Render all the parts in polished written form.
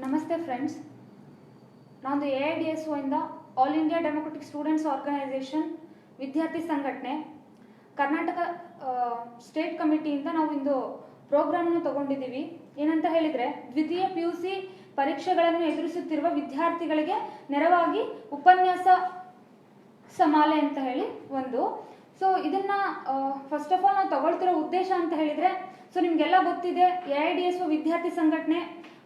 ನಮಸ್ತೆ ಫ್ರೆಂಡ್ಸ್, ನಾನು AIDSO ಇಂದ all India democratic students organisation ವಿದ್ಯಾರ್ಥಿ ಸಂಘಟನೆ ಕರ್ನಾಟಕ ಸ್ಟೇಟ್ ಕಮಿಟಿಯಿಂದ ನಾವು ಇಂದು ಪ್ರೋಗ್ರಾಮನ್ನು ತಗೊಂಡಿದ್ದೀವಿ. ಏನಂತ ಹೇಳಿದರೆ, ದ್ವಿತೀಯ PUC ಪರೀಕ್ಷೆಗಳನ್ನು ಎದುರಿಸುತ್ತಿರುವ ವಿದ್ಯಾರ್ಥಿಗಳಿಗೆ ನೆರವಾಗಿ ಉಪನ್ಯಾಸ ಸಮಾಲೆ ಅಂತ ಹೇಳಿ ಒಂದು. ಸೊ ಇದನ್ನ ಫಸ್ಟ್ ಆಫ್ ಆಲ್ ನಾವು ತಗೊಳ್ತಿರೋ ಉದ್ದೇಶ ಅಂತ ಹೇಳಿದರೆ, ಸೊ ನಿಮಗೆಲ್ಲ ಗೊತ್ತಿದೆ, AIDSO ವಿದ್ಯಾರ್ಥಿ ಸಂಘಟನೆ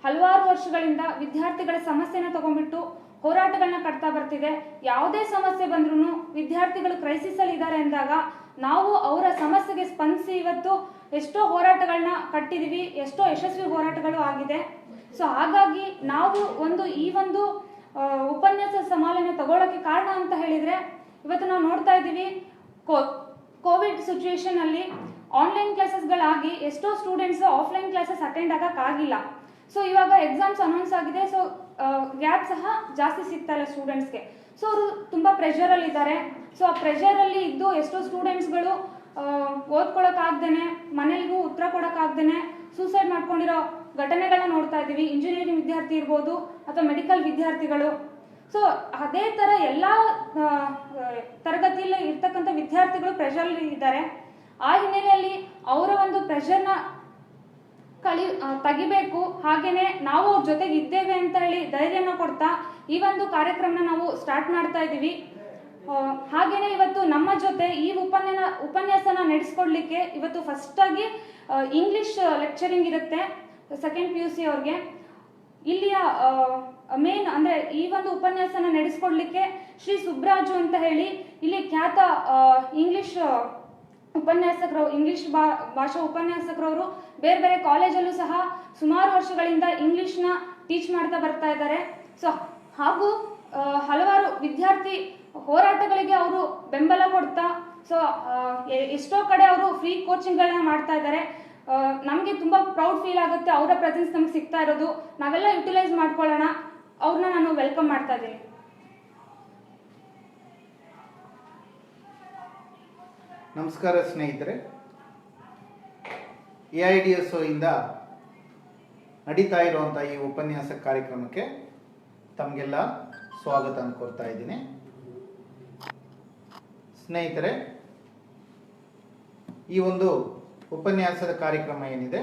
ಹಲವಾರು ವರ್ಷಗಳಿಂದ ವಿದ್ಯಾರ್ಥಿಗಳ ಸಮಸ್ಯೆನ ತಗೊಂಡ್ಬಿಟ್ಟು ಹೋರಾಟಗಳನ್ನ ಕಟ್ತಾ ಬರ್ತಿದೆ. ಯಾವುದೇ ಸಮಸ್ಯೆ ಬಂದ್ರೂ ವಿದ್ಯಾರ್ಥಿಗಳು ಕ್ರೈಸಿಸ್ ಅಲ್ಲಿ ಇದ್ದಾರೆ ಅಂದಾಗ ನಾವು ಅವರ ಸಮಸ್ಯೆಗೆ ಸ್ಪಂದಿಸಿ ಇವತ್ತು ಎಷ್ಟೋ ಹೋರಾಟಗಳನ್ನ ಕಟ್ಟಿದೀವಿ, ಎಷ್ಟೋ ಯಶಸ್ವಿ ಹೋರಾಟಗಳು ಆಗಿದೆ. ಸೊ ಹಾಗಾಗಿ ನಾವು ಈ ಒಂದು ಉಪನ್ಯಾಸ ಸಮಾಲನೆ ತಗೊಳ್ಳೋಕೆ ಕಾರಣ ಅಂತ ಹೇಳಿದ್ರೆ, ಇವತ್ತು ನಾವು ನೋಡ್ತಾ ಇದ್ದೀವಿ, ಕೋವಿಡ್ ಸಿಚುವೇಶನ್ ಅಲ್ಲಿ ಆನ್ಲೈನ್ ಕ್ಲಾಸಸ್ಗಳಾಗಿ ಎಷ್ಟೋ ಸ್ಟೂಡೆಂಟ್ಸ್ ಆಫ್ಲೈನ್ ಕ್ಲಾಸಸ್ ಅಟೆಂಡ್ ಆಗಕ್ಕಾಗಿಲ್ಲ. ಸೊ ಇವಾಗ ಎಕ್ಸಾಮ್ಸ್ ಅನೌನ್ಸ್ ಆಗಿದೆ, ಸೊ ಗ್ಯಾಪ್ ಸಹ ಜಾಸ್ತಿ ಸಿಗ್ತಾ ಇಲ್ಲ ಸ್ಟೂಡೆಂಟ್ಸ್ಗೆ. ಸೊ ಅವರು ತುಂಬ ಪ್ರೆಷರಲ್ಲಿ ಇದ್ದಾರೆ. ಸೊ ಆ ಪ್ರೆಷರಲ್ಲಿ ಇದ್ದು ಎಷ್ಟೋ ಸ್ಟೂಡೆಂಟ್ಸ್ಗಳು ಓದ್ಕೊಳಕ್ಕಾಗ್ದೇನೆ, ಮನೇಲಿಗೂ ಉತ್ತರ ಕೊಡೋಕ್ಕಾಗ್ದೇನೆ ಸೂಸೈಡ್ ಮಾಡ್ಕೊಂಡಿರೋ ಘಟನೆಗಳನ್ನ ನೋಡ್ತಾ ಇದ್ದೀವಿ. ಇಂಜಿನಿಯರಿಂಗ್ ವಿದ್ಯಾರ್ಥಿ ಇರ್ಬೋದು ಅಥವಾ ಮೆಡಿಕಲ್ ವಿದ್ಯಾರ್ಥಿಗಳು. ಸೊ ಅದೇ ಥರ ಎಲ್ಲ ತರಗತಿಯಲ್ಲಿ ಇರ್ತಕ್ಕಂಥ ವಿದ್ಯಾರ್ಥಿಗಳು ಪ್ರೆಷರಲ್ಲಿ ಇದ್ದಾರೆ. ಆ ಹಿನ್ನೆಲೆಯಲ್ಲಿ ಅವರ ಒಂದು ಪ್ರೆಷರ್ನ ತೆಗಿಬೇಕು, ಹಾಗೇನೆ ನಾವು ಅವ್ರ ಜೊತೆಗೆ ಇದ್ದೇವೆ ಅಂತ ಹೇಳಿ ಧೈರ್ಯನ ಕೊಡ್ತಾ ಈ ಒಂದು ಕಾರ್ಯಕ್ರಮನ ನಾವು ಸ್ಟಾರ್ಟ್ ಮಾಡ್ತಾ ಇದ್ದೀವಿ. ಹಾಗೇನೆ ಇವತ್ತು ನಮ್ಮ ಜೊತೆ ಈ ಉಪನ್ಯಾಸನ ನಡೆಸ್ಕೊಡ್ಲಿಕ್ಕೆ ಇವತ್ತು ಫಸ್ಟ್ ಆಗಿ ಇಂಗ್ಲಿಷ್ ಲೆಕ್ಚರಿಂಗ್ ಇರುತ್ತೆ ಸೆಕೆಂಡ್ PUC ಅವ್ರಿಗೆ. ಇಲ್ಲಿಯ ಮೇನ್ ಅಂದ್ರೆ ಈ ಒಂದು ಉಪನ್ಯಾಸನ ನಡೆಸ್ಕೊಡ್ಲಿಕ್ಕೆ ಶ್ರೀ ಸುಬ್ರಾಜು ಅಂತ ಹೇಳಿ ಇಲ್ಲಿ ಖ್ಯಾತ ಇಂಗ್ಲಿಷ್ ಉಪನ್ಯಾಸಕರು, ಇಂಗ್ಲಿಷ್ ಭಾಷಾ ಉಪನ್ಯಾಸಕರವರು ಬೇರೆ ಬೇರೆ ಕಾಲೇಜಲ್ಲೂ ಸಹ ಸುಮಾರು ವರ್ಷಗಳಿಂದ ಇಂಗ್ಲಿಷ್ನ ಟೀಚ್ ಮಾಡ್ತಾ ಬರ್ತಾ ಇದ್ದಾರೆ. ಸೊ ಹಾಗೂ ಹಲವಾರು ವಿದ್ಯಾರ್ಥಿ ಹೋರಾಟಗಳಿಗೆ ಅವರು ಬೆಂಬಲ ಕೊಡ್ತಾ, ಸೊ ಎಷ್ಟೋ ಕಡೆ ಅವರು ಫ್ರೀ ಕೋಚಿಂಗ್ಗಳನ್ನ ಮಾಡ್ತಾ ಇದ್ದಾರೆ. ನಮಗೆ ತುಂಬ ಪ್ರೌಡ್ ಫೀಲ್ ಆಗುತ್ತೆ ಅವರ ಪ್ರೆಸೆನ್ಸ್ ನಮ್ಗೆ ಸಿಗ್ತಾ ಇರೋದು. ನಾವೆಲ್ಲ ಯುಟಿಲೈಸ್ ಮಾಡ್ಕೊಳ್ಳೋಣ. ಅವ್ರನ್ನ ನಾನು ವೆಲ್ಕಮ್ ಮಾಡ್ತಾ ಇದ್ದೀನಿ. ನಮಸ್ಕಾರ ಸ್ನೇಹಿತರೆ, AIDSO ಇಂದ ನಡೀತಾ ಇರುವಂಥ ಈ ಉಪನ್ಯಾಸ ಕಾರ್ಯಕ್ರಮಕ್ಕೆ ತಮಗೆಲ್ಲ ಸ್ವಾಗತ ಕೋರ್ತಾ ಇದ್ದೀನಿ. ಸ್ನೇಹಿತರೆ, ಈ ಒಂದು ಉಪನ್ಯಾಸದ ಕಾರ್ಯಕ್ರಮ ಏನಿದೆ,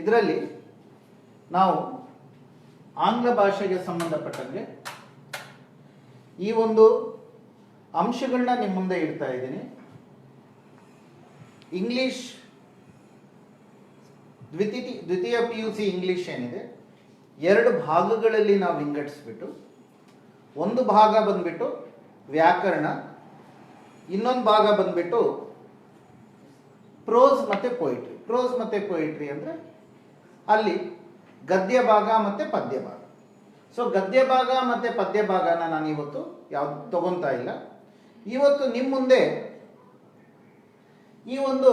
ಇದರಲ್ಲಿ ನಾವು ಆಂಗ್ಲ ಭಾಷೆಗೆ ಸಂಬಂಧಪಟ್ಟಂಗೆ ಈ ಒಂದು ಅಂಶಗಳನ್ನ ನಿಮ್ಮ ಮುಂದೆ ಇಡ್ತಾ ಇದ್ದೀನಿ. ಇಂಗ್ಲಿಷ್ ದ್ವಿತೀಯ PUC ಇಂಗ್ಲಿಷ್ ಏನಿದೆ, ಎರಡು ಭಾಗಗಳಲ್ಲಿ ನಾವು ವಿಂಗಡಿಸ್ಬಿಟ್ಟು, ಒಂದು ಭಾಗ ಬಂದ್ಬಿಟ್ಟು ವ್ಯಾಕರಣ, ಇನ್ನೊಂದು ಭಾಗ ಬಂದ್ಬಿಟ್ಟು ಪ್ರೋಸ್ ಮತ್ತು ಪೊಯಿಟ್ರಿ. ಪ್ರೋಸ್ ಮತ್ತು ಪೊಯಿಟ್ರಿ ಅಂದರೆ ಅಲ್ಲಿ ಗದ್ಯ ಭಾಗ ಮತ್ತು ಪದ್ಯ ಭಾಗ. ಸೊ ಗದ್ಯ ಭಾಗ ಮತ್ತು ಪದ್ಯ ಭಾಗನ ನಾನು ಇವತ್ತು ಯಾವ್ದು ತಗೊತಾ ಇಲ್ಲ. ಇವತ್ತು ನಿಮ್ಮ ಮುಂದೆ ಈ ಒಂದು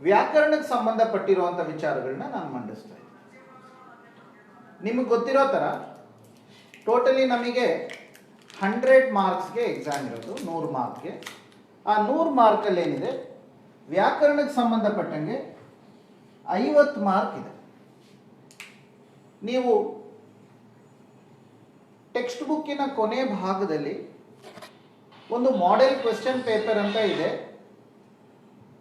ವ್ಯಾಕರಣಕ್ಕೆ ಸಂಬಂಧಪಟ್ಟಿರುವಂಥ ವಿಚಾರಗಳನ್ನ ನಾನು ಮಂಡಿಸ್ತಾ ಇದ್ದೀನಿ. ನಿಮಗೆ ಗೊತ್ತಿರೋ ಥರ ಟೋಟಲಿ ನಮಗೆ 100 ಮಾರ್ಕ್ಸ್ಗೆ ಎಕ್ಸಾಮ್ ಇರೋದು, 100 ಮಾರ್ಕ್ಗೆ. ಆ 100 ಮಾರ್ಕಲ್ಲಿ ಏನಿದೆ, ವ್ಯಾಕರಣಕ್ಕೆ ಸಂಬಂಧಪಟ್ಟಂಗೆ 50 ಮಾರ್ಕ್ ಇದೆ. ನೀವು ಟೆಕ್ಸ್ಟ್ ಬುಕ್ಕಿನ ಕೊನೆ ಭಾಗದಲ್ಲಿ ಒಂದು ಮಾಡೆಲ್ ಕ್ವೆಶ್ಚನ್ ಪೇಪರ್ ಅಂತ ಇದೆ.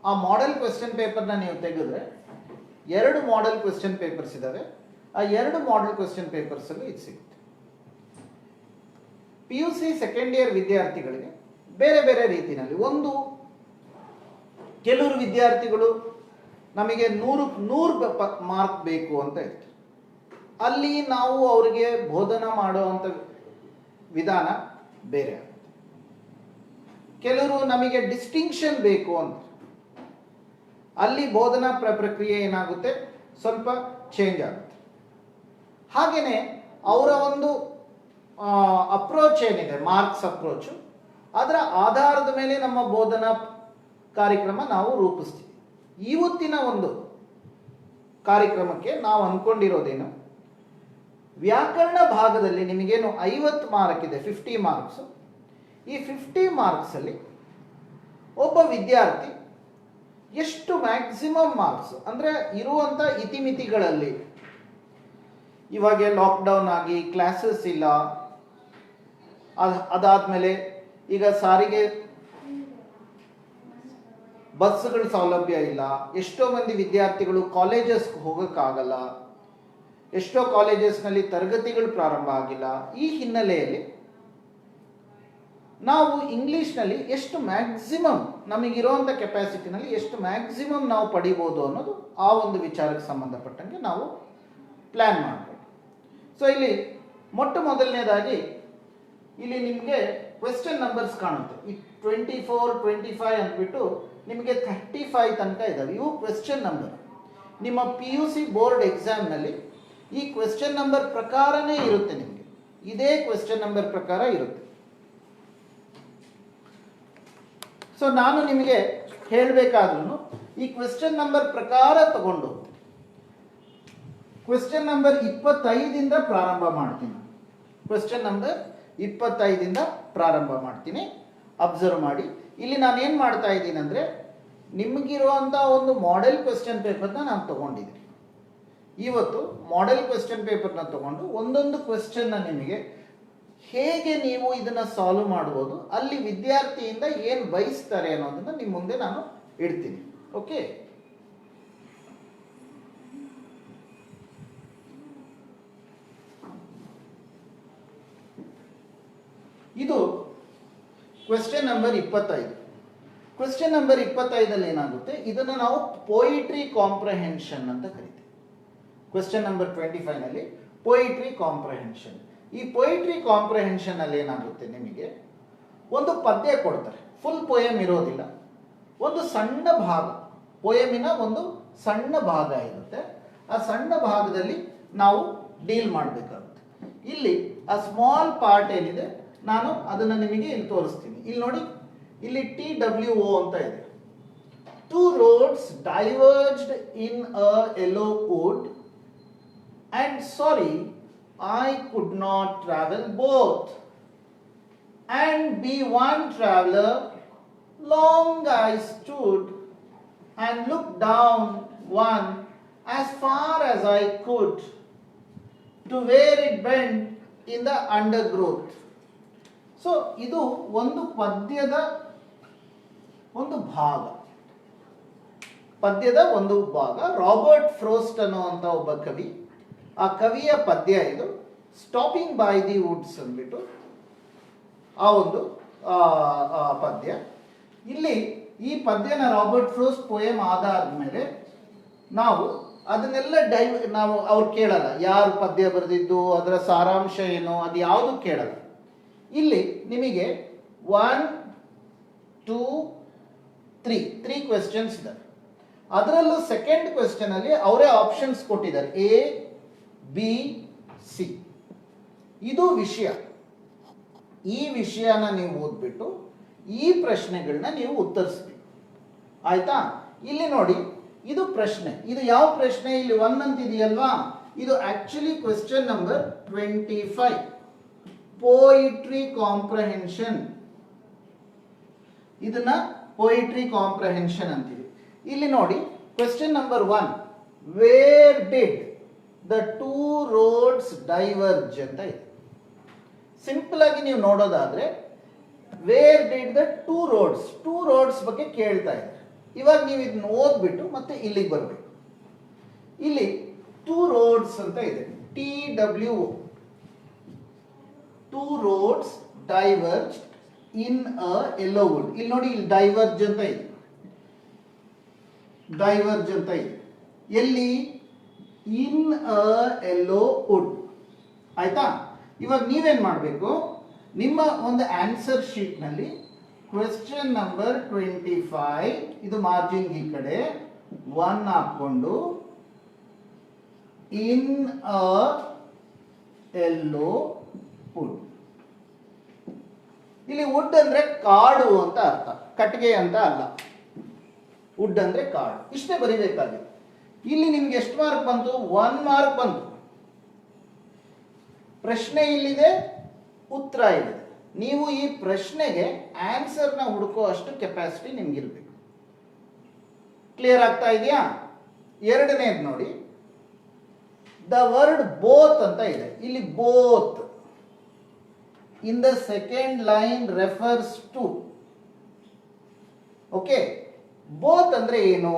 ಆ ಮಾಡೆಲ್ ಕ್ವೆಶ್ಚನ್ ಪೇಪರ್ನ ನೀವು ತೆಗೆದ್ರೆ 2 ಮಾಡೆಲ್ ಕ್ವೆಶ್ಚನ್ ಪೇಪರ್ಸ್ ಇದ್ದಾವೆ. ಆ 2 ಮಾಡೆಲ್ ಕ್ವೆಶ್ಚನ್ ಪೇಪರ್ಸಲ್ಲಿ ಇದು ಸಿಗುತ್ತೆ. PUC ಸೆಕೆಂಡ್ ಇಯರ್ ವಿದ್ಯಾರ್ಥಿಗಳಿಗೆ ಬೇರೆ ಬೇರೆ ರೀತಿಯಲ್ಲಿ ಕೆಲವರು ವಿದ್ಯಾರ್ಥಿಗಳು ನಮಗೆ 100 ಮಾರ್ಕ್ ಬೇಕು ಅಂತ ಹೇಳ್ತಾರೆ. ಅಲ್ಲಿ ನಾವು ಅವರಿಗೆ ಬೋಧನಾ ಮಾಡುವಂಥ ವಿಧಾನ ಬೇರೆ ಆಗುತ್ತೆ. ಕೆಲವರು ನಮಗೆ ಡಿಸ್ಟಿಂಕ್ಷನ್ ಬೇಕು ಅಂತ, ಅಲ್ಲಿ ಬೋಧನಾ ಪ್ರಕ್ರಿಯೆ ಏನಾಗುತ್ತೆ, ಸ್ವಲ್ಪ ಚೇಂಜ್ ಆಗುತ್ತೆ. ಹಾಗೆಯೇ ಅವರ ಒಂದು ಅಪ್ರೋಚ್ ಏನಿದೆ, ಮಾರ್ಕ್ಸ್ ಅಪ್ರೋಚು, ಅದರ ಆಧಾರದ ಮೇಲೆ ನಮ್ಮ ಬೋಧನಾ ಕಾರ್ಯಕ್ರಮ ನಾವು ರೂಪಿಸ್ತೀವಿ. ಇವತ್ತಿನ ಒಂದು ಕಾರ್ಯಕ್ರಮಕ್ಕೆ ನಾವು ಅಂದ್ಕೊಂಡಿರೋದೇನು, ವ್ಯಾಕರಣ ಭಾಗದಲ್ಲಿ ನಿಮಗೇನು 50 ಮಾರ್ಕ್ ಇದೆ, 50 ಮಾರ್ಕ್ಸು. ಈ 50 ಮಾರ್ಕ್ಸಲ್ಲಿ ಒಬ್ಬ ವಿದ್ಯಾರ್ಥಿ ಎಷ್ಟು ಮ್ಯಾಕ್ಸಿಮಮ್ ಮಾರ್ಕ್ಸ್ ಅಂದರೆ ಇರುವಂಥ ಇತಿಮಿತಿಗಳಲ್ಲಿ ಇವಾಗ ಲಾಕ್ಡೌನ್ ಆಗಿ ಕ್ಲಾಸಸ್ ಇಲ್ಲ, ಅದಾದ್ಮೇಲೆ ಈಗ ಸಾರಿಗೆ ಬಸ್ಗಳ ಸೌಲಭ್ಯ ಇಲ್ಲ, ಎಷ್ಟೋ ಮಂದಿ ವಿದ್ಯಾರ್ಥಿಗಳು ಕಾಲೇಜಸ್ಗೆ ಹೋಗೋಕ್ಕಾಗಲ್ಲ, ಎಷ್ಟೋ ಕಾಲೇಜಸ್ನಲ್ಲಿ ತರಗತಿಗಳು ಪ್ರಾರಂಭ ಆಗಿಲ್ಲ. ಈ ಹಿನ್ನೆಲೆಯಲ್ಲಿ ನಾವು ಇಂಗ್ಲೀಷ್ನಲ್ಲಿ ಎಷ್ಟು ಮ್ಯಾಕ್ಸಿಮಮ್ ನಮಗಿರುವಂಥ ಕೆಪಾಸಿಟಿನಲ್ಲಿ ಎಷ್ಟು ಮ್ಯಾಕ್ಸಿಮಮ್ ನಾವು ಪಡಿಬೋದು ಅನ್ನೋದು ಆ ಒಂದು ವಿಚಾರಕ್ಕೆ ಸಂಬಂಧಪಟ್ಟಂಗೆ ನಾವು ಪ್ಲ್ಯಾನ್ ಮಾಡಬೇಕು. ಸೊ ಇಲ್ಲಿ ಮೊಟ್ಟ ಮೊದಲನೇದಾಗಿ ಇಲ್ಲಿ ನಿಮಗೆ ಕ್ವೆಶ್ಚನ್ ನಂಬರ್ಸ್ ಕಾಣುತ್ತೆ. ಈ 24, 25 ಅಂದ್ಬಿಟ್ಟು ನಿಮಗೆ 35 ತನಕ ಇದ್ದಾವೆ. ಇವು ಕ್ವೆಶ್ಚನ್ ನಂಬರ್. ನಿಮ್ಮ PUC ಬೋರ್ಡ್ ಎಕ್ಸಾಮ್ನಲ್ಲಿ ಈ ಕ್ವೆಶ್ಚನ್ ನಂಬರ್ ಪ್ರಕಾರನೇ ಇರುತ್ತೆ. ನಿಮಗೆ ಇದೇ ಕ್ವೆಶ್ಚನ್ ನಂಬರ್ ಪ್ರಕಾರ ಇರುತ್ತೆ. ಸೊ ನಾನು ನಿಮಗೆ ಹೇಳಬೇಕಾದ್ರೂ ಈ ಕ್ವೆಶ್ಚನ್ ನಂಬರ್ ಪ್ರಕಾರ ತಗೊಂಡು ಕ್ವೆಶ್ಚನ್ ನಂಬರ್ 25 ಪ್ರಾರಂಭ ಮಾಡ್ತೀನಿ. ಕ್ವೆಶ್ಚನ್ ನಂಬರ್ 25 ಪ್ರಾರಂಭ ಮಾಡ್ತೀನಿ. ಅಬ್ಸರ್ವ್ ಮಾಡಿ, ಇಲ್ಲಿ ನಾನು ಏನು ಮಾಡ್ತಾ ಇದ್ದೀನಿ ಅಂದರೆ ನಿಮಗಿರುವಂಥ ಒಂದು ಮಾಡೆಲ್ ಕ್ವೆಶ್ಚನ್ ಪೇಪರ್ನ ನಾನು ತಗೊಂಡಿದ್ದೀನಿ. ಇವತ್ತು ಮಾಡೆಲ್ ಕ್ವೆಶ್ಚನ್ ಪೇಪರ್ನ ತಗೊಂಡು ಒಂದೊಂದು ಕ್ವೆಶ್ಚನ್ನ ನಿಮಗೆ ಹೇಗೆ ನೀವು ಇದನ್ನು ಸಾಲ್ವ್ ಮಾಡ್ಬೋದು, ಅಲ್ಲಿ ವಿದ್ಯಾರ್ಥಿಯಿಂದ ಏನು ಬಯಸ್ತಾರೆ ಅನ್ನೋದನ್ನು ನಿಮ್ಮ ಮುಂದೆ ನಾನು ಇಡ್ತೀನಿ. ಓಕೆ, ಇದು ಕ್ವೆಶ್ಚನ್ ನಂಬರ್ 25. ಕ್ವೆಶ್ಚನ್ ನಂಬರ್ 25 ಏನಾಗುತ್ತೆ, ಇದನ್ನು ನಾವು ಪೋಯಿಟ್ರಿ ಕಾಂಪ್ರಹೆನ್ಷನ್ ಅಂತ ಕರಿತೀವಿ. Question number 25 poetry comprehension. ಈ ಪೊಯಿಟ್ರಿ ಕಾಂಪ್ರಹೆನ್ಷನ್ ಅಲ್ಲಿ ಏನಾಗುತ್ತೆ, ನಿಮಗೆ ಒಂದು ಪದ್ಯ ಕೊಡ್ತಾರೆ. ಫುಲ್ ಪೋಯಮ್ ಇರೋದಿಲ್ಲ, ಒಂದು ಸಣ್ಣ ಭಾಗ, ಪೋಯಮಿನ ಒಂದು ಸಣ್ಣ ಭಾಗ ಇರುತ್ತೆ. ಆ ಸಣ್ಣ ಭಾಗದಲ್ಲಿ ನಾವು ಡೀಲ್ ಮಾಡಬೇಕಾಗುತ್ತೆ. ಇಲ್ಲಿ ಆ ಸ್ಮಾಲ್ ಪಾರ್ಟ್ ಏನಿದೆ ನಾನು ಅದನ್ನು ನಿಮಗೆ ಇಲ್ಲಿ ತೋರಿಸ್ತೀನಿ. ಇಲ್ಲಿ ನೋಡಿ, ಇಲ್ಲಿ TWO ಅಂತ ಇದೆ. 2 roads diverged in a yellow wood, and sorry I could not travel both, and be one traveler. Long I stood and looked down one as far as I could to where it bent in the undergrowth. So ಇದು ಒಂದು ಪದ್ಯದ ಒಂದು ಭಾಗ, ಪದ್ಯದ ಒಂದು ಭಾಗ. Robert ಫ್ರೋಸ್ಟ್ ಅನ್ನುವಂಥ ಒಬ್ಬ ಕವಿ, ಆ ಕವಿಯ ಪದ್ಯ ಇದು. ಸ್ಟಾಪಿಂಗ್ ಬೈ ದಿ ವುಡ್ಸ್ ಅಂದ್ಬಿಟ್ಟು ಆ ಒಂದು ಪದ್ಯ. ಇಲ್ಲಿ ಈ ಪದ್ಯನ ರಾಬರ್ಟ್ ಫ್ರೋಸ್ಟ್ ಪೋಯಮ್ ಆದಾದ್ಮೇಲೆ ನಾವು ಅದನ್ನೆಲ್ಲ ನಾವು ಅವ್ರು ಕೇಳಲ್ಲ, ಯಾರು ಪದ್ಯ ಬರೆದಿದ್ದು, ಅದರ ಸಾರಾಂಶ ಏನು, ಅದು ಯಾವುದು ಕೇಳಲ್ಲ. ಇಲ್ಲಿ ನಿಮಗೆ 1, 2, 3 ಕ್ವೆಶ್ಚನ್ಸ್ ಇದ್ದಾರೆ. ಅದರಲ್ಲೂ ಸೆಕೆಂಡ್ ಕ್ವೆಶ್ಚನ್ ಅಲ್ಲಿ ಅವರೇ ಆಪ್ಷನ್ಸ್ ಕೊಟ್ಟಿದ್ದಾರೆ, A, B, C. ಇದು ವಿಷಯ. ಈ ವಿಷಯನ ನೀವು ಓದ್ಬಿಟ್ಟು ಈ ಪ್ರಶ್ನೆಗಳನ್ನ ನೀವು ಉತ್ತರಿಸ್ಬೇಕು. ಆಯ್ತಾ? ಇಲ್ಲಿ ನೋಡಿ, ಇದು ಪ್ರಶ್ನೆ. ಇದು ಯಾವ ಪ್ರಶ್ನೆ? ಇಲ್ಲಿ 1 ಅಂತಿದೆಯಲ್ವಾ, ಇದು actually question number 25, poetry comprehension. ಇದನ್ನ ಪೋಯಿಟ್ರಿ ಕಾಂಪ್ರಹೆನ್ಷನ್ ಅಂತೀವಿ. ಇಲ್ಲಿ ನೋಡಿ, question number 1, where did the 2 roads diverge ಅಂತ ಇದೆ. ಸಿಂಪಲ್ ಆಗಿ ನೀವು ನೋಡೋದಾದ್ರೆ, ವೇರ್ ಡಿಡ್ ದ 2 roads ಬಗ್ಗೆ ಕೇಳ್ತಾ ಇದೆ. ಇವಾಗ ನೀವು ಇದನ್ನ ಓದ್ಬಿಟ್ಟು ಮತ್ತೆ ಇಲ್ಲಿಗೆ ಬರಬೇಕು. ಇಲ್ಲಿ 2 roads ಅಂತ ಇದೆ, TWO. 2 roads diverged in a yellow wood. ಇಲ್ಲಿ ನೋಡಿ, ಇಲ್ಲಿ ಡೈವರ್ಜ್ ಅಂತ ಇದೆ, ಡೈವರ್ಜ್ ಅಂತ ಇದೆ. ಎಲ್ಲಿ? ಇನ್ ಅ ಯೆಲ್ಲೋ ವುಡ್. ಆಯ್ತಾ? ಇವಾಗ ನೀವೇನ್ ಮಾಡಬೇಕು, ನಿಮ್ಮ ಒಂದು ಆನ್ಸರ್ ಶೀಟ್ ನಲ್ಲಿ ಕ್ವೆಶ್ಚನ್ ನಂಬರ್ 25, ಇದು ಮಾರ್ಜಿನ್ ಈ ಕಡೆ 1 ಹಾಕೊಂಡು, ಇನ್ ಅ ಯೆಲ್ಲೋ ವುಡ್. ಇಲ್ಲಿ ವುಡ್ ಅಂದ್ರೆ ಕಾಡು ಅಂತ ಅರ್ಥ, ಕಟ್ಟಿಗೆ ಅಂತ ಅಲ್ಲ. ವುಡ್ ಅಂದ್ರೆ ಕಾಡು. ಇಷ್ಟೇ ಬರಿಬೇಕಾಗಿದೆ. ಇಲ್ಲಿ ನಿಮ್ಗೆ ಎಷ್ಟು ಮಾರ್ಕ್ ಬಂತು? 1 ಮಾರ್ಕ್ ಬಂತು. ಪ್ರಶ್ನೆ ಇಲ್ಲಿದೆ, ಉತ್ತರ ಇಲ್ಲಿದೆ. ನೀವು ಈ ಪ್ರಶ್ನೆಗೆ ಆನ್ಸರ್ನ ಹುಡುಕೋ ಅಷ್ಟು ಕೆಪಾಸಿಟಿ ನಿಮ್ಗಿರ್ಬೇಕು. ಕ್ಲಿಯರ್ ಆಗ್ತಾ ಇದೆಯಾ? ಎರಡನೇದು ನೋಡಿ, ದ ವರ್ಡ್ ಬೋತ್ ಅಂತ ಇದೆ ಇಲ್ಲಿ. Both in the second line refers to. Okay, both ಅಂದ್ರೆ ಏನು?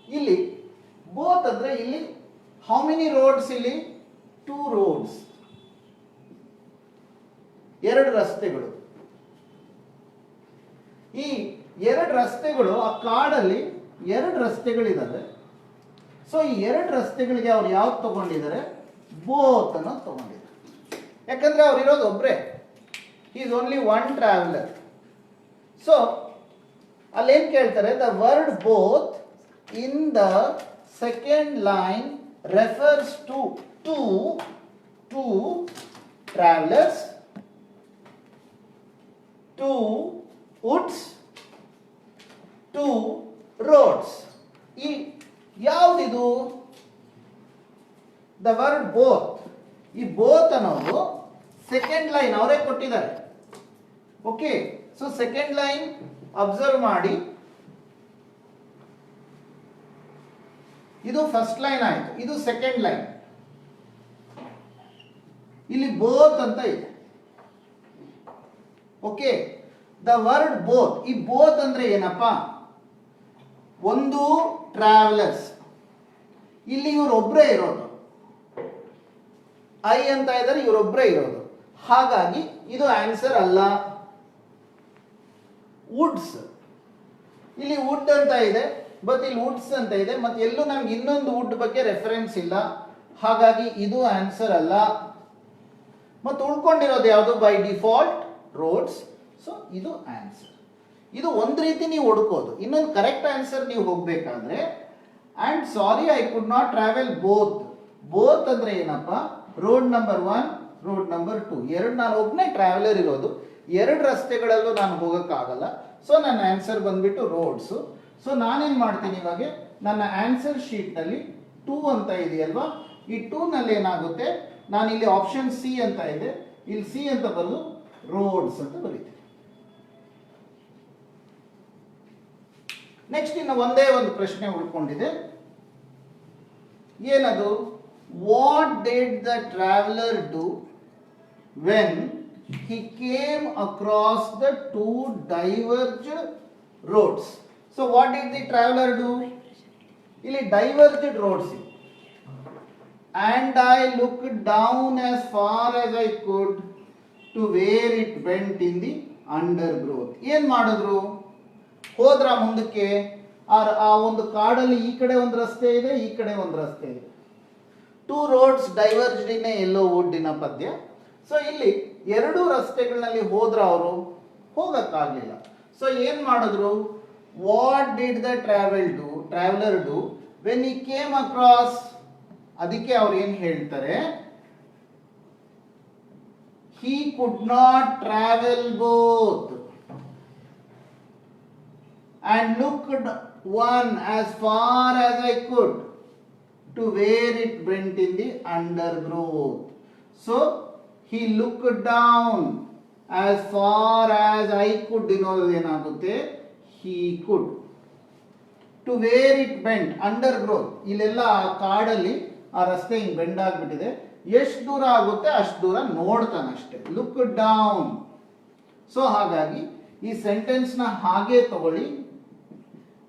ಇಲ್ಲಿ ಬೋತ್ ಅಂದ್ರೆ ಇಲ್ಲಿ ಹೌ ಮೆನಿ ರೋಡ್ಸ್? ಇಲ್ಲಿ 2 ರೋಡ್ಸ್, 2 ರಸ್ತೆಗಳು. ಈ 2 ರಸ್ತೆಗಳು, ಆ ಕಾಡಲ್ಲಿ 2 ರಸ್ತೆಗಳಿದಾವೆ. ಸೊ ಈ 2 ರಸ್ತೆಗಳಿಗೆ ಅವ್ರು ಯಾವ್ದು ತಗೊಂಡಿದ್ದಾರೆ? ಬೋತ್ ಅನ್ನೋದು ತಗೊಂಡಿದ್ದಾರೆ. ಯಾಕಂದ್ರೆ ಅವ್ರು ಇರೋದು ಒಬ್ರೆ, is only one traveller. So ಅಲ್ಲೇನ್ ಕೇಳ್ತಾರೆ? The word both in the second line refers to two travellers, two woods, two roads. ಈ ಯಾವ್ದಿದು? The word both. ಈ ಬೋತ್ ಅನ್ನೋದು ಸೆಕೆಂಡ್ ಲೈನ್ ಅವರೇ ಕೊಟ್ಟಿದ್ದಾರೆ. Okay, so second line observe ಮಾಡಿ. ಇದು ಫಸ್ಟ್ ಲೈನ್ ಆಯ್ತು, ಇದು ಸೆಕೆಂಡ್ ಲೈನ್. ಇಲ್ಲಿ ಬೋತ್ ಅಂತ ಇದೆ. Okay, the word both. ಈ ಬೋತ್ ಅಂದ್ರೆ ಏನಪ್ಪಾ? ಒಂದು ಟ್ರಾವೆಲರ್ಸ್. ಇಲ್ಲಿ ಇವರೊಬ್ಬರೇ ಇರೋದು, ಐ ಅಂತ ಇದ್ದಾರೆ, ಇವರೊಬ್ಬರೇ ಇರೋದು. ಹಾಗಾಗಿ ಇದು ಆನ್ಸರ್ ಅಲ್ಲ. ವುಡ್ಸ್, ಇಲ್ಲಿ ವುಡ್ ಅಂತ ಇದೆ, ಬಟ್ ಇಲ್ಲಿ ವುಡ್ಸ್ ಅಂತ ಇದೆ, ಮತ್ತೆ ಎಲ್ಲೂ ನಮ್ಗೆ ಇನ್ನೊಂದು ವುಡ್ ಬಗ್ಗೆ ರೆಫರೆನ್ಸ್ ಇಲ್ಲ. ಹಾಗಾಗಿ ಇದು ಆನ್ಸರ್ ಅಲ್ಲ. ಮತ್ತು ಉಳ್ಕೊಂಡಿರೋದು ಯಾವುದು? By default roads. ಸೊ ಇದು ಆನ್ಸರ್. ಇದು ಒಂದು ರೀತಿ ನೀವು ಹುಡುಕೋದು. ಇನ್ನೊಂದು ಕರೆಕ್ಟ್ ಆನ್ಸರ್ ನೀವು ಹೋಗ್ಬೇಕಾದ್ರೆ, and sorry I could not travel both. Both ಅಂದ್ರೆ ಏನಪ್ಪಾ? ರೋಡ್ ನಂಬರ್ 1, ರೋಡ್ ನಂಬರ್ 2, 2 ನಾನು ಒಬ್ಬನೇ ಟ್ರಾವೆಲರ್ ಇರೋದು, 2 ರಸ್ತೆಗಳಲ್ಲೂ ನಾನು ಹೋಗಕ್ಕಾಗಲ್ಲ. ಸೊ ನನ್ನ ಆನ್ಸರ್ ಬಂದ್ಬಿಟ್ಟು ರೋಡ್ಸ್. ಸೊ ನಾನೇನ್ ಮಾಡ್ತೀನಿ ಇವಾಗ, ನನ್ನ ಆನ್ಸರ್ ಶೀಟ್ ನಲ್ಲಿ 2 ಅಂತ ಇದೆಯಲ್ವಾ, ಈ 2 ನಲ್ಲಿ ಏನಾಗುತ್ತೆ, ನಾನು ಇಲ್ಲಿ ಆಪ್ಷನ್ ಸಿ ಅಂತ ಇದೆ, ಇಲ್ಲಿ ಸಿ ಅಂತ ಬರೆದು ರೋಡ್ಸ್ ಅಂತ ಬರೀತೀನಿ. ನೆಕ್ಸ್ಟ್ ಇನ್ನು ಒಂದೇ ಒಂದು ಪ್ರಶ್ನೆ ಉಳ್ಕೊಂಡಿದೆ. ಏನದು? What did the traveller do when he came across the 2 diverged roads? So what did the traveler do? ಇಲ್ಲಿ diverged roads. And I looked down as far as I could to where it went in the undergrowth. ಏನ್ ಮಾಡಿದ್ರು? ಹೋದ್ರ ಮುಂದಕ್ಕೆ. ಆ ಒಂದು ಕಾಡಲ್ಲಿ ಈ ಕಡೆ ಒಂದು ರಸ್ತೆ ಇದೆ, ಈ ಕಡೆ ಒಂದು ರಸ್ತೆ ಇದೆ. 2 roads diverged in a yellow wood ಇನ ಪದ್ಯ. ಸೊ ಇಲ್ಲಿ 2 ರಸ್ತೆಗಳಲ್ಲಿ ಹೋದ್ರ ಅವರು ಹೋಗಕ್ಕಾಗಲಿಲ್ಲ. ಸೊ ಏನ್ ಮಾಡಿದ್ರು? What did the traveller do when he came across? ಅದಕ್ಕೆ ಅವ್ರು ಏನ್ ಹೇಳ್ತಾರೆ? He could not travel both and looked one as far as I could to where it went in the undergrowth. So he looked down as far as I could. ಏನಾಗುತ್ತೆ? he could to where it went undergrowth. ಇಲ್ಲೆಲ್ಲ ಆ ಕಾಡಲ್ಲಿ ಆ ರಸ್ತೆ ಹಿಂಗ್ bend ಆಗ್ಬಿಟ್ಟಿದೆ, ಎಷ್ಟು ದೂರ ಆಗುತ್ತೆ ಅಷ್ಟು ದೂರ ನೋಡ್ತಾನಷ್ಟೇ. Look down. ಸೊ ಹಾಗಾಗಿ ಈ ಸೆಂಟೆನ್ಸ್ ನ ಹಾಗೆ ತಗೊಳ್ಳಿ,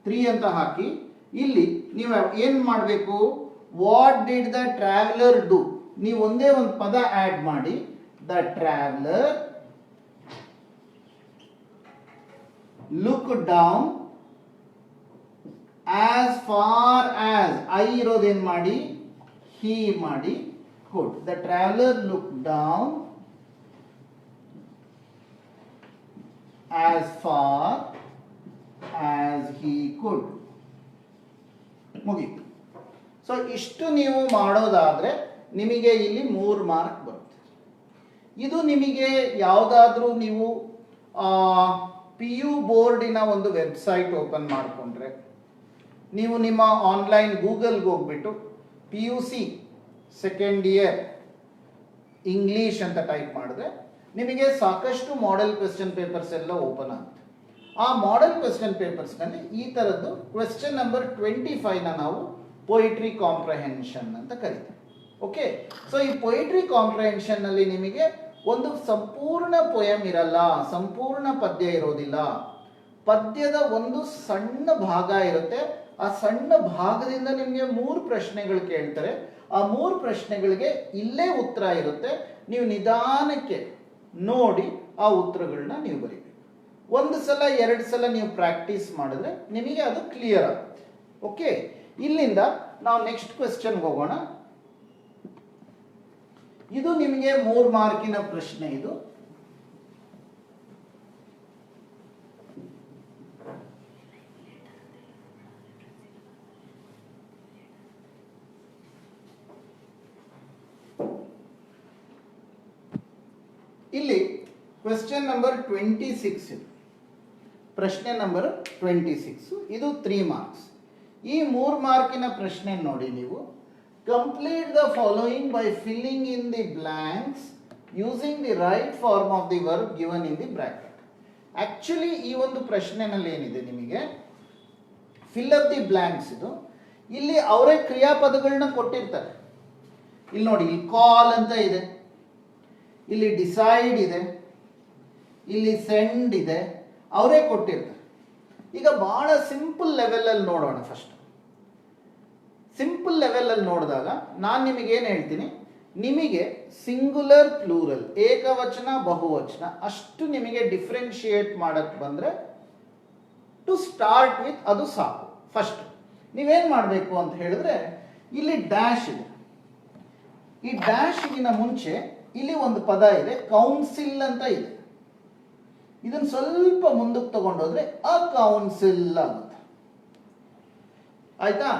3 ಅಂತ ಹಾಕಿ. ಇಲ್ಲಿ ನೀವು ಏನ್ ಮಾಡಬೇಕು? What did the traveller do, ನೀವು ಒಂದೇ ಒಂದು ಪದ ಆಡ್ ಮಾಡಿ. The traveller look down as far as, I ಇರೋದೇನ್ ಮಾಡಿ? ಹಿ ಮಾಡಿ could. The traveler looked down as far as he could. ಮುಗೀತು. ಸೊ ಇಷ್ಟು ನೀವು ಮಾಡೋದಾದ್ರೆ ನಿಮಗೆ ಇಲ್ಲಿ 3 ಮಾರ್ಕ್ ಬರುತ್ತೆ. ಇದು ನಿಮಗೆ ಯಾವುದಾದ್ರೂ ನೀವು PU ಬೋರ್ಡಿನ ಒಂದು ವೆಬ್ಸೈಟ್ ಓಪನ್ ಮಾಡಿಕೊಂಡ್ರೆ, ನೀವು ನಿಮ್ಮ ಆನ್ಲೈನ್ ಗೂಗಲ್ಗೆ ಹೋಗ್ಬಿಟ್ಟು PUC ಸೆಕೆಂಡ್ ಇಯರ್ ಇಂಗ್ಲಿಷ್ ಅಂತ ಟೈಪ್ ಮಾಡಿದ್ರೆ ನಿಮಗೆ ಸಾಕಷ್ಟು ಮಾಡೆಲ್ ಕ್ವೆಶ್ಚನ್ ಪೇಪರ್ಸ್ ಎಲ್ಲ ಓಪನ್ ಆಗುತ್ತೆ. ಆ ಮಾಡೆಲ್ ಕ್ವೆಶ್ಚನ್ ಪೇಪರ್ಸ್ನಲ್ಲಿ ಈ ಥರದ್ದು ಕ್ವೆಶ್ಚನ್ ನಂಬರ್ 25ನ ನಾವು ಪೊಯಿಟ್ರಿ ಕಾಂಪ್ರಹೆನ್ಷನ್ ಅಂತ ಕರಿತೀವಿ. ಓಕೆ. ಸೊ ಈ ಪೊಯಿಟ್ರಿ ಕಾಂಪ್ರಹೆನ್ಷನ್ ನಲ್ಲಿ ನಿಮಗೆ ಒಂದು ಸಂಪೂರ್ಣ ಪೊಯಮ್ ಇರಲ್ಲ, ಸಂಪೂರ್ಣ ಪದ್ಯ ಇರೋದಿಲ್ಲ. ಪದ್ಯದ ಒಂದು ಸಣ್ಣ ಭಾಗ ಇರುತ್ತೆ. ಆ ಸಣ್ಣ ಭಾಗದಿಂದ ನಿಮಗೆ 3 ಪ್ರಶ್ನೆಗಳು ಕೇಳ್ತಾರೆ. ಆ 3 ಪ್ರಶ್ನೆಗಳಿಗೆ ಇಲ್ಲೇ ಉತ್ತರ ಇರುತ್ತೆ. ನೀವು ನಿಧಾನಕ್ಕೆ ನೋಡಿ ಆ ಉತ್ತರಗಳನ್ನ ನೀವು ಬರೀಬೇಕು. 1 ಸಲ 2 ಸಲ ನೀವು ಪ್ರಾಕ್ಟೀಸ್ ಮಾಡಿದ್ರೆ ನಿಮಗೆ ಅದು ಕ್ಲಿಯರ್ ಆಗುತ್ತೆ. ಓಕೆ. ಇಲ್ಲಿಂದ ನಾವು ನೆಕ್ಸ್ಟ್ ಕ್ವೆಶ್ಚನ್ಗೆ ಹೋಗೋಣ. ಇದು ನಿಮಗೆ 3 ಮಾರ್ಕಿನ ಪ್ರಶ್ನೆ. ಇದು ಇಲ್ಲಿ ಕ್ವೆಶ್ಚನ್ ನಂಬರ್ 26 ಇದು ಪ್ರಶ್ನೆ ನಂಬರ್ 26. ಇದು 3 ಮಾರ್ಕ್ಸ್. ಈ 3 ಮಾರ್ಕಿನ ಪ್ರಶ್ನೆ ನೋಡಿ ನೀವು. Complete the following by filling in the blanks using the right form of the verb given in the bracket. Actually ಈ ಒಂದು ಪ್ರಶ್ನೆನಲ್ಲಿ ಏನಿದೆ ನಿಮಗೆ ಫಿಲ್ ಅಪ್ ದಿ ಬ್ಲಾಂಕ್ಸ್. ಇದು ಇಲ್ಲಿ ಅವರೇ ಕ್ರಿಯಾಪದಗಳನ್ನ ಕೊಟ್ಟಿರ್ತಾರೆ. ಇಲ್ಲಿ ನೋಡಿ, ಇಲ್ಲಿ ಕಾಲ್ ಅಂತ ಇದೆ, ಇಲ್ಲಿ ಡಿಸೈಡ್ ಇದೆ, ಇಲ್ಲಿ ಸೆಂಡ್ ಇದೆ, ಅವರೇ ಕೊಟ್ಟಿರ್ತಾರೆ. ಈಗ ಬಹಳ ಸಿಂಪಲ್ ಲೆವೆಲ್ ಅಲ್ಲಿ ನೋಡೋಣ. ಫಸ್ಟ್ ಸಿಂಪಲ್ ಲೆವೆಲ್ ಅಲ್ಲಿ ನೋಡಿದಾಗ ನಾನು ನಿಮಗೆ ಏನು ಹೇಳ್ತೀನಿ, ನಿಮಗೆ ಸಿಂಗುಲರ್ ಪ್ಲೂರಲ್ ಏಕವಚನ ಬಹುವಚನ ಅಷ್ಟು ನಿಮಗೆ ಡಿಫ್ರೆನ್ಶಿಯೇಟ್ ಮಾಡಕ್ ಬಂದ್ರೆ ಟು ಸ್ಟಾರ್ಟ್ ವಿತ್ ಅದು ಸಾಕು. ಫಸ್ಟ್ ನೀವೇನ್ ಮಾಡಬೇಕು ಅಂತ ಹೇಳಿದ್ರೆ, ಇಲ್ಲಿ ಡ್ಯಾಶ್ ಇದೆ. ಈ ಡ್ಯಾಶ್ಗಿನ ಮುಂಚೆ ಇಲ್ಲಿ ಒಂದು ಪದ ಇದೆ, ಕೌನ್ಸಿಲ್ ಅಂತ ಇದೆ. ಇದನ್ನು ಸ್ವಲ್ಪ ಮುಂದಕ್ಕೆ ತಗೊಂಡೋದ್ರೆ ಅ ಕೌನ್ಸಿಲ್ ಆಗುತ್ತೆ. ಆಯ್ತಾ?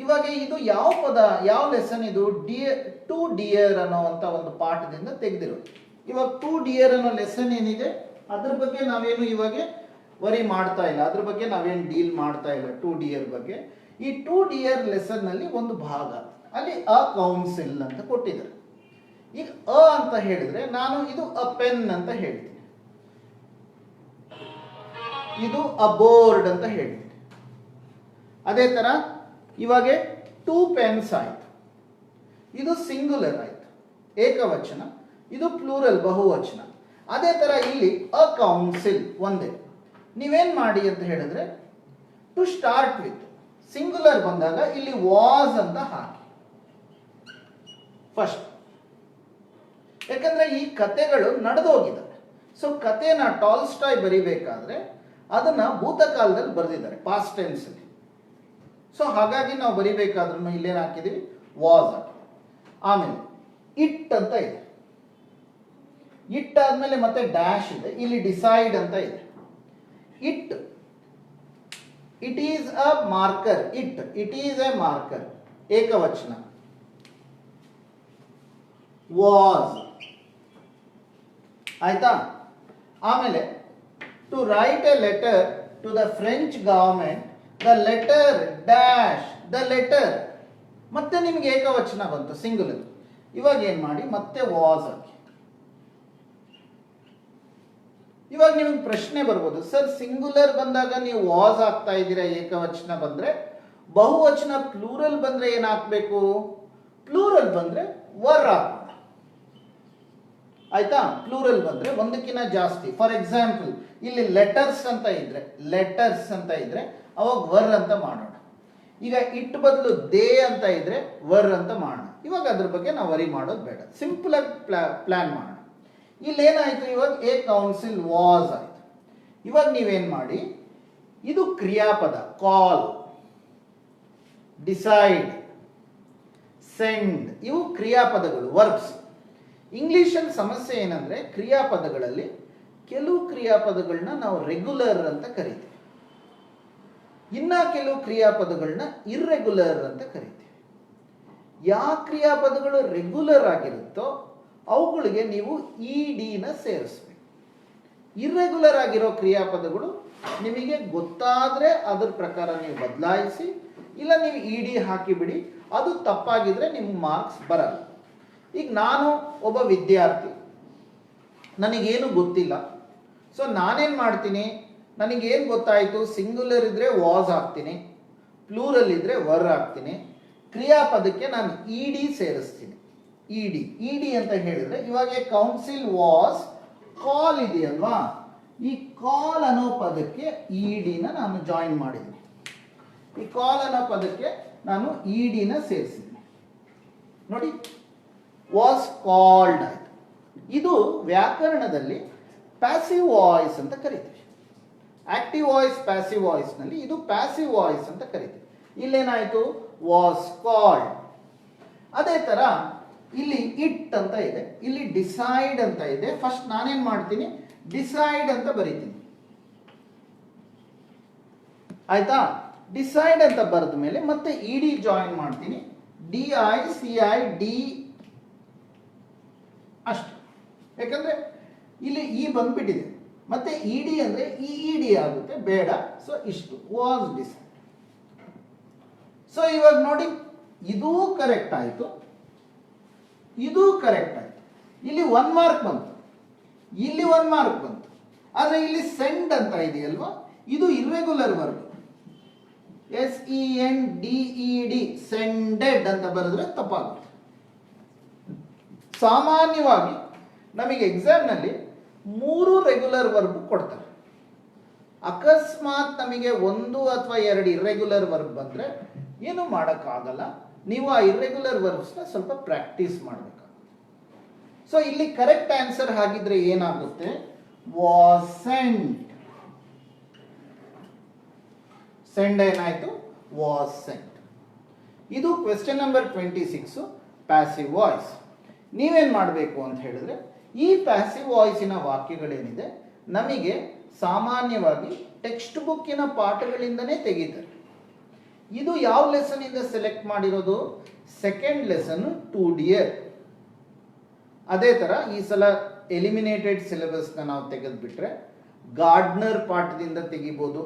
ಇವಾಗ ಇದು ಯಾವ ಪದ, ಯಾವ ಲೆಸನ್ ಇದು? ಟು ಡಿಯರ್ ಅನ್ನೋವಂಥ ಒಂದು ಪಾಠದಿಂದ ತೆಗೆದಿರೋದು. ಇವಾಗ ಟು ಡಿಯರ್ ಅನ್ನೋ ಲೆಸನ್ ಏನಿದೆ ಅದ್ರ ಬಗ್ಗೆ ನಾವೇನು ಇವಾಗ ವರಿ ಮಾಡ್ತಾ ಇಲ್ಲ, ಅದ್ರ ಬಗ್ಗೆ ನಾವೇನು ಡೀಲ್ ಮಾಡ್ತಾ ಇಲ್ಲ. ಟು ಡಿಯರ್ ಬಗ್ಗೆ ಈ ಟು ಡಿಯರ್ ಲೆಸನ್ ನಲ್ಲಿ ಒಂದು ಭಾಗ ಅಲ್ಲಿ ಅ ಕೌನ್ಸಿಲ್ ಅಂತ ಕೊಟ್ಟಿದ್ದಾರೆ. ಈಗ ಅ ಅಂತ ಹೇಳಿದ್ರೆ ನಾನು ಇದು ಅ ಪೆನ್ ಅಂತ ಹೇಳ್ತೀನಿ, ಇದು ಅ ಬೋರ್ಡ್ ಅಂತ ಹೇಳ್ತೀನಿ. ಅದೇ ತರ ಇವಾಗ 2 ಪೆನ್ಸ್ ಆಯ್ತು, ಇದು ಸಿಂಗುಲರ್ ಆಯ್ತು ಏಕವಚನ, ಇದು ಪ್ಲೂರಲ್ ಬಹುವಚನ. ಅದೇ ತರ ಇಲ್ಲಿ ಅ ಕೌನ್ಸಿಲ್ ಒಂದೇ. ನೀವೇನ್ ಮಾಡಿ ಅಂತ ಹೇಳಿದ್ರೆ, ಟು ಸ್ಟಾರ್ಟ್ ವಿತ್ ಸಿಂಗುಲರ್ ಬಂದಾಗ ಇಲ್ಲಿ ವಾಸ್ ಅಂತ ಹಾಕಿ ಫಸ್ಟ್. ಯಾಕಂದ್ರೆ ಈ ಕಥೆಗಳು ನಡೆದೋಗಿದ್ದಾರೆ. ಸೊ ಕಥೆನ ಟಾಲ್ಸ್ಟಾಯ್ ಬರಿಬೇಕಾದ್ರೆ ಅದನ್ನ ಭೂತಕಾಲದಲ್ಲಿ ಬರೆದಿದ್ದಾರೆ, ಪಾಸ್ಟ್ ಟೆನ್ಸ್ ಅಲ್ಲಿ. ಸೊ ಹಾಗಾಗಿ ನಾವು ಬರಿಬೇಕಾದ್ರೂ ಇಲ್ಲೇನು ಹಾಕಿದೀವಿ, ವಾಸ್ ಹಾಕಿ. ಆಮೇಲೆ ಇಟ್ ಅಂತ ಇದೆ, ಇಟ್ ಆದ್ಮೇಲೆ ಮತ್ತೆ ಡ್ಯಾಶ್ ಇದೆ, ಇಲ್ಲಿ ಡಿಸೈಡ್ ಅಂತ ಇದೆ. It is a marker, it is a marker ಏಕವಚನ. ವಾಸ್ ಆಯ್ತಾ? ಆಮೇಲೆ to write a letter to the French government, the letter dash the letter. ಮತ್ತೆ ನಿಮ್ಗೆ ಏಕವಚನ ಬಂತು ಸಿಂಗುಲರ್. ಇವಾಗ ಏನ್ ಮಾಡಿ, ಮತ್ತೆ ವಾಸ್ ಹಾಕಿ. ಇವಾಗ ನಿಮ್ಗೆ ಪ್ರಶ್ನೆ ಬರ್ಬೋದು, ಸರ್ ಸಿಂಗುಲರ್ ಬಂದಾಗ ನೀವು ವಾಸ್ ಹಾಕ್ತಾ ಇದ್ದೀರಾ, ಏಕವಚನ ಬಂದ್ರೆ, ಬಹುವಚನ ಪ್ಲೂರಲ್ ಬಂದ್ರೆ ಏನ್ ಹಾಕ್ಬೇಕು? ಪ್ಲೂರಲ್ ಬಂದ್ರೆ ವರ್ ಹಾಕೋಣ. ಆಯ್ತಾ? ಪ್ಲೂರಲ್ ಬಂದ್ರೆ ಒಂದಕ್ಕಿಂತ ಜಾಸ್ತಿ. ಫಾರ್ ಎಕ್ಸಾಂಪಲ್ ಇಲ್ಲಿ ಲೆಟರ್ಸ್ ಅಂತ ಇದ್ರೆ ಅವಾಗ ವರ್ ಅಂತ ಮಾಡೋಣ. ಈಗ ಇಟ್ ಬದಲು ದೇ ಅಂತ ಇದ್ರೆ ವರ್ ಅಂತ ಮಾಡೋಣ. ಇವಾಗ ಅದ್ರ ಬಗ್ಗೆ ನಾವು ವರಿ ಮಾಡೋದು ಬೇಡ, ಸಿಂಪಲ್ ಆಗಿ ಪ್ಲಾನ್ ಮಾಡೋಣ. ಇಲ್ಲೇನಾಯ್ತು, ಇವಾಗ ಎ ಕೌನ್ಸಿಲ್ ವಾಸ್ ಆಯ್ತು. ಇವಾಗ ನೀವೇನ್ ಮಾಡಿ, ಇದು ಕ್ರಿಯಾಪದ ಕಾಲ್, ಡಿಸೈಡ್, ಸೆಂಡ್, ಇವು ಕ್ರಿಯಾಪದಗಳು, ವರ್ಬ್ಸ್. ಇಂಗ್ಲಿಷಲ್ಲಿ ಸಮಸ್ಯೆ ಏನಂದ್ರೆ ಕ್ರಿಯಾಪದಗಳಲ್ಲಿ ಕೆಲವು ಕ್ರಿಯಾಪದಗಳನ್ನ ನಾವು ರೆಗ್ಯುಲರ್ ಅಂತ ಕರಿತೀವಿ, ಇನ್ನ ಕೆಲವು ಕ್ರಿಯಾಪದಗಳನ್ನ ಇರ್ರೆಗ್ಯುಲರ್ ಅಂತ ಕರಿತೀವಿ. ಯಾವ ಕ್ರಿಯಾಪದಗಳು ರೆಗ್ಯುಲರ್ ಆಗಿರುತ್ತೋ ಅವುಗಳಿಗೆ ನೀವು ಇಡಿನ ಸೇರಿಸ್ಬೇಕು. ಇರ್ರೆಗ್ಯುಲರ್ ಆಗಿರೋ ಕ್ರಿಯಾಪದಗಳು ನಿಮಗೆ ಗೊತ್ತಾದ್ರೆ ಅದ್ರ ಪ್ರಕಾರ ನೀವು ಬದಲಾಯಿಸಿ, ಇಲ್ಲ ನೀವು ಇಡಿ ಹಾಕಿಬಿಡಿ. ಅದು ತಪ್ಪಾಗಿದ್ರೆ ನಿಮ್ಗೆ ಮಾರ್ಕ್ಸ್ ಬರಲ್ಲ. ಈಗ ನಾನು ಒಬ್ಬ ವಿದ್ಯಾರ್ಥಿ, ನನಗೇನು ಗೊತ್ತಿಲ್ಲ. ಸೊ ನಾನೇನು ಮಾಡ್ತೀನಿ, ನನಗೇನು ಗೊತ್ತಾಯಿತು, ಸಿಂಗುಲರ್ ಇದ್ರೆ ವಾಸ್ ಹಾಕ್ತೀನಿ, ಪ್ಲೂರಲ್ ಇದ್ರೆ ವರ್ ಹಾಕ್ತೀನಿ, ಕ್ರಿಯಾಪದಕ್ಕೆ ನಾನು ಇಡಿ ಸೇರಿಸ್ತೀನಿ. ಇಡಿ ಅಂತ ಹೇಳಿದ್ರೆ ಇವಾಗ ಕೌನ್ಸಿಲ್ ವಾಸ್ ಕಾಲ್ ಇದೆಯಲ್ವಾ, ಈ ಕಾಲ್ ಅನ್ನೋ ಪದಕ್ಕೆ ಇಡಿನ ನಾನು ಜಾಯಿನ್ ಮಾಡಿದ್ದೀನಿ. ಈ ಕಾಲ್ ಅನ್ನೋ ಪದಕ್ಕೆ ನಾನು ಇಡಿನ ಸೇರಿಸಿದ್ದೀನಿ. ನೋಡಿ, ವಾಸ್ ಕಾಲ್ಡ್ ಆಯ್ತು. ಇದು ವ್ಯಾಕರಣದಲ್ಲಿ ಪ್ಯಾಸಿವ್ ವಾಯ್ಸ್ ಅಂತ ಕರಿತೀವಿ. ಆಕ್ಟಿವ್ ವಾಯ್ಸ್, ಪ್ಯಾಸಿವ್ ವಾಯ್ಸ್ ನಲ್ಲಿ ಇದು ಪ್ಯಾಸಿವ್ ವಾಯ್ಸ್ ಅಂತ ಕರಿತೀವಿ. ಇಲ್ಲೇನಾಯ್ತು, ವಾಸ್ ಕಾಲ್ಡ್. ಅದೇ ತರ ಇಲ್ಲಿ ಇಟ್ ಅಂತ ಇದೆ, ಇಲ್ಲಿ ಡಿಸೈಡ್ ಅಂತ ಇದೆ. ಫಸ್ಟ್ ನಾನೇನ್ ಮಾಡ್ತೀನಿ, ಡಿಸೈಡ್ ಅಂತ ಬರೀತೀನಿ. ಆಯ್ತಾ? ಡಿಸೈಡ್ ಅಂತ ಬರೆದ ಮೇಲೆ ಮತ್ತೆ ಇಡಿ ಜಾಯಿನ್ ಮಾಡ್ತೀನಿ. DICID ಅಷ್ಟು. ಯಾಕಂದ್ರೆ ಇಲ್ಲಿ ಇ ಬಂದ್ಬಿಟ್ಟಿದೆ, ಮತ್ತೆ ಇಡಿ ಅಂದ್ರೆ ಇಡಿ ಆಗುತ್ತೆ, ಬೇಡ. ಸೊ ಇಷ್ಟು ವಾಸ್ ಡಿಸೈಡ್. ಸೊ ಇವಾಗ ನೋಡಿ, ಇದೂ ಕರೆಕ್ಟ್ ಆಯ್ತು, ಇದು ಕರೆಕ್ಟ್ ಆಯ್ತು. ಇಲ್ಲಿ 1 ಮಾರ್ಕ್ ಬಂತು, ಇಲ್ಲಿ 1 ಮಾರ್ಕ್ ಬಂತು. ಆದ್ರೆ ಇಲ್ಲಿ ಸೆಂಡ್ ಅಂತ ಇದೆಯಲ್ವಾ, ಇದು ಇರ್ರೆಗ್ಯುಲರ್ ವರ್ಬ್. SENDED, ಸೆಂಡೆಡ್ ಅಂತ ಬರೆದ್ರೆ ತಪ್ಪಾಗುತ್ತೆ. ಸಾಮಾನ್ಯವಾಗಿ ನಮಗೆ ಎಕ್ಸಾಮ್ ನಲ್ಲಿ 3 ರೆಗ್ಯುಲರ್ ವರ್ಬ್ ಕೊಡ್ತಾರೆ. ಅಕಸ್ಮಾತ್ ನಮಗೆ 1 ಅಥವಾ 2 ಇರ್ರೆಗ್ಯುಲರ್ ವರ್ಬ್ ಬಂದ್ರೆ ಏನು ಮಾಡೋಕ್ಕಾಗಲ್ಲ. ನೀವು ಆ ಇರ್ರೆಗ್ಯುಲರ್ ವರ್ಬ್ಸ್ನ ಸ್ವಲ್ಪ ಪ್ರಾಕ್ಟೀಸ್ ಮಾಡಬೇಕಾಗುತ್ತೆ. ಸೊ ಇಲ್ಲಿ ಕರೆಕ್ಟ್ ಆನ್ಸರ್ ಹಾಗಿದ್ರೆ ಏನಾಗುತ್ತೆ, ವಾಸ್ ಸೆಂಟ್. ಸೆಂಡ್ ಏನಾಯ್ತು, ವಾಸ್ ಸೆಂಟ್. ಇದು ಕ್ವೆಶ್ಚನ್ ನಂಬರ್ 26 ಪ್ಯಾಸಿವ್ ವಾಯ್ಸ್. ನೀವೇನ್ ಮಾಡಬೇಕು ಅಂತ ಹೇಳಿದ್ರೆ, ಈ ಪ್ಯಾಸಿವ್ ವಾಯ್ಸಿನ ವಾಕ್ಯಗಳೇನಿದೆ ನಮಗೆ ಸಾಮಾನ್ಯವಾಗಿ ಟೆಕ್ಸ್ಟ್ ಬುಕ್ಕಿನ ಪಾಠಗಳಿಂದನೇ ತೆಗೀತಾರೆ. ಇದು ಯಾವ ಲೆಸನ್ ಇಂದ ಸೆಲೆಕ್ಟ್ ಮಾಡಿರೋದು, ಸೆಕೆಂಡ್ ಲೆಸನ್ 2D. ಅದೇ ತರ ಈ ಸಲ ಎಲಿಮಿನೇಟೆಡ್ ಸಿಲೆಬಸ್ನ ನಾವು ತೆಗೆದುಬಿಟ್ರೆ ಗಾರ್ಡ್ನರ್ ಪಾಠದಿಂದ ತೆಗಿಬೋದು,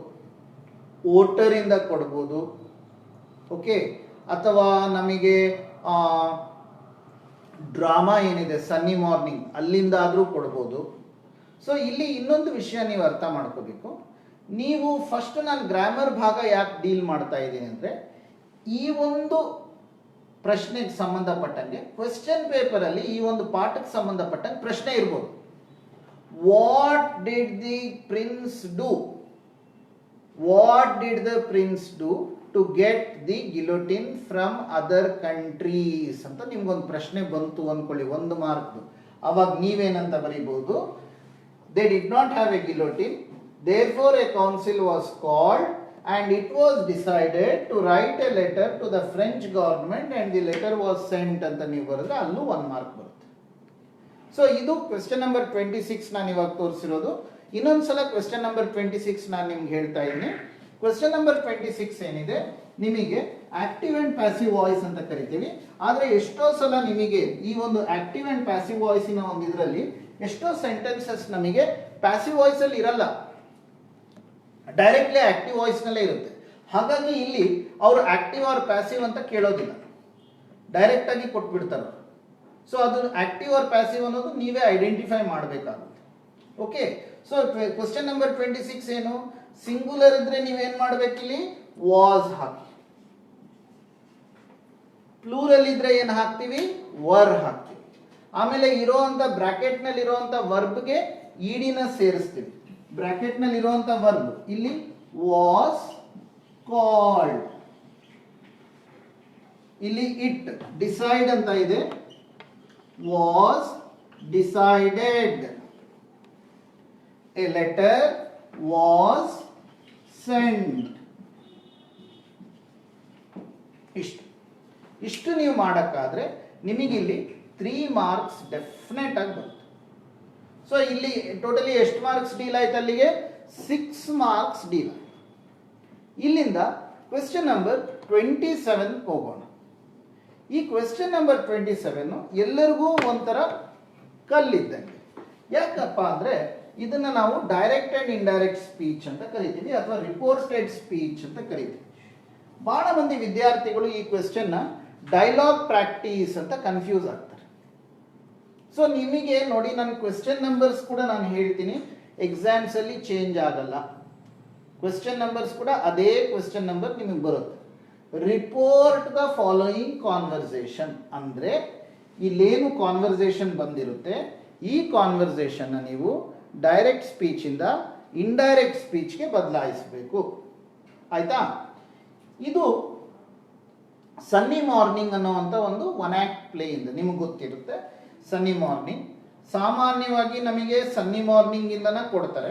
ಓಟರ್ ಇಂದ ಕೊಡ್ಬೋದು, ಓಕೆ, ಅಥವಾ ನಮಗೆ ಡ್ರಾಮಾ ಏನಿದೆ ಸನ್ನಿ ಮಾರ್ನಿಂಗ್ ಅಲ್ಲಿಂದ ಆದರೂ ಕೊಡ್ಬೋದು. ಸೊ ಇಲ್ಲಿ ಇನ್ನೊಂದು ವಿಷಯ ನೀವು ಅರ್ಥ ಮಾಡ್ಕೋಬೇಕು. ನೀವು ಫಸ್ಟ್ ನಾನು ಗ್ರಾಮರ್ ಭಾಗ ಯಾಕೆ ಡೀಲ್ ಮಾಡ್ತಾ ಇದ್ದೀನಿ ಅಂದರೆ, ಈ ಒಂದು ಪ್ರಶ್ನೆಗೆ ಸಂಬಂಧಪಟ್ಟಂಗೆ ಕ್ವೆಶ್ಚನ್ ಪೇಪರ್ ಅಲ್ಲಿ ಈ ಒಂದು ಪಾಠಕ್ಕೆ ಸಂಬಂಧಪಟ್ಟಂಗೆ ಪ್ರಶ್ನೆ ಇರ್ಬೋದು. What did the prince do, what did the prince do to get the guillotine from other countries ಅಂತ ನಿಮ್ಗೊಂದು ಪ್ರಶ್ನೆ ಬಂತು ಅನ್ಕೊಳ್ಳಿ, 1 ಮಾರ್ಕ್. ಅವಾಗ ನೀವೇನಂತ ಬರೀಬಹುದು, they did not have a guillotine, therefore a council was called and it was decided to write a letter to the French government and the letter was sent ಅಂತ ನೀವು ಬರೆದ್ರೆ ಅಲ್ಲೂ 1 ಮಾರ್ಕ್ ಬರುತ್ತೆ. ಸೊ ಇದು question number 26 ನಾನು ಇವಾಗ ತೋರಿಸಿರೋದು. ಇನ್ನೊಂದ್ಸಲ question number 26 ನಾನು ನಿಮ್ಗೆ ಹೇಳ್ತಾ ಇದ್ದೀನಿ. ಕ್ವೆಶ್ಚನ್ ನಂಬರ್ 26 ಏನಿದೆ ನಿಮಗೆ ಆಕ್ಟಿವ್ ಅಂಡ್ ಪ್ಯಾಸಿವ್ ವಾಯ್ಸ್ ಅಂತ ಕರಿತೀವಿ. ಆದ್ರೆ ಎಷ್ಟೋ ಸಲ ನಿಮಗೆ ಈ ಒಂದು ಆಕ್ಟಿವ್ ಅಂಡ್ ಪ್ಯಾಸಿವ್ ವಾಯ್ಸಿನ ಒಂದು ಇದರಲ್ಲಿ ಎಷ್ಟೋ ಸೆಂಟೆನ್ಸಸ್ ನಮಗೆ ಪ್ಯಾಸಿವ್ ವಾಯ್ಸ್ ಅಲ್ಲಿ ಇರಲ್ಲ, ಡೈರೆಕ್ಟ್ಲಿ ಆಕ್ಟಿವ್ ವಾಯ್ಸ್ ನಲ್ಲೇ ಇರುತ್ತೆ. ಹಾಗಾಗಿ ಇಲ್ಲಿ ಅವರು ಆಕ್ಟಿವ್ ಆರ್ ಪ್ಯಾಸಿವ್ ಅಂತ ಕೇಳೋದಿಲ್ಲ, ಡೈರೆಕ್ಟ್ ಆಗಿ ಕೊಟ್ಬಿಡ್ತಾರೆ. ಸೊ ಅದು ಆಕ್ಟಿವ್ ಆರ್ ಪ್ಯಾಸಿವ್ ಅನ್ನೋದು ನೀವೇ ಐಡೆಂಟಿಫೈ ಮಾಡಬೇಕಾಗುತ್ತೆ. ಓಕೆ, ಸೊ ಕ್ವೆಶ್ಚನ್ ನಂಬರ್ 26 ಏನು, ಸಿಂಗುಲರ್ ಇದ್ರೆ ನೀವೇನ್ ಮಾಡ್ಬೇಕಿಲ್ಲಿ, ವಾಸ್ ಹಾಕಿ. ಪ್ಲೂರಲ್ ಇದ್ರೆ ಏನ್ ಹಾಕ್ತಿವಿ, ವರ್ ಹಾಕ್ತಿವಿ. ಆಮೇಲೆ ಇರೋಂತ ಬ್ರಾಕೆಟ್ ನಲ್ಲಿ ಇರುವಂತ ವರ್ಬ್ಗೆ ಇಡಿನ ಸೇರಿಸ್ತೀವಿ. ಬ್ರಾಕೆಟ್ ನಲ್ಲಿ ಇರುವಂತ ವರ್ಬ್ ಇಲ್ಲಿ ವಾಸ್ ಕಾಲ್ಡ್, ಇಲ್ಲಿ ಇಟ್ ಡಿಸೈಡ್ ಅಂತ ಇದೆ, was decided, A letter was send. ಇಷ್ಟು ನೀವು ಮಾಡಕ್ಕಾದ್ರೆ ನಿಮಗಿಲ್ಲಿ 3 ಮಾರ್ಕ್ಸ್ ಡೆಫಿನೆಟ್ ಆಗಿ ಬರುತ್ತೆ. ಸೊ ಇಲ್ಲಿ ಟೋಟಲಿ ಎಷ್ಟು ಮಾರ್ಕ್ಸ್ ಡೀಲ್ ಆಯ್ತು, ಅಲ್ಲಿಗೆ 6 ಮಾರ್ಕ್ಸ್ ಡೀಲ್. ಇಲ್ಲಿಂದ ಕ್ವೆಶ್ಚನ್ ನಂಬರ್ 27 ಹೋಗೋಣ. ಈ ಕ್ವೆಶ್ಚನ್ ನಂಬರ್ 27 ಎಲ್ಲರಿಗೂ ಒಂಥರ ಕಲ್ಲಿದ್ದಂಗೆ. ಯಾಕಪ್ಪ ಅಂದ್ರೆ ಇದನ್ನ ನಾವು ಡೈರೆಕ್ಟ್ ಅಂಡ್ ಇಂಡೈರೆಕ್ಟ್ ಸ್ಪೀಚ್ ಅಂತ ಕರಿತೀವಿ, ಅಥವಾ ರಿಪೋರ್ಟೆಡ್ ಸ್ಪೀಚ್ ಅಂತ ಕರಿತೀವಿ. ಬಹಳ ಮಂದಿ ವಿದ್ಯಾರ್ಥಿಗಳು ಈ ಕ್ವೆಶ್ಚನ್ ನ ಡೈಲಾಗ್ ಪ್ರಾಕ್ಟೀಸ್ ಅಂತ ಕನ್ಫ್ಯೂಸ್ ಆಗ್ತಾರೆ. ಸೊ ನಿಮಗೆ ನೋಡಿ, ನನ್ನ ಕ್ವೆಶ್ಚನ್ ನಂಬರ್ಸ್ ಕೂಡ ನಾನು ಹೇಳ್ತೀನಿ, ಎಕ್ಸಾಮ್ಸ್ ಅಲ್ಲಿ ಚೇಂಜ್ ಆಗಲ್ಲ. ಕ್ವೆಶ್ಚನ್ ನಂಬರ್ಸ್ ಕೂಡ ಅದೇ ಕ್ವೆಶ್ಚನ್ ನಂಬರ್ ನಿಮಗೆ ಬರುತ್ತೆ. ರಿಪೋರ್ಟ್ ದ ಫಾಲೋಯಿಂಗ್ ಕಾನ್ವರ್ಸೇಷನ್ ಅಂದ್ರೆ ಇಲ್ಲೇನು ಕಾನ್ವರ್ಸೇಷನ್ ಬಂದಿರುತ್ತೆ ಈ ಕಾನ್ವರ್ಸೇಷನ್ನ ನೀವು ಡೈರೆಕ್ಟ್ ಸ್ಪೀಚಿಂದ ಇಂಡೈರೆಕ್ಟ್ ಸ್ಪೀಚ್ಗೆ ಬದಲಾಯಿಸಬೇಕು. ಆಯ್ತಾ? ಇದು ಸನ್ನಿ ಮಾರ್ನಿಂಗ್ ಅನ್ನುವಂಥ ಒಂದು ಒನ್ ಆ್ಯಕ್ಟ್ ಪ್ಲೇಯಿಂದ ನಿಮಗೆ ಗೊತ್ತಿರುತ್ತೆ. ಸನ್ನಿ ಮಾರ್ನಿಂಗ್ ಸಾಮಾನ್ಯವಾಗಿ ನಮಗೆ ಸನ್ನಿ ಮಾರ್ನಿಂಗ್ ಇಂದನ ಕೊಡ್ತಾರೆ,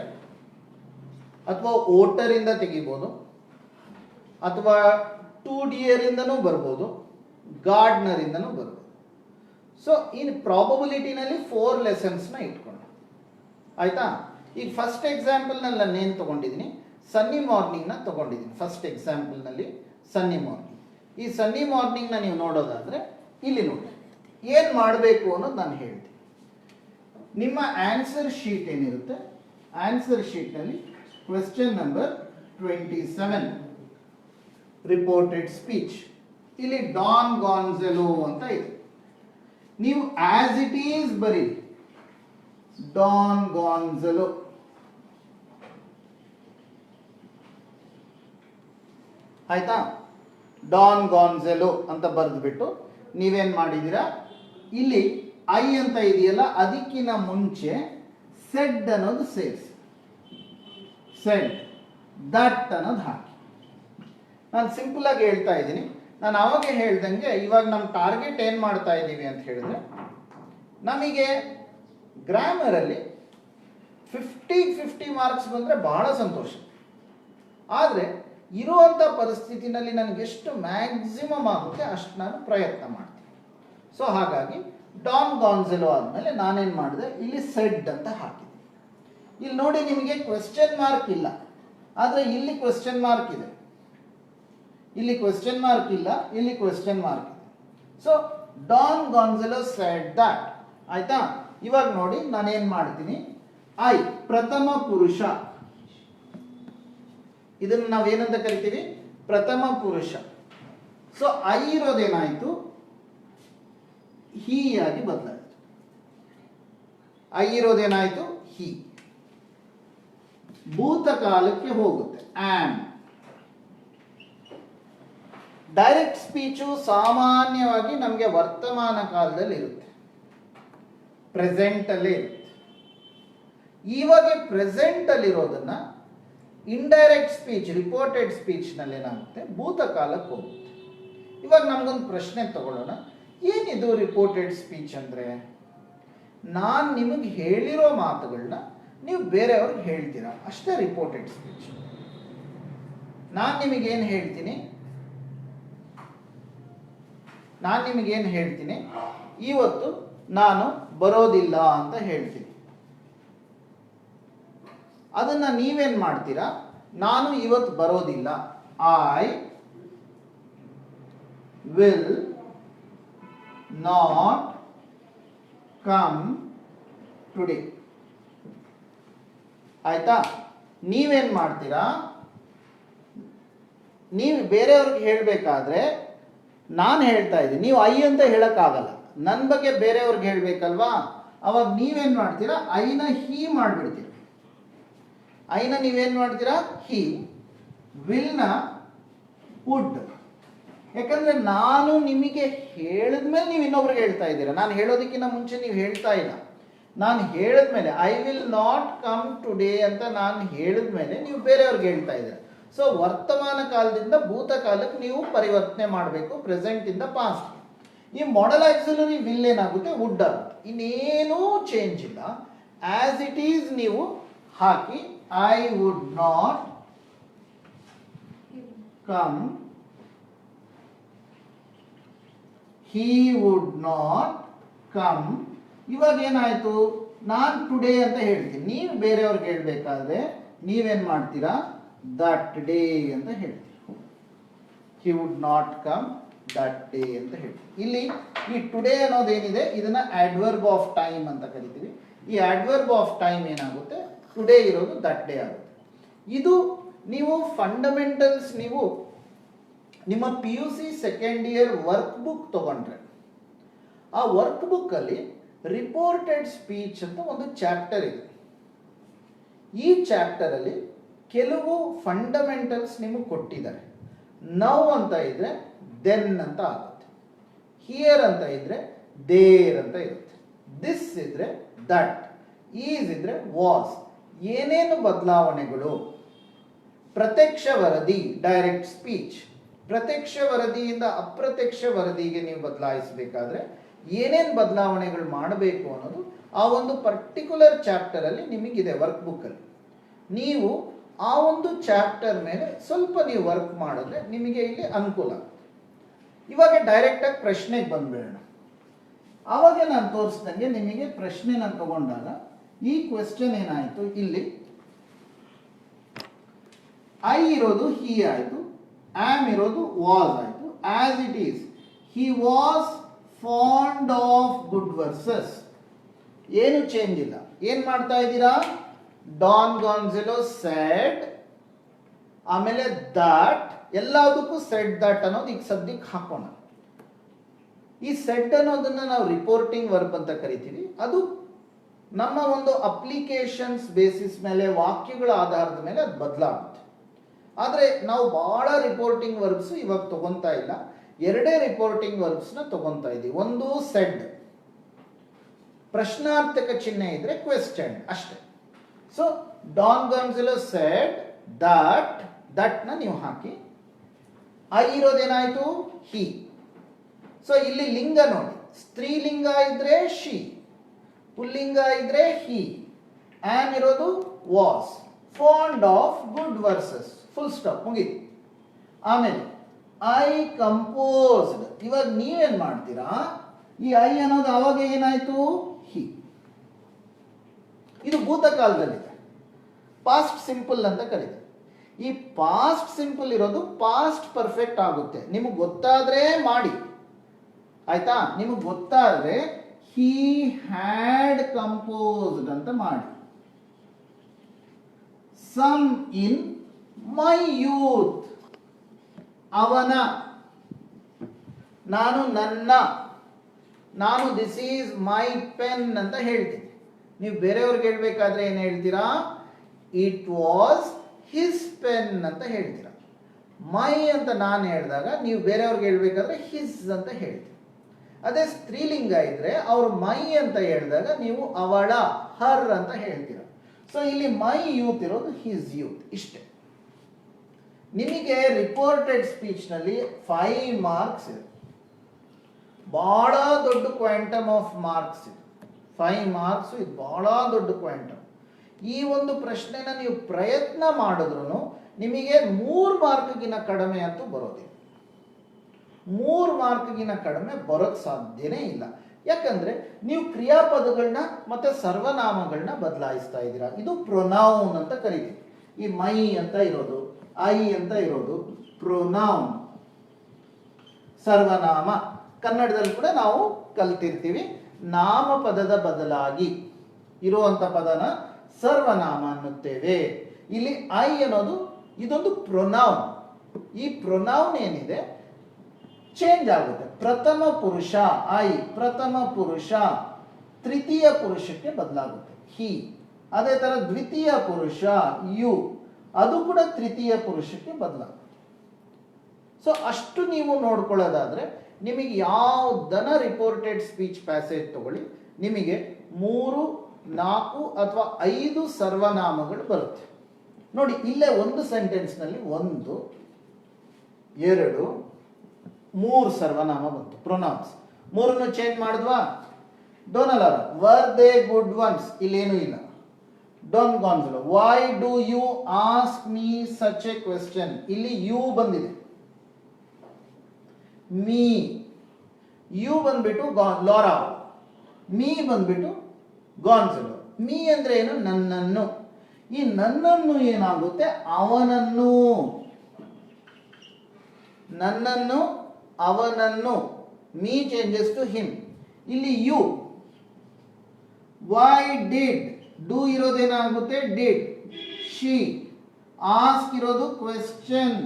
ಅಥವಾ ಓಟರಿಂದ ತೆಗಿಬೋದು, ಅಥವಾ ಟೂ ಡಿಯರ್ ಇಂದನೂ ಬರ್ಬೋದು, ಗಾರ್ಡ್ನರ್ ಇಂದನೂ ಬರ್ಬೋದು. ಸೊ ಇನ್ ಪ್ರಾಬಬಿಲಿಟಿನಲ್ಲಿ 4 ಲೆಸನ್ಸ್ನ ಇಟ್ಕೊಂಡು. ಆಯ್ತಾ? ಈಗ ಫಸ್ಟ್ ಎಕ್ಸಾಂಪಲ್ನಲ್ಲಿ ನಾನು ಏನು ತೊಗೊಂಡಿದ್ದೀನಿ, ಸನ್ನಿ ಮಾರ್ನಿಂಗ್ನ ತೊಗೊಂಡಿದ್ದೀನಿ. ಫಸ್ಟ್ ಎಕ್ಸಾಂಪಲ್ನಲ್ಲಿ ಸನ್ನಿ ಮಾರ್ನಿಂಗ್. ಈ ಸನ್ನಿ ಮಾರ್ನಿಂಗ್ನ ನೀವು ನೋಡೋದಾದರೆ ಇಲ್ಲಿ ನೋಡಿ ಏನು ಮಾಡಬೇಕು ಅನ್ನೋದು ನಾನು ಹೇಳ್ತೀನಿ. ನಿಮ್ಮ ಆನ್ಸರ್ ಶೀಟ್ ಏನಿರುತ್ತೆ, ಆನ್ಸರ್ ಶೀಟ್ನಲ್ಲಿ ಕ್ವೆಶ್ಚನ್ ನಂಬರ್ 27 ರಿಪೋರ್ಟೆಡ್ ಸ್ಪೀಚ್, ಇಲ್ಲಿ ಡಾನ್ ಗಾನ್ಜೆಲೋ ಅಂತ ಇದೆ. ನೀವು ಆಸ್ ಇಟ್ ಈಸ್ ಬರೀರಿ, ಡಾನ್ ಗಾನ್ಜೆಲೋ. ಆಯ್ತಾ? ಡಾನ್ ಗಾನ್ಜೆಲೋ ಅಂತ ಬರೆದ್ಬಿಟ್ಟು ನೀವೇನ್ ಮಾಡಿದ್ದೀರಾ, ಇಲ್ಲಿ ಐ ಅಂತ ಇದೆಯಲ್ಲ ಅದಕ್ಕಿಂತ ಮುಂಚೆ ಸೆಡ್ ಅನ್ನೋದು ಸೇರಿಸಿ, ಸೆಡ್ ದಟ್ ಅನ್ನೋದು ಹಾಕಿ. ನಾನು ಸಿಂಪಲ್ ಆಗಿ ಹೇಳ್ತಾ ಇದ್ದೀನಿ. ನಾನು ಅವಾಗ ಹೇಳ್ದಂಗೆ ಇವಾಗ ನಮ್ಮ ಟಾರ್ಗೆಟ್ ಏನು ಮಾಡ್ತಾ ಇದ್ದೀವಿ ಅಂತ ಹೇಳಿದ್ರೆ, ನಮಗೆ ಗ್ರಾಮರಲ್ಲಿ 50-50 ಮಾರ್ಕ್ಸ್ ಬಂದರೆ ಬಹಳ ಸಂತೋಷ. ಆದರೆ ಇರುವಂಥ ಪರಿಸ್ಥಿತಿನಲ್ಲಿ ನನಗೆ ಎಷ್ಟು ಮ್ಯಾಕ್ಸಿಮಮ್ ಆಗುತ್ತೆ ಅಷ್ಟು ನಾನು ಪ್ರಯತ್ನ ಮಾಡ್ತೀನಿ. ಸೊ ಹಾಗಾಗಿ ಡಾನ್ ಗಾನ್ಜೆಲೋ ಆದಮೇಲೆ ನಾನೇನು ಮಾಡಿದೆ, ಇಲ್ಲಿ ಸೆಡ್ ಅಂತ ಹಾಕಿದೆ. ಇಲ್ಲಿ ನೋಡಿ ನಿಮಗೆ ಕ್ವೆಶ್ಚನ್ ಮಾರ್ಕ್ ಇಲ್ಲ, ಆದರೆ ಇಲ್ಲಿ ಕ್ವೆಶ್ಚನ್ ಮಾರ್ಕ್ ಇದೆ. ಇಲ್ಲಿ ಕ್ವೆಶ್ಚನ್ ಮಾರ್ಕ್ ಇಲ್ಲ, ಇಲ್ಲಿ ಕ್ವೆಶ್ಚನ್ ಮಾರ್ಕ್ ಇದೆ. So Don Gonzalo said that. ಆಯ್ತಾ? ಇವಾಗ ನೋಡಿ ನಾನೇನು ಮಾಡ್ತೀನಿ, ಐ ಪ್ರಥಮ ಪುರುಷ, ಇದನ್ನು ನಾವೇನಂತ ಕರಿತೀವಿ, ಪ್ರಥಮ ಪುರುಷ. ಸೊ ಐ ಇರೋದೇನಾಯ್ತು, ಹೀ ಆಗಿ ಬದಲಾಯಿತು. ಐ ಇರೋದೇನಾಯ್ತು, ಹೀ. ಭೂತಕಾಲಕ್ಕೆ ಹೋಗುತ್ತೆ, ಆಮ್. ಡೈರೆಕ್ಟ್ ಸ್ಪೀಚು ಸಾಮಾನ್ಯವಾಗಿ ನಮಗೆ ವರ್ತಮಾನ ಕಾಲದಲ್ಲಿ ಇರುತ್ತೆ, ಪ್ರೆಸೆಂಟ್ ಅಲ್ಲೇ ಇರುತ್ತೆ. ಇವಾಗ ಪ್ರೆಸೆಂಟ್ ಅಲ್ಲಿರೋದನ್ನ ಇಂಡೈರೆಕ್ಟ್ ಸ್ಪೀಚ್, ರಿಪೋರ್ಟೆಡ್ ಸ್ಪೀಚ್ ನಲ್ಲಿ ಏನಾಗುತ್ತೆ, ಭೂತಕಾಲಕ್ಕೆ ಹೋಗುತ್ತೆ. ಇವಾಗ ನಮ್ಗೊಂದು ಪ್ರಶ್ನೆ ತಗೊಳ್ಳೋಣ, ಏನಿದು ರಿಪೋರ್ಟೆಡ್ ಸ್ಪೀಚ್ ಅಂದ್ರೆ? ನಾನು ನಿಮಗೆ ಹೇಳಿರೋ ಮಾತುಗಳನ್ನ ನೀವು ಬೇರೆಯವ್ರಿಗೆ ಹೇಳ್ತೀರಾ, ಅಷ್ಟೇ ರಿಪೋರ್ಟೆಡ್ ಸ್ಪೀಚ್. ನಾನು ನಿಮಗೇನು ಹೇಳ್ತೀನಿ, ಇವತ್ತು ನಾನು ಬರೋದಿಲ್ಲ ಅಂತ ಹೇಳ್ತೀನಿ. ಅದನ್ನ ನೀವೇನ್ ಮಾಡ್ತೀರಾ, ನಾನು ಇವತ್ತು ಬರೋದಿಲ್ಲ, I will not come today. ಆಯ್ತಾ? ನೀವೇನ್ ಮಾಡ್ತೀರಾ, ನೀವು ಬೇರೆಯವ್ರಿಗೆ ಹೇಳಬೇಕಾದ್ರೆ ನಾನು ಹೇಳ್ತಾ ಇದ್ದೀನಿ, ನೀವು ಐ ಅಂತ ಹೇಳಕ್ಕಾಗಲ್ಲ, ನನ್ನ ಬಗ್ಗೆ ಬೇರೆಯವ್ರಿಗೆ ಹೇಳ್ಬೇಕಲ್ವಾ. ಅವಾಗ ನೀವೇನ್ ಮಾಡ್ತೀರಾ, ಐನ ಹೀ ಮಾಡ್ಬಿಡ್ತೀರಾ. ಐನ ನೀವೇನ್ ಮಾಡ್ತೀರಾ, ಹೀ. ವಿಲ್ನ ವುಡ್. ಯಾಕಂದ್ರೆ ನಾನು ನಿಮಗೆ ಹೇಳಿದ್ಮೇಲೆ ನೀವು ಇನ್ನೊಬ್ರಿಗೆ ಹೇಳ್ತಾ ಇದ್ದೀರಾ, ನಾನು ಹೇಳೋದಕ್ಕಿಂತ ಮುಂಚೆ ನೀವು ಹೇಳ್ತಾ ಇಲ್ಲ. ನಾನು ಹೇಳಿದ್ಮೇಲೆ I will not come today ಅಂತ ನಾನು ಹೇಳಿದ್ಮೇಲೆ ನೀವು ಬೇರೆಯವ್ರಿಗೆ ಹೇಳ್ತಾ ಇದ್ದೀರಾ. ಸೊ ವರ್ತಮಾನ ಕಾಲದಿಂದ ಭೂತಕಾಲಕ್ಕೆ ನೀವು ಪರಿವರ್ತನೆ ಮಾಡಬೇಕು, ಪ್ರೆಸೆಂಟ್ ಇಂದ ಪಾಸ್ಟ್. ಈ ಮಾಡೆಲ್ ಆಕ್ಸಿಲರಿ ವಿಲ್ ಏನಾಗುತ್ತೆ, ವುಡ್ ಆಗುತ್ತೆ. ಇನ್ನೇನೂ ಚೇಂಜ್ ಇಲ್ಲ, ಆಸ್ ಇಟ್ ಈಸ್ ನೀವು ಹಾಕಿ. I would not come, he would not come. ಇವಾಗ ಏನಾಯ್ತು, ನಾನು ಟುಡೇ ಅಂತ ಹೇಳ್ತೀನಿ, ನೀವು ಬೇರೆಯವ್ರಿಗೆ ಹೇಳ್ಬೇಕಾದ್ರೆ ನೀವೇನ್ ಮಾಡ್ತೀರಾ, ದಟ್ ಡೇ ಅಂತ ಹೇಳ್ತೀರಿ. he would not come that day ಅಂತ ಹೇಳ್ತೀವಿ. ಇಲ್ಲಿ ಈ ಟುಡೇ ಅನ್ನೋದೇನಿದೆ ಇದನ್ನ adverb of time ಅಂತ ಕರಿತೀವಿ. ಈ adverb of time ಏನಾಗುತ್ತೆ, ಟುಡೇ ಇರೋದು ದಟ್ ಡೇ ಆಗುತ್ತೆ. ಇದು ನೀವು ಫಂಡಮೆಂಟಲ್ಸ್, ನೀವು ನಿಮ್ಮ PUC second year work book ತಗೊಂಡ್ರೆ ಆ ವರ್ಕ್ ಬುಕ್ ಅಲ್ಲಿ ರಿಪೋರ್ಟೆಡ್ ಸ್ಪೀಚ್ ಅಂತ ಒಂದು ಚಾಪ್ಟರ್ ಇದೆ. ಈ ಚಾಪ್ಟರ್ ಅಲ್ಲಿ ಕೆಲವು ಫಂಡಮೆಂಟಲ್ಸ್ ನಿಮಗೆ ಕೊಟ್ಟಿದ್ದಾರೆ. ನೌ ಅಂತ ಇದ್ರೆ ದೆನ್ ಅಂತ ಆಗುತ್ತೆ, ಹಿಯರ್ ಅಂತ ಇದ್ರೆ ದೇರ್ ಅಂತ ಇರುತ್ತೆ. ದಿಸ್ ಇದ್ರೆ ದಟ್, ಈಸ್ ಇದ್ರೆ ವಾಸ್. ಏನೇನು ಬದಲಾವಣೆಗಳು? ಪ್ರತ್ಯಕ್ಷ ವರದಿ ಡೈರೆಕ್ಟ್ ಸ್ಪೀಚ್, ಪ್ರತ್ಯಕ್ಷ ವರದಿಯಿಂದ ಅಪ್ರತ್ಯಕ್ಷ ವರದಿಗೆ ನೀವು ಬದಲಾಯಿಸಬೇಕಾದ್ರೆ ಏನೇನು ಬದಲಾವಣೆಗಳು ಮಾಡಬೇಕು ಅನ್ನೋದು ಆ ಒಂದು ಪರ್ಟಿಕ್ಯುಲರ್ ಚಾಪ್ಟರ್ ಅಲ್ಲಿ ನಿಮಗಿದೆ ವರ್ಕ್ ಬುಕ್ ಅಲ್ಲಿ. ನೀವು ಆ ಒಂದು ಚಾಪ್ಟರ್ ಮೇಲೆ ಸ್ವಲ್ಪ ನೀವು ವರ್ಕ್ ಮಾಡಿದ್ರೆ ನಿಮಗೆ ಇಲ್ಲಿ ಅನುಕೂಲ. ಇವಾಗ ಡೈರೆಕ್ಟ್ ಆಗಿ ಪ್ರಶ್ನೆಗೆ ಬಂದ್ಬೇಡ. ಆವಾಗ ನಾನು ತೋರಿಸ್ದಂಗೆ ನಿಮಗೆ ಪ್ರಶ್ನೆ ನಾನು ತಗೊಂಡಾಗ ಈ ಕ್ವೆಶ್ಚನ್ ಏನಾಯ್ತು, ಇಲ್ಲಿ ಐ ಇರೋದು ಹಿ ಆಯ್ತು, ಆಮ್ ಇರೋದು ವಾಸ್ ಆಯ್ತು. As it is, he was fond of good versus. ಏನು ಚೇಂಜ್ ಇಲ್ಲ. ಏನ್ ಮಾಡ್ತಾ ಇದ್ದೀರಾ? ಡಾನ್ ಗಾನ್ಜೆಲೋ ಸೆಡ್, ಆಮೇಲೆ ದಟ್, ಎಲ್ಲದಕ್ಕೂ ಸೆಡ್ ದಟ್ ಅನ್ನೋದು ಈಗ ಸದ್ಯಕ್ಕೆ ಹಾಕೋಣ. ಈ ಸೆಡ್ ಅನ್ನೋದನ್ನ ನಾವು ರಿಪೋರ್ಟಿಂಗ್ ವರ್ಬ್ ಅಂತ ಕರಿತೀವಿ. ಅದು ನಮ್ಮ ಒಂದು ಅಪ್ಲಿಕೇಶನ್ಸ್ ಬೇಸಿಸ್ ಮೇಲೆ, ವಾಕ್ಯಗಳ ಆಧಾರದ ಮೇಲೆ ಅದು ಬದಲಾಗುತ್ತೆ. ಆದರೆ ನಾವು ಬಹಳ ರಿಪೋರ್ಟಿಂಗ್ ವರ್ಬ್ಸ್ ಇವಾಗ ತಗೊಂತಾ ಇಲ್ಲ. ಎರಡೇ ರಿಪೋರ್ಟಿಂಗ್ ವರ್ಬ್ಸ್ನ ತಗೊಂತಾ ಇದ್ದೀವಿ. ಒಂದು ಸೆಡ್, ಪ್ರಶ್ನಾರ್ಥಕ ಚಿಹ್ನೆ ಇದ್ರೆ ಕ್ವೆಶ್ಚನ್ ಅಷ್ಟೇ. So Don Gonzalo said that, that ನ ನೀವು ಹಾಕಿ. ಐ ಇರೋದೇನಾಯ್ತು? ಹಿ. ಸೊ ಇಲ್ಲಿ ಲಿಂಗ ನೋಡಿ, ಸ್ತ್ರೀಲಿಂಗ ಇದ್ರೆ ಶಿ, ಪುಲ್ಲಿಂಗ ಇದ್ರೆ ಹಿ, ಆಮ್ ಇರೋದು was, fond of good versus, full stop, ಮುಗೀತು. ಆಮೇಲೆ ಐ ಕಂಪೋಸ್ಡ್. ಇವಾಗ ನೀವೇನ್ ಮಾಡ್ತೀರಾ? ಈ ಐ ಅನ್ನೋದು ಅವಾಗ ಏನಾಯ್ತು? ಹಿ. ಇದು ಭೂತಕಾಲದಲ್ಲಿದೆ, ಪಾಸ್ಟ್ ಸಿಂಪಲ್ ಅಂತ ಕರೀತೀವಿ. ಈ ಪಾಸ್ಟ್ ಸಿಂಪಲ್ ಇರೋದು ಪಾಸ್ಟ್ ಪರ್ಫೆಕ್ಟ್ ಆಗುತ್ತೆ. ನಿಮಗೆ ಗೊತ್ತಾದ್ರೆ ಮಾಡಿ, ಆಯ್ತಾ? ನಿಮಗೆ ಗೊತ್ತಾದ್ರೆ ಹಿ ಹ್ಯಾಡ್ ಕಂಪೋಸ್ಡ್ ಅಂತ ಮಾಡಿ. ಸಮ್ ಇನ್ ಮೈ ಯೂತ್, ಅವನ, ನಾನು ನನ್ನ, ನಾನು ದಿಸ್ ಈಸ್ ಮೈ ಪೆನ್ ಅಂತ ಹೇಳ್ತೀನಿ. ನೀವು ಬೇರೆಯವ್ರಿಗೆ ಹೇಳ್ಬೇಕಾದ್ರೆ ಏನು ಹೇಳ್ತೀರಾ? ಇಟ್ ವಾಸ್ ಹಿಸ್ ಪೆನ್ ಅಂತ ಹೇಳ್ತೀರಾ. ಮೈ ಅಂತ ನಾನು ಹೇಳಿದಾಗ ನೀವು ಬೇರೆಯವ್ರಿಗೆ ಹೇಳ್ಬೇಕಾದ್ರೆ ಹಿಸ್ ಅಂತ ಹೇಳ್ತೀರಿ. ಅದೇ ಸ್ತ್ರೀಲಿಂಗ ಇದ್ರೆ ಅವರು ಮೈ ಅಂತ ಹೇಳಿದಾಗ ನೀವು ಅವಳ, ಹರ್ ಅಂತ ಹೇಳ್ತೀರಾ. ಸೊ ಇಲ್ಲಿ ಮೈ ಯೂತ್ ಇರೋದು ಹಿಸ್ ಯೂತ್. ಇಷ್ಟೇ. ನಿಮಗೆ ರಿಪೋರ್ಟೆಡ್ ಸ್ಪೀಚ್ ನಲ್ಲಿ 5 ಮಾರ್ಕ್ಸ್ ಇದೆ. ಬಹಳ ದೊಡ್ಡ ಕ್ವಾಂಟಮ್ ಆಫ್ ಮಾರ್ಕ್ಸ್ ಇದೆ. 5 ಮಾರ್ಕ್ಸ್ ಇದು ಬಹಳ ದೊಡ್ಡ ಕ್ವಾಂಟಮ್. ಈ ಒಂದು ಪ್ರಶ್ನೆನ ನೀವು ಪ್ರಯತ್ನ ಮಾಡಿದ್ರು ನಿಮಗೆ 3 ಮಾರ್ಕ್ಗಿನ ಕಡಿಮೆ ಅಂತೂ ಬರೋದಿಲ್ಲ. 3 ಮಾರ್ಕ್ಗಿನ ಕಡಿಮೆ ಬರೋಕ್ ಸಾಧ್ಯನೇ ಇಲ್ಲ. ಯಾಕಂದ್ರೆ ನೀವು ಕ್ರಿಯಾಪದಗಳನ್ನ ಮತ್ತೆ ಸರ್ವನಾಮಗಳನ್ನ ಬದಲಾಯಿಸ್ತಾ ಇದ್ದೀರಾ. ಇದು ಪ್ರೊನೌನ್ ಅಂತ ಕರಿತೀವಿ. ಈ ಮೈ ಅಂತ ಇರೋದು, ಐ ಅಂತ ಇರೋದು ಪ್ರೊನೌನ್, ಸರ್ವನಾಮ. ಕನ್ನಡದಲ್ಲಿ ಕೂಡ ನಾವು ಕಲ್ತಿರ್ತೀವಿ. ನಾಮಪದದ ಬದಲಾಗಿ ಇರುವಂತ ಪದನ ಸರ್ವನಾಮ ಅನ್ನುತ್ತೇವೆ. ಇಲ್ಲಿ ಐ ಅನ್ನೋದು ಇದೊಂದು ಪ್ರೊನೌನ್. ಈ ಪ್ರೊನೌನ್ ಏನಿದೆ ಚೇಂಜ್ ಆಗುತ್ತೆ. ಪ್ರಥಮ ಪುರುಷ ಐ, ಪ್ರಥಮ ಪುರುಷ ತೃತೀಯ ಪುರುಷಕ್ಕೆ ಬದಲಾಗುತ್ತೆ ಹಿ. ಅದೇ ತರ ದ್ವಿತೀಯ ಪುರುಷ ಯು, ಅದು ಕೂಡ ತೃತೀಯ ಪುರುಷಕ್ಕೆ ಬದಲಾಗುತ್ತೆ. ಸೊ ಅಷ್ಟು ನೀವು ನೋಡ್ಕೊಳ್ಳೋದಾದ್ರೆ ನಿಮಗೆ ಯಾವುದನ್ನ ರಿಪೋರ್ಟೆಡ್ ಸ್ಪೀಚ್ ಪ್ಯಾಸೇಜ್ ತಗೊಳ್ಳಿ, ನಿಮಗೆ 3, 4 ಅಥವಾ 5 ಸರ್ವನಾಮಗಳು ಬರುತ್ತೆ. ನೋಡಿ ಇಲ್ಲೇ ಒಂದು ಸೆಂಟೆನ್ಸ್ ನಲ್ಲಿ 1, 2, 3 ಸರ್ವನಾಮ ಬಂತು, ಪ್ರೊನೌನ್ಸ್. 3 ಚೇಂಜ್ ಮಾಡಿದ್ವಾ? ಡೋನಲ್ ವರ್ ದೇ ಗುಡ್ ಒನ್ಸ್, ಇಲ್ಲೇನು ಇಲ್ಲ. Don Gonzalo, why do you ask me such a question, ಇಲ್ಲಿ ಯು ಬಂದಿದೆ. ಮೀ, ಯು ಬಂದ್ಬಿಟ್ಟು ಲಾರಾ, ಮೀ ಬಂದ್ಬಿಟ್ಟು ಗಾನ್ಜೆಲೋ. ಮೀ ಅಂದ್ರೆ ಏನು? ನನ್ನನ್ನು. ಈ ನನ್ನನ್ನು ಏನಾಗುತ್ತೆ? ಅವನನ್ನು, ನನ್ನನ್ನು ಅವನನ್ನು. Me changes to him. ಇಲ್ಲಿ ಯು, ವೈ ಡಿಡ್, ಡೂ ಇರೋದೇನಾಗುತ್ತೆ? ಡಿಡ್. ಶಿ, ಆಸ್ಕ್ ಇರೋದು ಕ್ವೆಶ್ಚನ್.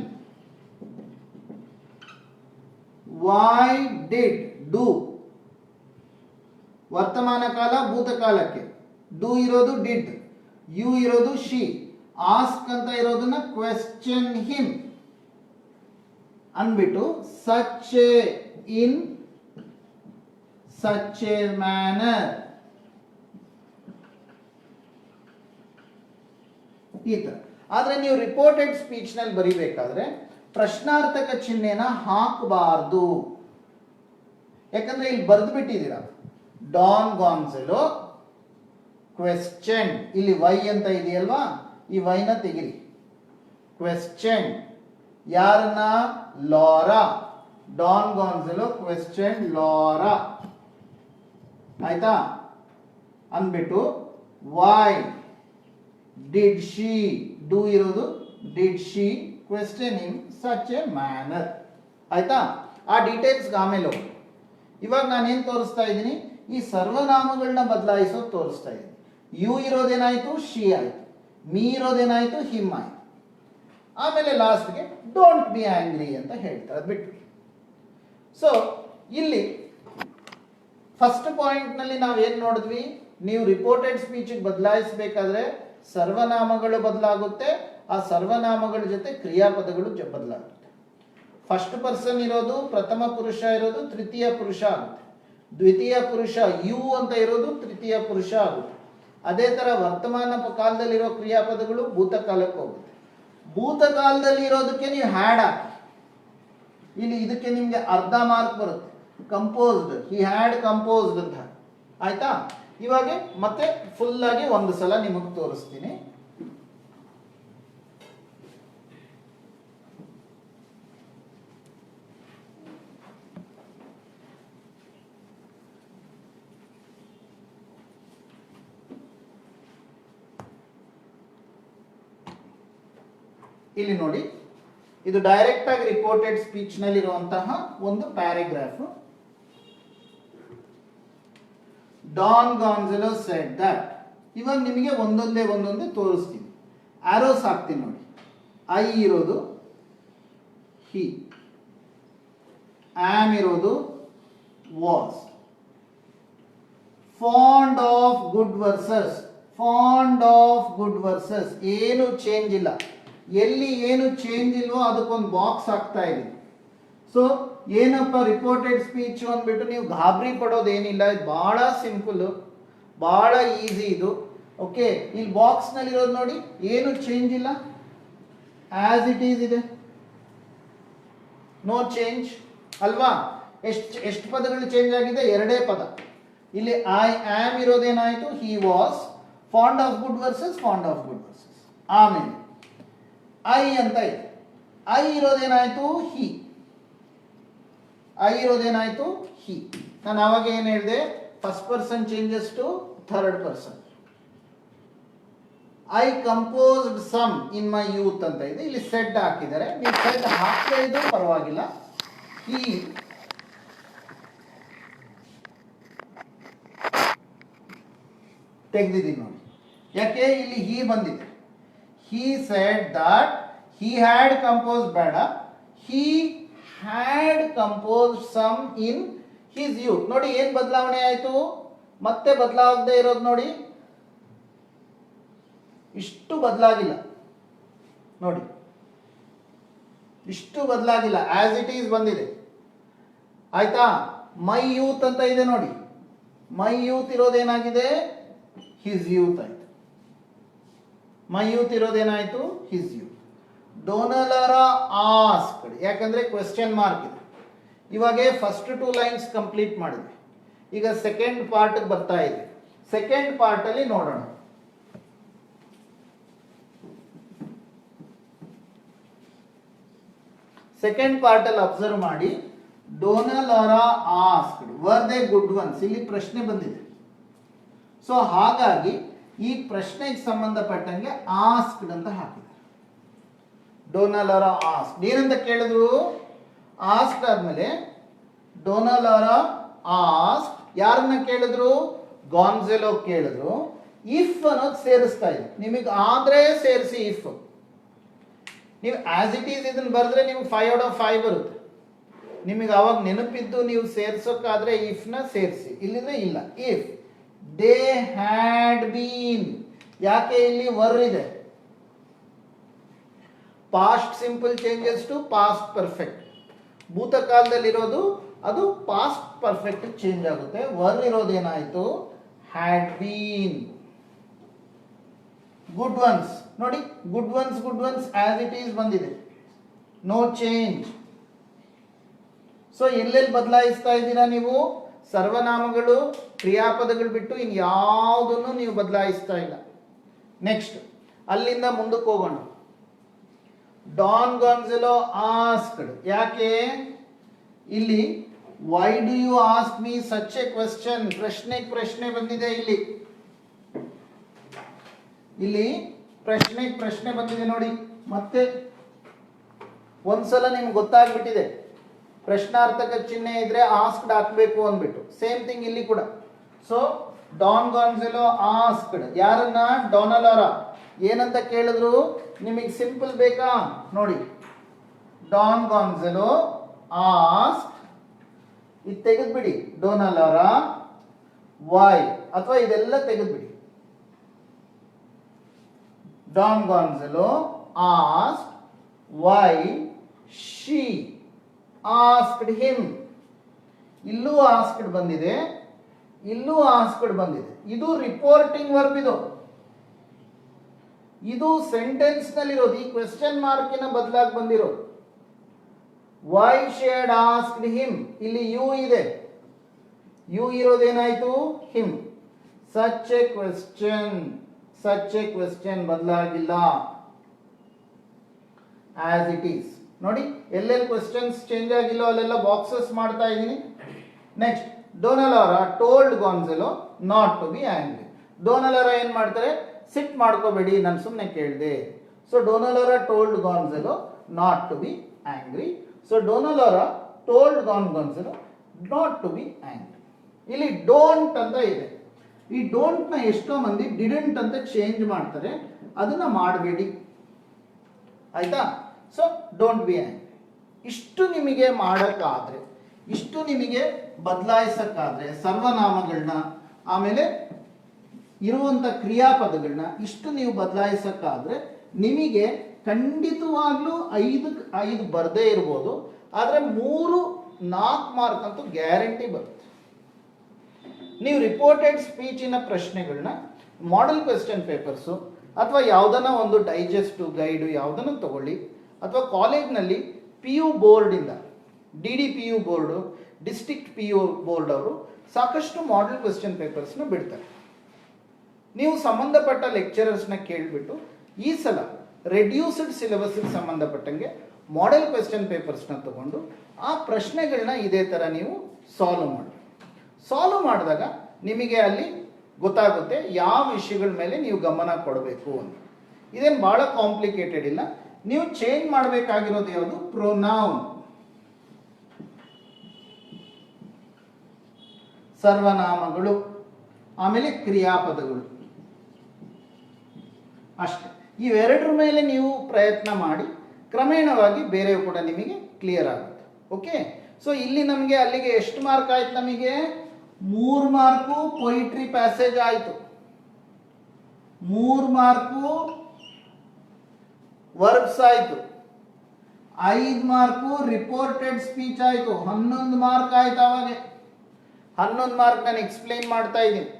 Why did, do. ವರ್ತಮಾನ ಕಾಲ ಭೂತಕಾಲಕ್ಕೆ ಡೂ ಇರೋದು ಡಿಡ್, ಯು ಇರೋದು ಶಿ, ಆಸ್ಕ್ ಅಂತ ಇರೋದನ್ನ ಕ್ವೆಶ್ಚನ್ ಹಿಮ್ ಅನ್ಬಿಟ್ಟು such in such a manner. ಈ ತರ. ಆದ್ರೆ ನೀವು ರಿಪೋರ್ಟೆಡ್ ಸ್ಪೀಚ್ ನಲ್ಲಿ ಬರಿಬೇಕಾದ್ರೆ ಪ್ರಶ್ನಾರ್ಥಕ ಚಿಹ್ನೆನ ಹಾಕಬಾರ್ದು. ಯಾಕಂದ್ರೆ ಇಲ್ಲಿ ಬರೆದು ಬಿಟ್ಟಿದ್ದೀರಾ ಡಾನ್ ಗಾನ್ಸೆಲೋ ಕ್ವೆಶ್ಚನ್, ಇಲ್ಲಿ ವೈ ಅಂತ ಇದೆಯಲ್ವಾ, ಈ ವೈನ ತೆಗಿರಿ. ಕ್ವೆಶ್ಚನ್ ಯಾರನ್ನ? Lara. Don Gonzalo question Lara. ಆಯ್ತಾ? ಅಂದ್ಬಿಟ್ಟು ವೈ ಡಿಡ್ ಶಿ, ಡೂ ಇರೋದು did she question in such A manner. ಆಯ್ತಾ? ಆ ಡೀಟೇಲ್ಸ್ಗೆ ಆಮೇಲೆ ಹೋಗಿ. ಇವಾಗ ನಾನೇನು ತೋರಿಸ್ತಾ ಇದ್ದೀನಿ? ಈ ಸರ್ವನಾಮಗಳನ್ನ ಬದಲಾಯಿಸೋದು ತೋರಿಸ್ತಾ ಇದ್ದೀನಿ. ಯು ಇರೋದೇನಾಯ್ತು? ಶಿ ಆಯ್ತು. ಮೀ ಇರೋದೇನಾಯ್ತು? ಹಿಮ್ ಆಯ್ತು. ಆಮೇಲೆ ಲಾಸ್ಟ್ಗೆ ಡೋಂಟ್ ಬಿ ಆಂಗ್ರಿ ಅಂತ ಹೇಳ್ತಾರೆ, ಅದು ಬಿಟ್ವಿ. ಸೊ ಇಲ್ಲಿ ಫಸ್ಟ್ ಪಾಯಿಂಟ್ ನಲ್ಲಿ ನಾವೇನ್ ನೋಡಿದ್ವಿ? ನೀವು ರಿಪೋರ್ಟೆಡ್ ಸ್ಪೀಚ್ ಬದಲಾಯಿಸಬೇಕಾದ್ರೆ ಸರ್ವನಾಮಗಳು ಬದಲಾಗುತ್ತೆ, ಆ ಸರ್ವನಾಮಗಳ ಜೊತೆ ಕ್ರಿಯಾಪದಗಳು ಬದಲಾಗುತ್ತೆ. ಫಸ್ಟ್ ಪರ್ಸನ್ ಇರೋದು ಪ್ರಥಮ ಪುರುಷ ಇರೋದು ತೃತೀಯ ಪುರುಷ ಆಗುತ್ತೆ. ದ್ವಿತೀಯ ಪುರುಷ ಯು ಅಂತ ಇರೋದು ತೃತೀಯ ಪುರುಷ ಆಗುತ್ತೆ. ಅದೇ ತರ ವರ್ತಮಾನ ಕಾಲದಲ್ಲಿರೋ ಕ್ರಿಯಾಪದಗಳು ಭೂತಕಾಲಕ್ಕೆ ಹೋಗುತ್ತೆ. ಭೂತಕಾಲದಲ್ಲಿ ಇರೋದಕ್ಕೆ ನೀವು ಹ್ಯಾಡ್ ಹಾಕಿ, ಇಲ್ಲಿ ಇದಕ್ಕೆ ನಿಮ್ಗೆ ಅರ್ಧ ಮಾರ್ಕ್ ಬರುತ್ತೆ. ಕಂಪೋಸ್ಡ್, ಹಿ ಹ್ಯಾಡ್ ಕಂಪೋಸ್ಡ್ ಅಂತ. ಆಯ್ತಾ? ಇವಾಗ ಮತ್ತೆ ಫುಲ್ ಆಗಿ ಒಂದು ಸಲ ನಿಮಗೆ ತೋರಿಸ್ತೀನಿ. ಇಲ್ಲಿ ನೋಡಿ, ಇದು ಡೈರೆಕ್ಟ್ ಆಗಿ ರಿಪೋರ್ಟೆಡ್ ಸ್ಪೀಚ್ ನಲ್ಲಿರುವಂತಹ ಒಂದು paragraph. Don Gonzalo said that. ಇವಾಗ ನಿಮಗೆ ಒಂದೊಂದೇ ತೋರಿಸ್ತೀನಿ. ಆರೋಸ್ ಹಾಕ್ತೀನಿ ನೋಡಿ. ಐ ಇರೋದು ಹಿ, ಆಮ್ ಇರೋದು was. Fond of good verses, fond of good versus, ಏನು ಚೇಂಜ್ ಇಲ್ಲ. ಎಲ್ಲಿ ಏನು ಚೇಂಜ್ ಇಲ್ವೋ ಅದಕ್ಕೊಂದು ಬಾಕ್ಸ್ ಹಾಕ್ತಾ ಇದೆ. ಸೊ ಏನಪ್ಪ ರಿಪೋರ್ಟೆಡ್ ಸ್ಪೀಚ್ ಅಂದ್ಬಿಟ್ಟು ನೀವು ಗಾಬರಿ ಪಡೋದೇನಿಲ್ಲ. ಇದು ಬಹಳ ಸಿಂಪಲ್, ಬಹಳ ಈಸಿ ಇದು. ಓಕೆ, ಇಲ್ಲಿ ಬಾಕ್ಸ್ ನಲ್ಲಿ ಇರೋದು ನೋಡಿ, ಏನು ಚೇಂಜ್ ಇಲ್ಲ, ಆಸ್ ಇಟ್ ಈಸ್ ಇದೆ, ನೋ ಚೇಂಜ್ ಅಲ್ವಾ? ಎಷ್ಟು ಪದಗಳು ಚೇಂಜ್ ಆಗಿದೆ? ಎರಡೇ ಪದ. ಇಲ್ಲಿ ಐ ಆಮ್ ಇರೋದೇನಾಯ್ತು? He was. Fond of good verses fond of good verses. ಆಮೇಲೆ ಐ ಅಂತ ಇದೆ. ಐ ಇರೋದೇನಾಯ್ತು? ಹಿ. ಐ ಇರೋದೇನಾಯ್ತು? ಹಿ. ನಾನು ಅವಾಗ ಏನ್ ಹೇಳಿದೆ? First person changes to third person. I composed some in my youth ಅಂತ ಇದೆ. ಇಲ್ಲಿ ಸೆಡ್ ಹಾಕಿದ್ದಾರೆ. ನೀವು ಸೆಡ್ ಹಾಕದೇ ಇದ್ರೂ ಪರವಾಗಿಲ್ಲ. ಹಿ ತೆಗೆದಿದ್ದೀನಿ ನೋಡಿ. ಯಾಕೆ? ಇಲ್ಲಿ ಹಿ ಬಂದಿದೆ. He said that he had composed ಬೇಡ, he had composed some in his youth. ನೋಡಿ ಏನ್ ಬದಲಾವಣೆ ಆಯ್ತು? ಮತ್ತೆ ಬದಲಾಗದೆ ಇರೋದು ನೋಡಿ, ಇಷ್ಟು ಬದಲಾಗಿಲ್ಲ ನೋಡಿ, ಇಷ್ಟು ಬದಲಾಗಿಲ್ಲ, ಆಸ್ ಇಟ್ ಈಸ್ ಬಂದಿದೆ. ಆಯ್ತಾ? ಮೈ ಯೂತ್ ಅಂತ ಇದೆ ನೋಡಿ. ಮೈ ಯೂತ್ ಇರೋದೇನಾಗಿದೆ? ಹಿಸ್ ಯೂತ್ ಆಯ್ತು. ಮೈ ಯೂತ್ ಇರೋದೇನಾಯ್ತು? His youth. ಡೋನಲರಾ ಆಸ್ಕ್ಡ್, ಯಾಕಂದ್ರೆ ಕ್ವೆಶ್ಚನ್ ಮಾರ್ಕ್ ಇದೆ. ಇವಾಗ ಫಸ್ಟ್ 2 ಲೈನ್ಸ್ ಕಂಪ್ಲೀಟ್ ಮಾಡಿದ್ವಿ. ಈಗ ಸೆಕೆಂಡ್ ಪಾರ್ಟ್ ಬರ್ತಾ ಇದೆ. ಸೆಕೆಂಡ್ ಪಾರ್ಟ್ ಅಲ್ಲಿ ನೋಡೋಣ. ಸೆಕೆಂಡ್ ಪಾರ್ಟ್ ಅಲ್ಲಿ ಅಬ್ಸರ್ವ್ ಮಾಡಿ. Dona Laura asked were they good ones, ಇಲ್ಲಿ ಪ್ರಶ್ನೆ ಬಂದಿದೆ. ಸೊ ಹಾಗಾಗಿ ಈ ಪ್ರಶ್ನೆಗೆ ಸಂಬಂಧಪಟ್ಟಂಗೆ ಆಸ್ಕ್ಡ್ ಅಂತ ಹಾಕಿದ್ದಾರೆ. ಡೋನಲರಾ ಆಸ್ಕ್ಡ್ ಏನಂತ ಕೇಳಿದ್ರು? ಆಸ್ಕ್ಡ್ ಆದ್ಮೇಲೆ ಡೋನಲರಾ ಆಸ್ಕ್ಡ್ ಯಾರನ್ನ ಕೇಳಿದ್ರು? ಗಾನ್ಸೆಲೋ ಕೇಳಿದ್ರು. ಇಫ್ ಅನ್ನೋದು ಸೇರಿಸ್ತಾ ಇದೆ. ನಿಮಗೆ ಆದ್ರೆ ಸೇರಿಸಿ ಇಫ್. ನೀವು ಆಸ್ ಇಟ್ ಈಸ್ ಇದನ್ನ ಬರೆದ್ರೆ ನಿಮ್ಗೆ 5 out of 5 ಬರುತ್ತೆ. ನಿಮಗೆ ಅವಾಗ ನೆನಪಿದ್ದು ನೀವು ಸೇರ್ಸೋಕ್ಕಾದ್ರೆ ಇಫ್ ನ ಸೇರಿಸಿ, ಇಲ್ಲಿದ್ರೆ ಇಲ್ಲ. ಇಫ್ ದೇ ಹ್ಯಾಡ್ ಬೀನ್, ಯಾಕೆ ಇಲ್ಲಿ ವರ್ ಇದೆ? Past simple changes to past perfect. ಭೂತಕಾಲದಲ್ಲಿರೋದು ಅದು ಪಾಸ್ಟ್ ಪರ್ಫೆಕ್ಟ್ ಚೇಂಜ್ ಆಗುತ್ತೆ. ವರ್ ಇರೋದೇನಾಯ್ತು, ಹ್ಯಾಡ್ ಬೀನ್. ಗುಡ್ ಒನ್ಸ್ ನೋಡಿ, good ones as it is ಬಂದಿದೆ, ನೋ ಚೇಂಜ್. ಸೊ ಎಲ್ಲೆಲ್ಲಿ ಬದಲಾಯಿಸ್ತಾ ಇದ್ದೀರಾ ನೀವು? ಸರ್ವನಾಮಗಳು, ಕ್ರಿಯಾಪದಗಳು ಬಿಟ್ಟು ಇನ್ ಯಾವುದನ್ನು ನೀವು ಬದಲಾಯಿಸ್ತಾ ಇಲ್ಲ. ನೆಕ್ಸ್ಟ್ ಅಲ್ಲಿಂದ ಮುಂದಕ್ಕೆ ಹೋಗೋಣ. Don Gonzalo asked. ಯಾಕೆ ಇಲ್ಲಿ why do you ask me such a question, ಪ್ರಶ್ನೆ ಬಂದಿದೆ. ಇಲ್ಲಿ ಪ್ರಶ್ನೆ ಬಂದಿದೆ ನೋಡಿ. ಮತ್ತೆ ಒಂದ್ಸಲ ನಿಮ್ಗೆ ಗೊತ್ತಾಗ್ಬಿಟ್ಟಿದೆ, ಪ್ರಶ್ನಾರ್ಥಕ ಚಿಹ್ನೆ ಇದ್ರೆ ಆಸ್ಕ್ಡ್ ಹಾಕ್ಬೇಕು ಅಂದ್ಬಿಟ್ಟು. ಸೇಮ್ ಥಿಂಗ್ ಇಲ್ಲಿ ಕೂಡ. ಸೊ ಡಾನ್ ಗಾನ್ಜೆಲೋ ಆಸ್ಕ್ಡ್ ಯಾರನ್ನ? ಡೊನಾಲೋರಾ. ಏನಂತ ಕೇಳಿದ್ರು? ನಿಮಗೆ ಸಿಂಪಲ್ ಬೇಕಾ ನೋಡಿ, ಡಾನ್ ಗಾನ್ಜೆಲೋ ಆಸ್ಕ್, ಇದು ತೆಗೆದ್ಬಿಡಿ, ಡೊನಾಲೋರಾ ವೈ, ಅಥವಾ ಇದೆಲ್ಲ ತೆಗೆದ್ಬಿಡಿ. Don Gonzalo ask why she asked him. ಇಲ್ಲೂ ಆಸ್ಕ್ಡ್ ಬಂದಿದೆ, ಇಲ್ಲೂ ಆಸ್ಕ್ಡ್ ಬಂದಿದೆ. ಇದು ರಿಪೋರ್ಟಿಂಗ್ ವರ್ಬ್. ಇದು ಸೆಂಟೆನ್ಸ್ ನಲ್ಲಿರೋದು, ಈ ಕ್ವೆಶ್ಚನ್ ಮಾರ್ಕಿನ ಬದಲಾಗಿ ಬಂದಿರೋದು. Why she had asked him, ಇಲ್ಲಿ ಯು ಇದೆ, ಯು ಇರೋದೇನಾಯ್ತು, ಹಿಮ್. ಸಚ್ ಎ ಕ್ವೆಶ್ಚನ್ ಬದಲಾಗಿಲ್ಲ, ಆಸ್ ಇಟ್ ಈಸ್. ನೋಡಿ ಎಲ್ಲೆಲ್ಲಿ ಕ್ವೆಶ್ಚನ್ಸ್ ಚೇಂಜ್ ಆಗಿಲ್ಲ ಅಲ್ಲೆಲ್ಲ ಬಾಕ್ಸಸ್ ಮಾಡ್ತಾ ಇದ್ದೀನಿ. Next Dona Laura told Gonzalo not to be angry. Dona Laura ಏನ್ ಮಾಡ್ತಾರೆ? ಸಿಟ್ ಮಾಡ್ಕೋಬೇಡಿ, ನಾನು ಸುಮ್ಮನೆ ಕೇಳಿದೆ. So Dona Laura told Gonzalo not to be angry. So Dona Laura told Gonzalo not to be angry. ಇಲ್ಲಿ ಡೋಂಟ್ ಅಂತ ಇದೆ. ಈ ಡೋಂಟ್ ನ ಎಷ್ಟೋ ಮಂದಿ ಡಿಡೆಂಟ್ ಅಂತ ಚೇಂಜ್ ಮಾಡ್ತಾರೆ, ಅದನ್ನ ಮಾಡಬೇಡಿ, ಆಯ್ತಾ? So don't be angry. ಇಷ್ಟು ನಿಮಗೆ ಮಾಡೋಕ್ಕಾದ್ರೆ, ಇಷ್ಟು ನಿಮಗೆ ಬದಲಾಯಿಸಕ್ಕಾದ್ರೆ, ಸರ್ವನಾಮಗಳನ್ನ ಆಮೇಲೆ ಇರುವಂತ ಕ್ರಿಯಾಪದಗಳನ್ನ ಇಷ್ಟು ನೀವು ಬದಲಾಯಿಸಕ್ಕಾದ್ರೆ, ನಿಮಗೆ ಖಂಡಿತವಾಗ್ಲೂ 5 ಬರದೇ ಇರ್ಬೋದು, ಆದ್ರೆ 3-4 ಮಾರ್ಕ್ ಅಂತೂ ಗ್ಯಾರಂಟಿ ಬರುತ್ತೆ. ನೀವು ರಿಪೋರ್ಟೆಡ್ ಸ್ಪೀಚಿನ ಪ್ರಶ್ನೆಗಳನ್ನ ಮಾಡೆಲ್ ಕ್ವೆಶ್ಚನ್ ಪೇಪರ್ಸು ಅಥವಾ ಯಾವುದನ್ನ ಒಂದು ಡೈಜೆಸ್ಟ್ ಗೈಡು ಯಾವುದನ್ನು ತಗೊಳ್ಳಿ, ಅಥವಾ ಕಾಲೇಜ್ನಲ್ಲಿ PU ಬೋರ್ಡಿಂದ, DDPU board, district PU board ಅವರು ಸಾಕಷ್ಟು ಮಾಡೆಲ್ ಕ್ವೆಶ್ಚನ್ ಪೇಪರ್ಸ್ನ ಬಿಡ್ತಾರೆ. ನೀವು ಸಂಬಂಧಪಟ್ಟ ಲೆಕ್ಚರರ್ಸ್ನ ಕೇಳಿಬಿಟ್ಟು ಈ ಸಲ ರೆಡ್ಯೂಸ್ಡ್ ಸಿಲೆಬಸ್ಗೆ ಸಂಬಂಧಪಟ್ಟಂಗೆ ಮಾಡೆಲ್ ಕ್ವೆಶ್ಚನ್ ಪೇಪರ್ಸ್ನ ತಗೊಂಡು ಆ ಪ್ರಶ್ನೆಗಳನ್ನ ಇದೇ ಥರ ನೀವು ಸಾಲ್ವ್ ಮಾಡಿದಾಗ ನಿಮಗೆ ಅಲ್ಲಿ ಗೊತ್ತಾಗುತ್ತೆ ಯಾವ ವಿಷಯಗಳ ಮೇಲೆ ನೀವು ಗಮನ ಕೊಡಬೇಕು ಅಂತ. ಇದೇನು ಭಾಳ ಕಾಂಪ್ಲಿಕೇಟೆಡ್ ಇಲ್ಲ. ನೀವು ಚೇಂಜ್ ಮಾಡಬೇಕಾಗಿರೋದು ಯಾವುದು? ಪ್ರೊನೌನ್, ಸರ್ವನಾಮಗಳು, ಆಮೇಲೆ ಕ್ರಿಯಾಪದಗಳು, ಅಷ್ಟೇ. ಇವೆರಡರ ಮೇಲೆ ನೀವು ಪ್ರಯತ್ನ ಮಾಡಿ, ಕ್ರಮೇಣವಾಗಿ ಬೇರೆಯವು ಕೂಡ ನಿಮಗೆ ಕ್ಲಿಯರ್ ಆಗುತ್ತೆ. ಓಕೆ. ಸೊ ಇಲ್ಲಿ ನಮಗೆ ಅಲ್ಲಿಗೆ ಎಷ್ಟು ಮಾರ್ಕ್ ಆಯ್ತು? ನಮಗೆ 3 ಮಾರ್ಕು ಪೊಯಿಟ್ರಿ ಪ್ಯಾಸೇಜ್ ಆಯಿತು, 3 ಮಾರ್ಕು ವರ್ಬ್ಸ್ ಆಯಿತು, 5 ಮಾರ್ಕು ರಿಪೋರ್ಟೆಡ್ ಸ್ಪೀಚ್ ಆಯಿತು, 11 ಮಾರ್ಕ್ ಆಯ್ತು. ಅವಾಗ 11 ಮಾರ್ಕ್ ನಾನು ಎಕ್ಸ್ಪ್ಲೈನ್ ಮಾಡ್ತಾ ಇದ್ದೀನಿ.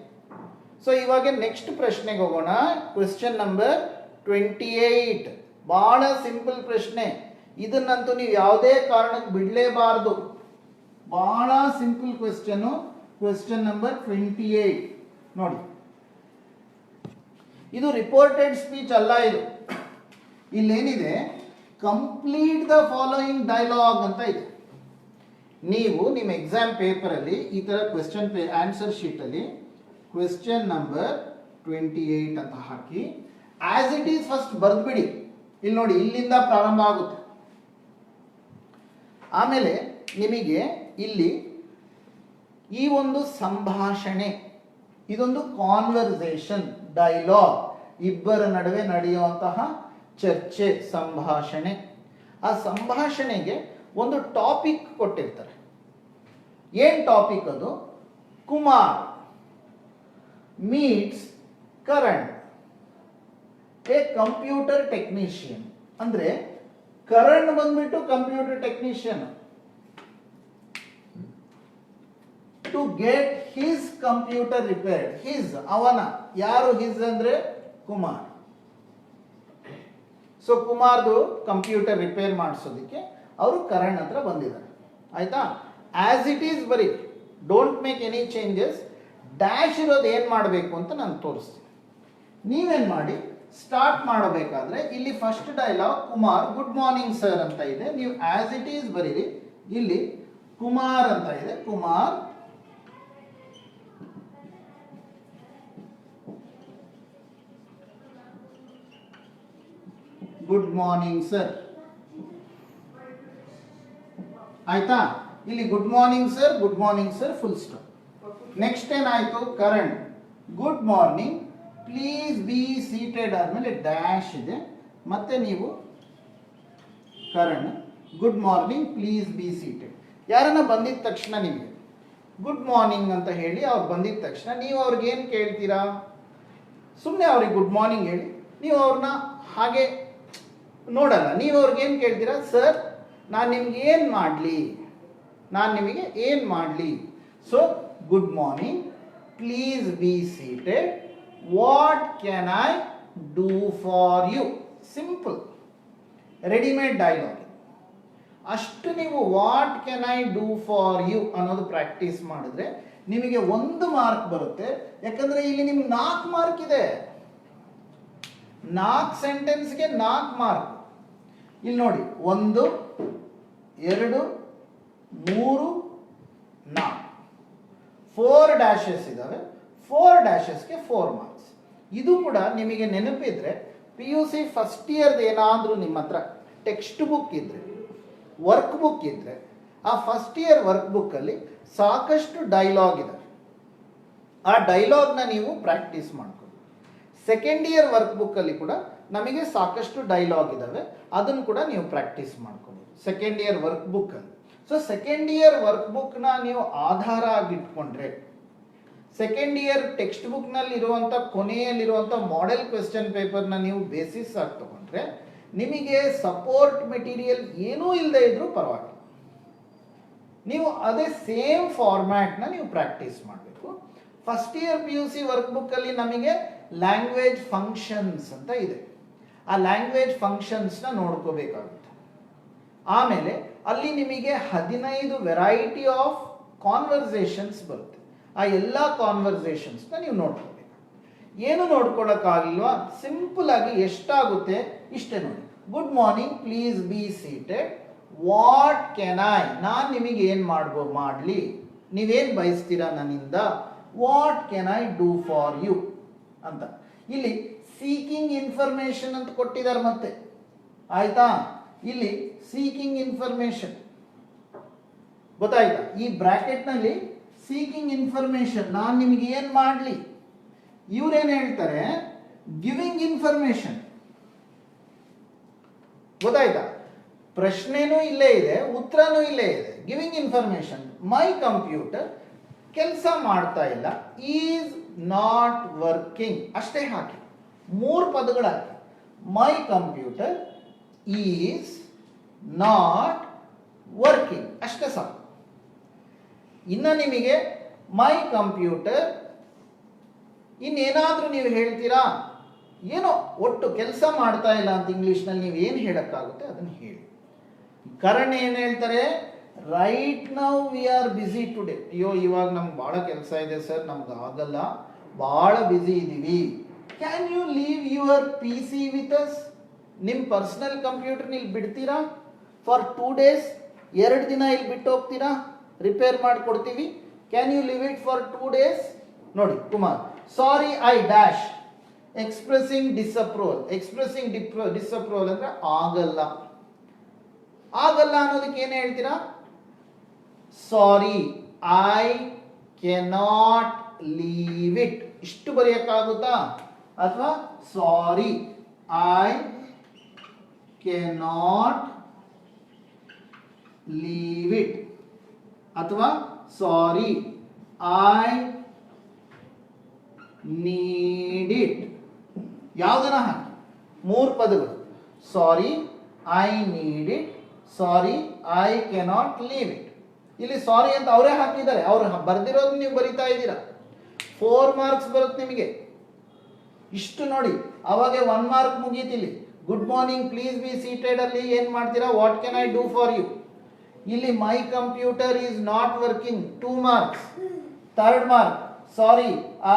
ಸೊ ಇವಾಗ ನೆಕ್ಸ್ಟ್ ಪ್ರಶ್ನೆಗೆ ಹೋಗೋಣ. Question number 28. ಬಹಳ ಸಿಂಪಲ್ ಪ್ರಶ್ನೆ, ಇದನ್ನಂತೂ ನೀವು ಯಾವುದೇ ಕಾರಣಕ್ಕೆ ಬಿಡಲೇಬಾರದು. ಬಹಳ ಸಿಂಪಲ್ ಕ್ವೆಶ್ಚನ್. ಕ್ವೆಶ್ಚನ್ ನಂಬರ್ 28 ನೋಡಿ. ಇದು ರಿಪೋರ್ಟೆಡ್ ಸ್ಪೀಚ್ ಅಲ್ಲ. ಇದು ಇಲ್ಲೇನಿದೆ, ಕಂಪ್ಲೀಟ್ ದ ಫಾಲೋಯಿಂಗ್ ಡೈಲಾಗ್ ಅಂತ ಇದೆ. ನೀವು ನಿಮ್ಮ ಎಕ್ಸಾಮ್ ಪೇಪರಲ್ಲಿ ಈ ಥರ ಕ್ವೆಶ್ಚನ್ ಆನ್ಸರ್ ಶೀಟಲ್ಲಿ ಕ್ವೆಶ್ಚನ್ ನಂಬರ್ 28 ಅಂತ ಹಾಕಿ ಆಸ್ ಇಟ್ ಈಸ್ ಫಸ್ಟ್ ಬರೆದ್ಬಿಡಿ. ಇಲ್ಲಿ ನೋಡಿ, ಇಲ್ಲಿಂದ ಪ್ರಾರಂಭ ಆಗುತ್ತೆ. ಆಮೇಲೆ ನಿಮಗೆ ಇಲ್ಲಿ ಈ ಒಂದು ಸಂಭಾಷಣೆ, ಇದೊಂದು ಕಾನ್ವರ್ಸೇಷನ್, ಡೈಲಾಗ್, ಇಬ್ಬರ ನಡುವೆ ನಡೆಯುವಂತಹ ಚರ್ಚೆ, ಸಂಭಾಷಣೆ. ಆ ಸಂಭಾಷಣೆಗೆ ಒಂದು ಟಾಪಿಕ್ ಕೊಟ್ಟಿರ್ತಾರೆ. ಏನ್ ಟಾಪಿಕ್ ಅದು? Kumar meets Karan a computer technician. ಅಂದ್ರೆ ಕರಣ್ ಬಂದ್ಬಿಟ್ಟು computer technician, to get his computer repaired. His ಅವನ, ಯಾರು ಹಿಸ್ ಅಂದ್ರೆ ಕುಮಾರ್. ಸೊ ಕುಮಾರ್ದು ಕಂಪ್ಯೂಟರ್ ರಿಪೇರ್ ಮಾಡಿಸೋದಕ್ಕೆ ಅವರು ಕರಣ್ ಹತ್ರ ಬಂದಿದ್ದಾರೆ. ಆಯ್ತಾ? ಆಸ್ ಇಟ್ ಈಸ್ ಬರೀ, don't make any changes. Dash ಇರೋದು ಏನು ಮಾಡಬೇಕು ಅಂತ ನಾನು ತೋರಿಸ್ತೀನಿ. ನೀವೇನು ಮಾಡಿ, ಸ್ಟಾರ್ಟ್ ಮಾಡಬೇಕಾದ್ರೆ ಇಲ್ಲಿ first dialogue Kumar good morning sir ಅಂತ ಇದೆ. ನೀವು ಆಸ್ ಇಟ್ ಈಸ್ ಬರೀರಿ. ಇಲ್ಲಿ ಕುಮಾರ್ ಅಂತ ಇದೆ. Kumar good morning sir. ಆಯ್ತಾ? ಇಲ್ಲಿ good morning sir, good morning sir, full stop. Next ಏನಾಯ್ತು? Karan good morning please be seated ಆದ್ಮೇಲೆ ಡ್ಯಾಶ್ ಇದೆ. ಮತ್ತೆ ನೀವು Karan good morning please be seated. ಯಾರನ್ನ ಬಂದಿದ ತಕ್ಷಣ ನಿಮಗೆ ಗುಡ್ ಮಾರ್ನಿಂಗ್ ಅಂತ ಹೇಳಿ ಅವ್ರು ಬಂದಿದ ತಕ್ಷಣ ನೀವು ಅವ್ರಿಗೆ ಏನು ಕೇಳ್ತೀರಾ? ಸುಮ್ಮನೆ ಅವ್ರಿಗೆ ಗುಡ್ ಮಾರ್ನಿಂಗ್ ಹೇಳಿ, ನೀವು ಅವ್ರನ್ನ ಹಾಗೆ ನೋಡಲ್ಲ. ನೀವು ಅವ್ರಿಗೆ ಏನು ಕೇಳ್ತೀರಾ? ಸರ್ ನಾನು ನಿಮ್ಗೆ ಏನು ಮಾಡಲಿ, ನಾನು ನಿಮಗೆ ಏನು ಮಾಡಲಿ? So good morning please be seated, what can I do for you? Simple readymade dialogue. ಅಷ್ಟು ನೀವು what can I do for you ಅನ್ನೋದು ಪ್ರಾಕ್ಟೀಸ್ ಮಾಡಿದ್ರೆ ನಿಮಗೆ 1 ಮಾರ್ಕ್ ಬರುತ್ತೆ. ಯಾಕಂದ್ರೆ ಇಲ್ಲಿ ನಿಮ್ಗೆ 4 ಮಾರ್ಕ್ ಇದೆ. 4 ಸೆಂಟೆನ್ಸ್ಗೆ 4 ಮಾರ್ಕ್. ಇಲ್ಲಿ ನೋಡಿ 1 2 3 4 4 ಡ್ಯಾಶಸ್ ಇದಾವೆ. 4 ಡ್ಯಾಶಸ್ಗೆ 4 ಮಾರ್ಕ್ಸ್. ಇದು ಕೂಡ ನಿಮಗೆ ನೆನಪಿದ್ರೆ PUC ಫಸ್ಟ್ ಇಯರ್ದು ಏನಾದರೂ ನಿಮ್ಮ ಹತ್ರ ಟೆಕ್ಸ್ಟ್ ಬುಕ್ ಇದ್ರೆ, ವರ್ಕ್ ಬುಕ್ ಇದ್ರೆ, ಆ ಫಸ್ಟ್ ಇಯರ್ ವರ್ಕ್ ಬುಕ್ಕಲ್ಲಿ ಸಾಕಷ್ಟು ಡೈಲಾಗ್ ಇದೆ. ಆ ಡೈಲಾಗ್ನ ನೀವು ಪ್ರಾಕ್ಟೀಸ್ ಮಾಡ್ಕೊಳ್ಳಿ. ಸೆಕೆಂಡ್ ಇಯರ್ ವರ್ಕ್ ಬುಕ್ಕಲ್ಲಿ ಕೂಡ ನಮಗೆ ಸಾಕಷ್ಟು ಡೈಲಾಗ್ ಇದ್ದಾವೆ, ಅದನ್ನು ಕೂಡ ನೀವು ಪ್ರಾಕ್ಟೀಸ್ ಮಾಡ್ಕೊಳ್ಳಿ ಸೆಕೆಂಡ್ ಇಯರ್ ವರ್ಕ್ ಬುಕ್ಕಲ್ಲಿ. ಸೊ ಸೆಕೆಂಡ್ ಇಯರ್ ವರ್ಕ್ ಬುಕ್ನ ನೀವು ಆಧಾರ ಆಗಿಟ್ಕೊಂಡ್ರೆ, ಸೆಕೆಂಡ್ ಇಯರ್ ಟೆಕ್ಸ್ಟ್ ಬುಕ್ನಲ್ಲಿ ಇರುವಂಥ ಕೊನೆಯಲ್ಲಿರುವಂಥ ಮಾಡೆಲ್ ಕ್ವೆಶ್ಚನ್ ಪೇಪರ್ನ ನೀವು ಬೇಸಿಸ್ ಆಗಿ ತಗೊಂಡ್ರೆ ನಿಮಗೆ ಸಪೋರ್ಟ್ ಮೆಟೀರಿಯಲ್ ಏನೂ ಇಲ್ಲದೆ ಇದ್ರೂ ಪರವಾಗಿಲ್ಲ. ನೀವು ಅದೇ ಸೇಮ್ ಫಾರ್ಮ್ಯಾಟ್ನ ನೀವು ಪ್ರಾಕ್ಟೀಸ್ ಮಾಡಬೇಕು. ಫಸ್ಟ್ ಇಯರ್ PUC ವರ್ಕ್ ಬುಕ್ಕಲ್ಲಿ ನಮಗೆ ಲ್ಯಾಂಗ್ವೇಜ್ ಫಂಕ್ಷನ್ಸ್ ಅಂತ ಇದೆ. ಆ ಲ್ಯಾಂಗ್ವೇಜ್ ಫಂಕ್ಷನ್ಸ್ನ ನೋಡ್ಕೋಬೇಕಾಗುತ್ತೆ. ಆಮೇಲೆ ಅಲ್ಲಿ ನಿಮಗೆ 15 ವೆರೈಟಿ ಆಫ್ ಕಾನ್ವರ್ಸೇಷನ್ಸ್ ಬರುತ್ತೆ. ಆ ಎಲ್ಲ ಕಾನ್ವರ್ಸೇಷನ್ಸ್ನ ನೀವು ನೋಡ್ಕೋಬೇಕು. ಏನು ನೋಡ್ಕೊಳ್ಳೋಕ್ಕಾಗಿಲ್ವಾ? ಸಿಂಪಲ್ ಆಗಿ ಎಷ್ಟಾಗುತ್ತೆ ಇಷ್ಟೇ ನೋಡಿ. Good morning please be seated, what can I, ನಾನು ನಿಮಗೆ ಏನು ಮಾಡಲಿ, ನೀವೇನು ಬಯಸ್ತೀರಾ ನನ್ನಿಂದ, what can I do for you ಅಂತ. ಇಲ್ಲಿ ಸೀಕಿಂಗ್ ಇನ್ಫಾರ್ಮೇಶನ್ ಅಂತ ಕೊಟ್ಟಿದ್ದಾರೆ ಮತ್ತೆ. ಆಯ್ತಾ? ಇಲ್ಲಿ ಸೀಕಿಂಗ್ ಇನ್ಫಾರ್ಮೇಶನ್ ಗೊತ್ತಾಯ್ತಾ? ಈ ಬ್ರಾಕೆಟ್ನಲ್ಲಿ ಸೀಕಿಂಗ್ ಇನ್ಫಾರ್ಮೇಶನ್, ನಾನು ನಿಮಗೆ ಏನು ಮಾಡಲಿ. ಇವ್ರೇನು ಹೇಳ್ತಾರೆ? Giving information. ಗೊತ್ತಾಯ್ತಾ? ಪ್ರಶ್ನೆನೂ ಇಲ್ಲೇ ಇದೆ, ಉತ್ತರನೂ ಇಲ್ಲೇ ಇದೆ. ಗಿವಿಂಗ್ ಇನ್ಫಾರ್ಮೇಶನ್, ಮೈ ಕಂಪ್ಯೂಟರ್ ಕೆಲಸ ಮಾಡ್ತಾ ಇಲ್ಲ, ಈಸ್ ನಾಟ್ ವರ್ಕಿಂಗ್ ಅಷ್ಟೇ ಹಾಕಿ. 3 ಪದಗಳು ಹಾಕಿ. My computer is not working ಅಷ್ಟೇ ಸಾಕು. ಇನ್ನು ನಿಮಗೆ ಮೈ ಕಂಪ್ಯೂಟರ್ ಇನ್ನೇನಾದರೂ ನೀವು ಹೇಳ್ತೀರಾ? ಏನೋ ಒಟ್ಟು ಕೆಲಸ ಮಾಡ್ತಾ ಇಲ್ಲ ಅಂತ ಇಂಗ್ಲೀಷ್ನಲ್ಲಿ ನೀವು ಏನು ಹೇಳೋಕ್ಕಾಗುತ್ತೆ ಅದನ್ನು ಹೇಳಿ. ಕರಣ್ ಏನು ಹೇಳ್ತಾರೆ? Right now we R busy today. ಅಯ್ಯೋ ಇವಾಗ ನಮ್ಗೆ ಭಾಳ ಕೆಲಸ ಇದೆ ಸರ್, ನಮ್ಗೆ ಆಗಲ್ಲ, ಭಾಳ ಬ್ಯುಸಿ ಇದ್ದೀವಿ. Can you leave your PC with us? ನಿಮ್ಮ ಪರ್ಸನಲ್ ಕಂಪ್ಯೂಟರ್ನ ಇಲ್ಲಿ ಬಿಡ್ತೀರಾ ಫಾರ್ 2 days? 2 ದಿನ ಇಲ್ಲಿ ಬಿಟ್ಟು ಹೋಗ್ತೀರಾ? ರಿಪೇರ್ ಮಾಡಿಕೊಡ್ತೀವಿ. Can you leave it for 2 days? ನೋಡಿ Kumar, sorry I dash expressing disapproval. Expressing disapproval ಅಂದ್ರೆ ಆಗಲ್ಲ. ಆಗಲ್ಲ ಅನ್ನೋದಕ್ಕೆ ಏನು ಹೇಳ್ತೀರಾ? Sorry I cannot leave it. ಇಷ್ಟು ಬರೆಯಕ್ಕಾಗುತ್ತಾ? ಅಥವಾ sorry I cannot leave it, ಅಥವಾ ಸಾರಿ ಐ ನೀಡ್ ಇಟ್. ಯಾವುದನ್ನ ಹಾಕಿ, 3 ಪದಗಳು. Sorry I need it, sorry I cannot leave it. ಇಲ್ಲಿ ಸಾರಿ ಅಂತ ಅವರೇ ಹಾಕಿದ್ದಾರೆ, ಅವ್ರು ಬರ್ದಿರೋದು ನೀವು ಬರಿತಾ ಇದ್ದೀರಾ. 4 ಮಾರ್ಕ್ಸ್ ಬರುತ್ತೆ ನಿಮಗೆ. ಇಷ್ಟು ನೋಡಿ, ಅವಾಗ 1 ಮಾರ್ಕ್ ಮುಗೀತಿಲ್ಲಿ. Good morning please be seated ಅಲ್ಲಿ ಏನ್ ಮಾಡ್ತೀರಾ, what can I do for you. ಇಲ್ಲಿ my computer is not working, 2 marks. 3rd mark, sorry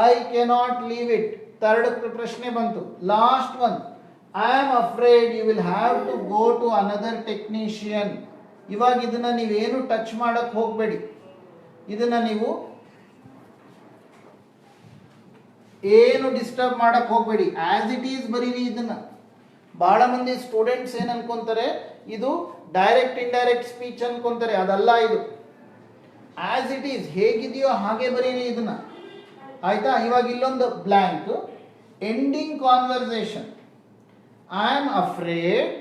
I cannot leave it, 3rd ಪ್ರಶ್ನೆ ಬಂತು. Last one, I am afraid you will have to go to another technician. ಇವಾಗ ಇದನ್ನ ನೀವೇನು touch ಮಾಡಕ್ ಹೋಗ್ಬೇಡಿ, ಇದನ್ನ ನೀವು ಏನು ಡಿಸ್ಟರ್ಬ್ ಮಾಡಕ್ ಹೋಗ್ಬೇಡಿ, ಆಸ್ ಇಟ್ ಈಸ್ ಬರೀರಿ ಇದನ್ನ. ಬಹಳ ಮಂದಿ ಸ್ಟೂಡೆಂಟ್ಸ್ ಏನ್ ಅನ್ಕೊಂತಾರೆ, ಇದು ಡೈರೆಕ್ಟ್ ಇಂಡೈರೆಕ್ಟ್ ಸ್ಪೀಚ್ ಅನ್ಕೊಂತಾರೆ, ಅದಲ್ಲ ಇದು. ಆಸ್ ಇಟ್ ಈಸ್ ಹೇಗಿದೆಯೋ ಹಾಗೆ ಬರೀರಿ ಇದನ್ನ, ಆಯ್ತಾ. ಇವಾಗ ಇಲ್ಲೊಂದು blank, ending conversation. I am afraid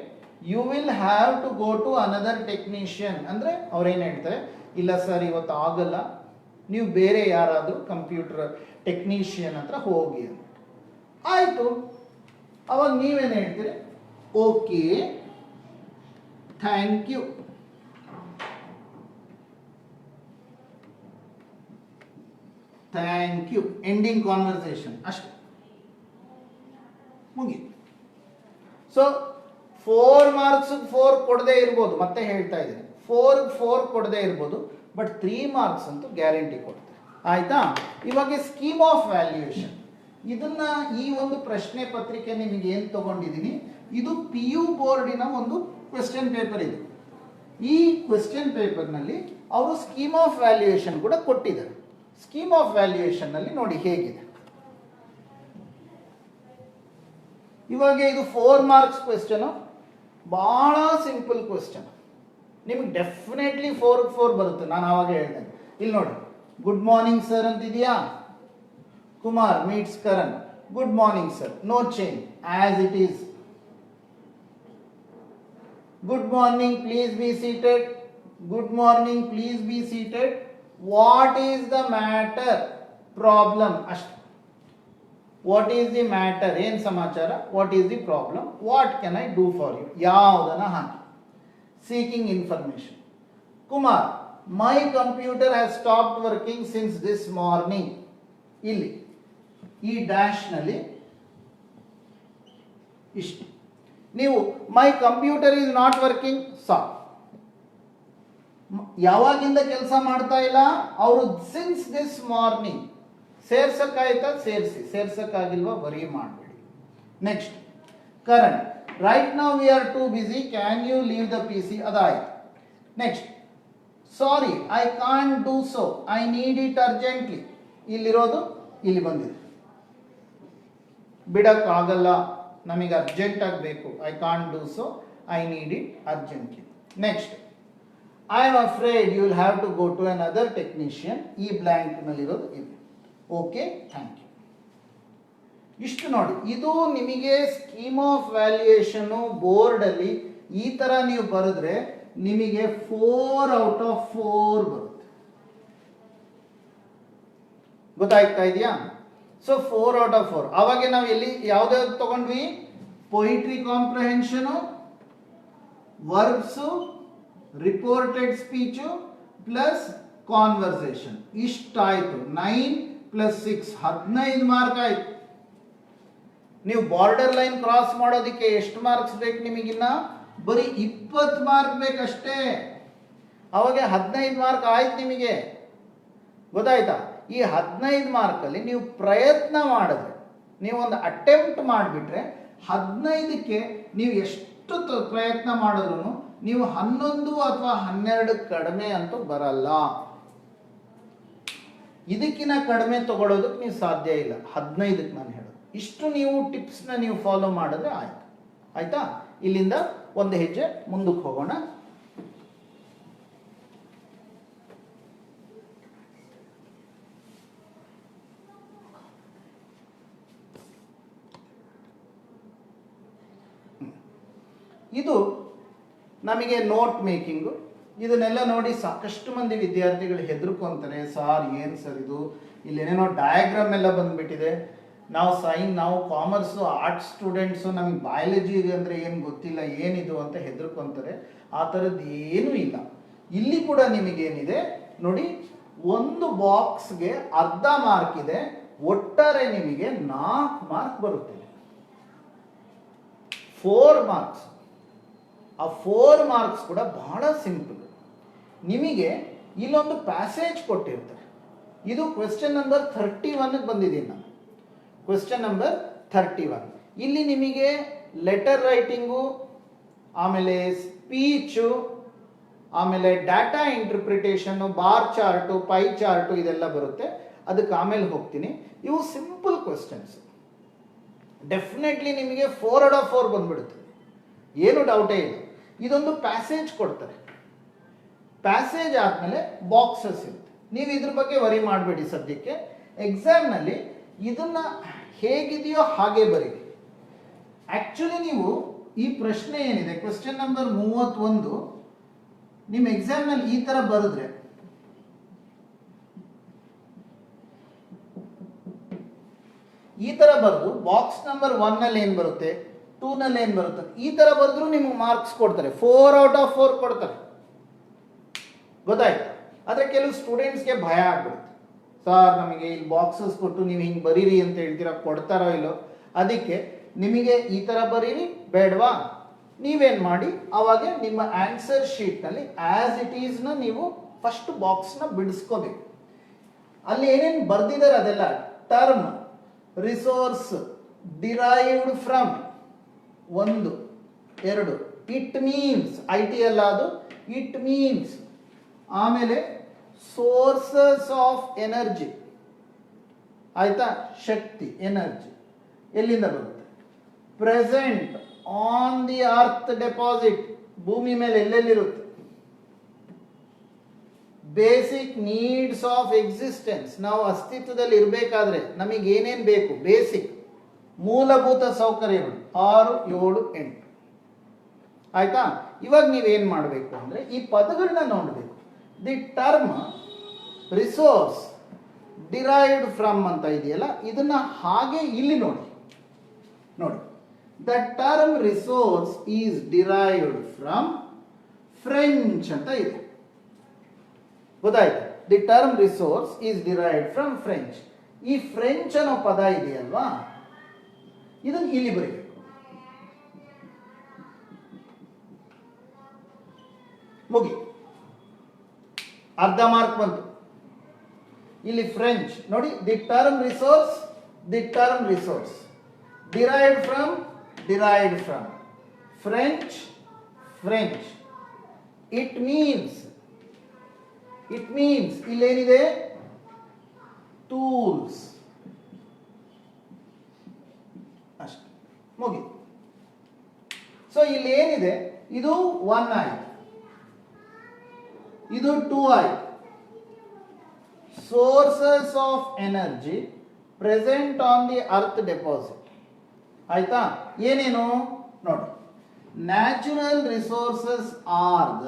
you will have to go to another technician ಅಂದ್ರೆ ಅವ್ರೇನ್ ಹೇಳ್ತಾರೆ, ಇಲ್ಲ ಸರ್ ಇವತ್ತು ಆಗಲ್ಲ, ನೀವು ಬೇರೆ ಯಾರಾದರೂ ಕಂಪ್ಯೂಟರ್ ಟೆಕ್ನಿಷಿಯನ್ ಹತ್ರ ಹೋಗಿ ಅಂತ. ಆಯ್ತು, ಅವಾಗ ನೀವೇನು ಹೇಳ್ತೀರಿ, okay thank you, thank you, ending conversation ಅಷ್ಟೇ, ಮುಗೀತು. ಸೊ 4 ಮಾರ್ಕ್ಸ್ 4 ಕೊಡದೇ ಇರ್ಬೋದು, ಮತ್ತೆ ಹೇಳ್ತಾ ಇದ್ದೀನಿ 4 ಕೊಡದೇ ಇರ್ಬೋದು, ಬಟ್ 3 ಮಾರ್ಕ್ಸ್ ಅಂತೂ ಗ್ಯಾರಂಟಿ ಕೊಡ್ತಾರೆ, ಆಯ್ತಾ. ಇವಾಗ ಸ್ಕೀಮ್ ಆಫ್ ವ್ಯಾಲ್ಯೂಯೇಷನ್, ಇದನ್ನ ಈ ಒಂದು ಪ್ರಶ್ನೆ ಪತ್ರಿಕೆ ನಿಮಗೆ ಏನು ತಗೊಂಡಿದ್ದೀನಿ, ಇದು PU ಬೋರ್ಡಿನ ಒಂದು ಕ್ವೆಶ್ಚನ್ ಪೇಪರ್. ಇದು ಈ ಕ್ವೆಶ್ಚನ್ ಪೇಪರ್ನಲ್ಲಿ ಅವರು ಸ್ಕೀಮ್ ಆಫ್ ವ್ಯಾಲ್ಯೂಯೇಷನ್ ಕೂಡ ಕೊಟ್ಟಿದ್ದಾರೆ. ಸ್ಕೀಮ್ ಆಫ್ ವ್ಯಾಲ್ಯೂಯೇಷನ್ ನಲ್ಲಿ ನೋಡಿ ಹೇಗಿದೆ. ಇವಾಗ ಇದು 4 ಮಾರ್ಕ್ಸ್ ಕ್ವೆಶ್ಚನ್, ಬಹಳ ಸಿಂಪಲ್ ಕ್ವೆಶ್ಚನ್, ನಿಮಗೆ ಡೆಫಿನೆಟ್ಲಿ 4 ಬರುತ್ತೆ. ನಾನು ಆವಾಗ ಹೇಳಿದೆ, ಇಲ್ಲಿ ನೋಡಿ, ಗುಡ್ ಮಾರ್ನಿಂಗ್ ಸರ್ ಅಂತಿದೆಯಾ, Kumar meets Karan, good morning sir, no change as it is. Good morning please be seated, good morning please be seated, what is the matter, problem ಅಷ್ಟೇ. ವಾಟ್ ಈಸ್ ದಿ ಮ್ಯಾಟರ್, ಏನ್ ಸಮಾಚಾರ, what is the problem, what can I do for you, ಯಾವುದನ್ನ ಹಾಕಿ. Seeking information, Kumar my computer has stopped working since this morning. ಇಲ್ಲಿ ಈ dash ನಲ್ಲಿ ಇಷ್ಟು ನೀವು ಮೈ ಕಂಪ್ಯೂಟರ್ ಈಸ್ ನಾಟ್ ವರ್ಕಿಂಗ್, ಸಾಕು. ಯಾವಾಗಿಂದ ಕೆಲಸ ಮಾಡ್ತಾ ಇಲ್ಲ ಅವರು, ಸಿನ್ಸ್ ದಿಸ್ ಮಾರ್ನಿಂಗ್. ಸೇರ್ಸಕ್ಕಾಯ್ತಾ ಸೇರಿಸಿ, ಸೇರ್ಸಕ್ಕಾಗಿಲ್ವಾ ವರಿ ಮಾಡಬೇಡಿ. Next Karan, right now we are too busy, can you leave the PC, ಅದಾಯ್ತು. Next sorry I can't do so, I need it urgently. ಇಲ್ಲಿರೋದು ಇಲ್ಲಿ ಬಂದಿದೆ, ಬಿಡಕ್ ಆಗಲ್ಲ, ನಮಗೆ ಅರ್ಜೆಂಟ್ ಆಗಬೇಕು, I can't do so, I need it urgently. Next I am afraid you will have to go to another technician. ಈ blank ನಲ್ಲಿರೋದು ಇದು. Okay thank you. ಇಷ್ಟು ನೋಡಿ, ಇದು ನಿಮಗೆ ಸ್ಕೀಮ್ ಆಫ್ ವ್ಯಾಲ್ಯೂಯೇಷನ್ ಬೋರ್ಡಲ್ಲಿ ಈ ತರ ನೀವು ಬರೆದ್ರೆ ನಿಮಗೆ 4 ಔಟ್ ಆಫ್ 4 ಬರುತ್ತೆ. ಗೊತ್ತಾಗ್ತಾ ಇದೆಯಾ? So 4 out of 4. ಅವಾಗ ನಾವು ಎಲ್ಲಿ ಯಾವ್ದಾವ್ದು ತಗೊಂಡ್ವಿ, poetry comprehension, verbs, reported speech plus conversation. ಇಷ್ಟಾಯ್ತು. 9 + 6 15 ಮಾರ್ಕ್ ಆಯ್ತು. ನೀವು ಬಾರ್ಡರ್ ಲೈನ್ ಕ್ರಾಸ್ ಮಾಡೋದಕ್ಕೆ ಎಷ್ಟು ಮಾರ್ಕ್ಸ್ ಬೇಕು ನಿಮಗಿನ್ನ? ಬರೀ 20 ಮಾರ್ಕ್ ಬೇಕಷ್ಟೇ. ಅವಾಗ 15 ಮಾರ್ಕ್ ಆಯ್ತು ನಿಮಗೆ. ಗೊತ್ತಾಯ್ತಾ? ಈ 15 ಮಾರ್ಕಲ್ಲಿ ನೀವು ಪ್ರಯತ್ನ ಮಾಡಿದ್ರೆ, ನೀವು ಒಂದು ಅಟೆಂಪ್ಟ್ ಮಾಡಿಬಿಟ್ರೆ 15ಕ್ಕೆ ನೀವು ಎಷ್ಟು ಪ್ರಯತ್ನ ಮಾಡಿದ್ರು ನೀವು 11 ಅಥವಾ 12 ಕಡಿಮೆ ಅಂತೂ ಬರಲ್ಲ. ಇದಕ್ಕಿಂತ ಕಡಿಮೆ ತಗೊಳ್ಳೋದಕ್ಕೆ ನೀವು ಸಾಧ್ಯ ಇಲ್ಲ. 15ಕ್ಕೆ ನಾನು ಹೇಳೋದು. ಇಷ್ಟು ನೀವು ಟಿಪ್ಸ್ನ ನೀವು ಫಾಲೋ ಮಾಡಿದ್ರೆ ಆಯ್ತು. ಆಯ್ತಾ? ಇಲ್ಲಿಂದ ಒಂದು ಹೆಜ್ಜೆ ಮುಂದಕ್ಕೆ ಹೋಗೋಣ. ಇದು ನಮಗೆ ನೋಟ್ ಮೇಕಿಂಗು. ಇದನ್ನೆಲ್ಲ ನೋಡಿ ಸಾಕಷ್ಟು ಮಂದಿ ವಿದ್ಯಾರ್ಥಿಗಳು ಹೆದರ್ಕೊಂತಾರೆ. ಸಾರ್ ಏನು ಸರ್ ಇದು, ಇಲ್ಲೇನೇನೋ ಡಯಾಗ್ರಾಮ್ ಎಲ್ಲ ಬಂದ್ಬಿಟ್ಟಿದೆ, ನಾವು ಕಾಮರ್ಸು ಆರ್ಟ್ಸ್ ಸ್ಟೂಡೆಂಟ್ಸು, ನಮಗೆ ಬಯಾಲಜಿ ಅಂದರೆ ಏನು ಗೊತ್ತಿಲ್ಲ, ಏನಿದು ಅಂತ ಹೆದರ್ಕೊಂತಾರೆ. ಆ ಥರದ್ದು ಏನೂ ಇಲ್ಲ. ಇಲ್ಲಿ ಕೂಡ ನಿಮಗೇನಿದೆ ನೋಡಿ, ಒಂದು ಬಾಕ್ಸ್ಗೆ ಅರ್ಧ ಮಾರ್ಕ್ ಇದೆ, ಒಟ್ಟಾರೆ ನಿಮಗೆ 4 ಮಾರ್ಕ್ ಬರುತ್ತದೆ. 4 ಮಾರ್ಕ್ಸ್. ಆ 4 ಮಾರ್ಕ್ಸ್ ಕೂಡ ಬಹಳ ಸಿಂಪಲ್. ನಿಮಗೆ ಇಲ್ಲೊಂದು ಪ್ಯಾಸೇಜ್ ಕೊಟ್ಟಿರ್ತಾರೆ. ಇದು ಕ್ವೆಶ್ಚನ್ ನಂಬರ್ 31 ಬಂದಿದ್ದೀನಿ ನಾನು. Question number 31. ಇಲ್ಲಿ ನಿಮಗೆ ಲೆಟರ್ ರೈಟಿಂಗು, ಆಮೇಲೆ ಸ್ಪೀಚು, ಆಮೇಲೆ data interpretation, bar chart, pie chart ಇದೆಲ್ಲ ಬರುತ್ತೆ. ಅದಕ್ಕೆ ಆಮೇಲೆ ಹೋಗ್ತೀನಿ. ಇವು ಸಿಂಪಲ್ ಕ್ವೆಶ್ಚನ್ಸ್. ಡೆಫಿನೆಟ್ಲಿ ನಿಮಗೆ 4 ಔಟ್ ಆಫ್ 4 ಬಂದ್ಬಿಡುತ್ತೆ, ಏನು ಡೌಟೇ ಇಲ್ಲ. ಇದೊಂದು ಪ್ಯಾಸೇಜ್ ಕೊಡ್ತಾರೆ. ಪ್ಯಾಸೇಜ್ ಆದಮೇಲೆ ಬಾಕ್ಸಸ್ ಇರುತ್ತೆ. ನೀವು ಇದ್ರ ಬಗ್ಗೆ ವರಿ ಮಾಡಬೇಡಿ ಸದ್ಯಕ್ಕೆ. ಎಕ್ಸಾಮ್ನಲ್ಲಿ ಇದನ್ನ ಹೇಗಿದೆಯೋ ಹಾಗೆ ಬರೀರಿ. ಆಕ್ಚುಲಿ ನೀವು ಈ ಪ್ರಶ್ನೆ ಏನಿದೆ ಕ್ವೆಶ್ಚನ್ ನಂಬರ್ 31 ನಿಮ್ಮ ಎಕ್ಸಾಮ್ನಲ್ಲಿ ಈ ತರ ಬರೆದ್ರೆ ಈ ತರ ಬರೆದು ಬಾಕ್ಸ್ ನಂಬರ್ 1 ನಲ್ಲಿ ಏನ್ ಬರುತ್ತೆ, 2 ನಲ್ಲಿ ಏನ್ ಬರುತ್ತೆ, ಈ ತರ ಬರೆದ್ರು ನಿಮ್ಗೆ ಮಾರ್ಕ್ಸ್ ಕೊಡ್ತಾರೆ. 4 ಔಟ್ ಆಫ್ 4 ಕೊಡ್ತಾರೆ. ಗೊತ್ತಾಯ್ತು? ಆದ್ರೆ ಕೆಲವು ಸ್ಟೂಡೆಂಟ್ಸ್ಗೆ ಭಯ ಆಗ್ಬಿಡುತ್ತೆ. ಸರ್ ನಮಗೆ ಇಲ್ಲಿ ಬಾಕ್ಸಸ್ ಕೊಟ್ಟು ನೀವು ಹಿಂಗೆ ಬರೀರಿ ಅಂತ ಹೇಳ್ತೀರಾ, ಕೊಡ್ತಾರೋ ಇಲ್ಲೋ. ಅದಕ್ಕೆ ನಿಮಗೆ ಈ ತರ ಬರೀರಿ ಬೇಡವಾ, ನೀವೇನ್ ಮಾಡಿ ಅವಾಗ ನಿಮ್ಮ ಆನ್ಸರ್ ಶೀಟ್ ನಲ್ಲಿ ಆಸ್ ಇಟ್ ಈಸ್ ನ ನೀವು ಫಸ್ಟ್ ಬಾಕ್ಸ್ ನ ಬಿಡಿಸ್ಕೋಬೇಕು. ಅಲ್ಲಿ ಏನೇನು ಬರ್ದಿದ್ದಾರೆ ಅದೆಲ್ಲ term, resource, derived from 1 2, it means IT ಅಲ್ಲ ಅದು, ಇಟ್ ಮೀನ್ಸ್. ಆಮೇಲೆ ಸೋರ್ಸಸ್ ಆಫ್ ಎನರ್ಜಿ, ಆಯ್ತಾ, ಶಕ್ತಿ, ಎನರ್ಜಿ ಎಲ್ಲಿಂದ ಬರುತ್ತೆ, present on the earth deposit, ಭೂಮಿ ಮೇಲೆ ಎಲ್ಲೆಲ್ಲಿರುತ್ತೆ, ಬೇಸಿಕ್ ನೀಡ್ಸ್ ಆಫ್ ಎಕ್ಸಿಸ್ಟೆನ್ಸ್, ನಾವು ಅಸ್ತಿತ್ವದಲ್ಲಿ ಇರಬೇಕಾದ್ರೆ ನಮಗೆ ಏನೇನು ಬೇಕು, ಬೇಸಿಕ್ ಮೂಲಭೂತ ಸೌಕರ್ಯಗಳು 6 7 8. ಆಯ್ತಾ? ಇವಾಗ ನೀವೇನ್ ಮಾಡಬೇಕು ಅಂದ್ರೆ ಈ ಪದಗಳನ್ನ ನೋಡಬೇಕು. The term resource derived from ಅಂತ ಇದೆಯಲ್ಲ, ಇದನ್ನ ಹಾಗೆ ಇಲ್ಲಿ ನೋಡಿ. The term resource is derived from French ಅಂತ ಇದೆ. ಗೊತ್ತಾಯ್ತು? The term resource is derived from French. ಈ ಫ್ರೆಂಚ್ ಅನ್ನೋ ಪದ ಇದೆಯಲ್ವಾ, ಇದನ್ನು ಇಲ್ಲಿ ಬರೀಬೇಕು. ಮುಗಿ, ಅರ್ಧ ಮಾರ್ಕ್ ಬಂತು. ಇಲ್ಲಿ ಫ್ರೆಂಚ್ ನೋಡಿ, the term resource derived from French. It means ಇಲ್ಲೇನಿದೆ, ಟೂಲ್ಸ್. ಅಷ್ಟೇ, ಮುಗಿ. ಸೊ ಇಲ್ಲಿ ಏನಿದೆ, ಇದು 1 ಆಯ್ತು, ಇದು 2 ಆಯ್ತು. Sources of energy present on the earth deposit. ಆಯ್ತಾ? ಏನೇನು ನೋಡಿ, natural resources are the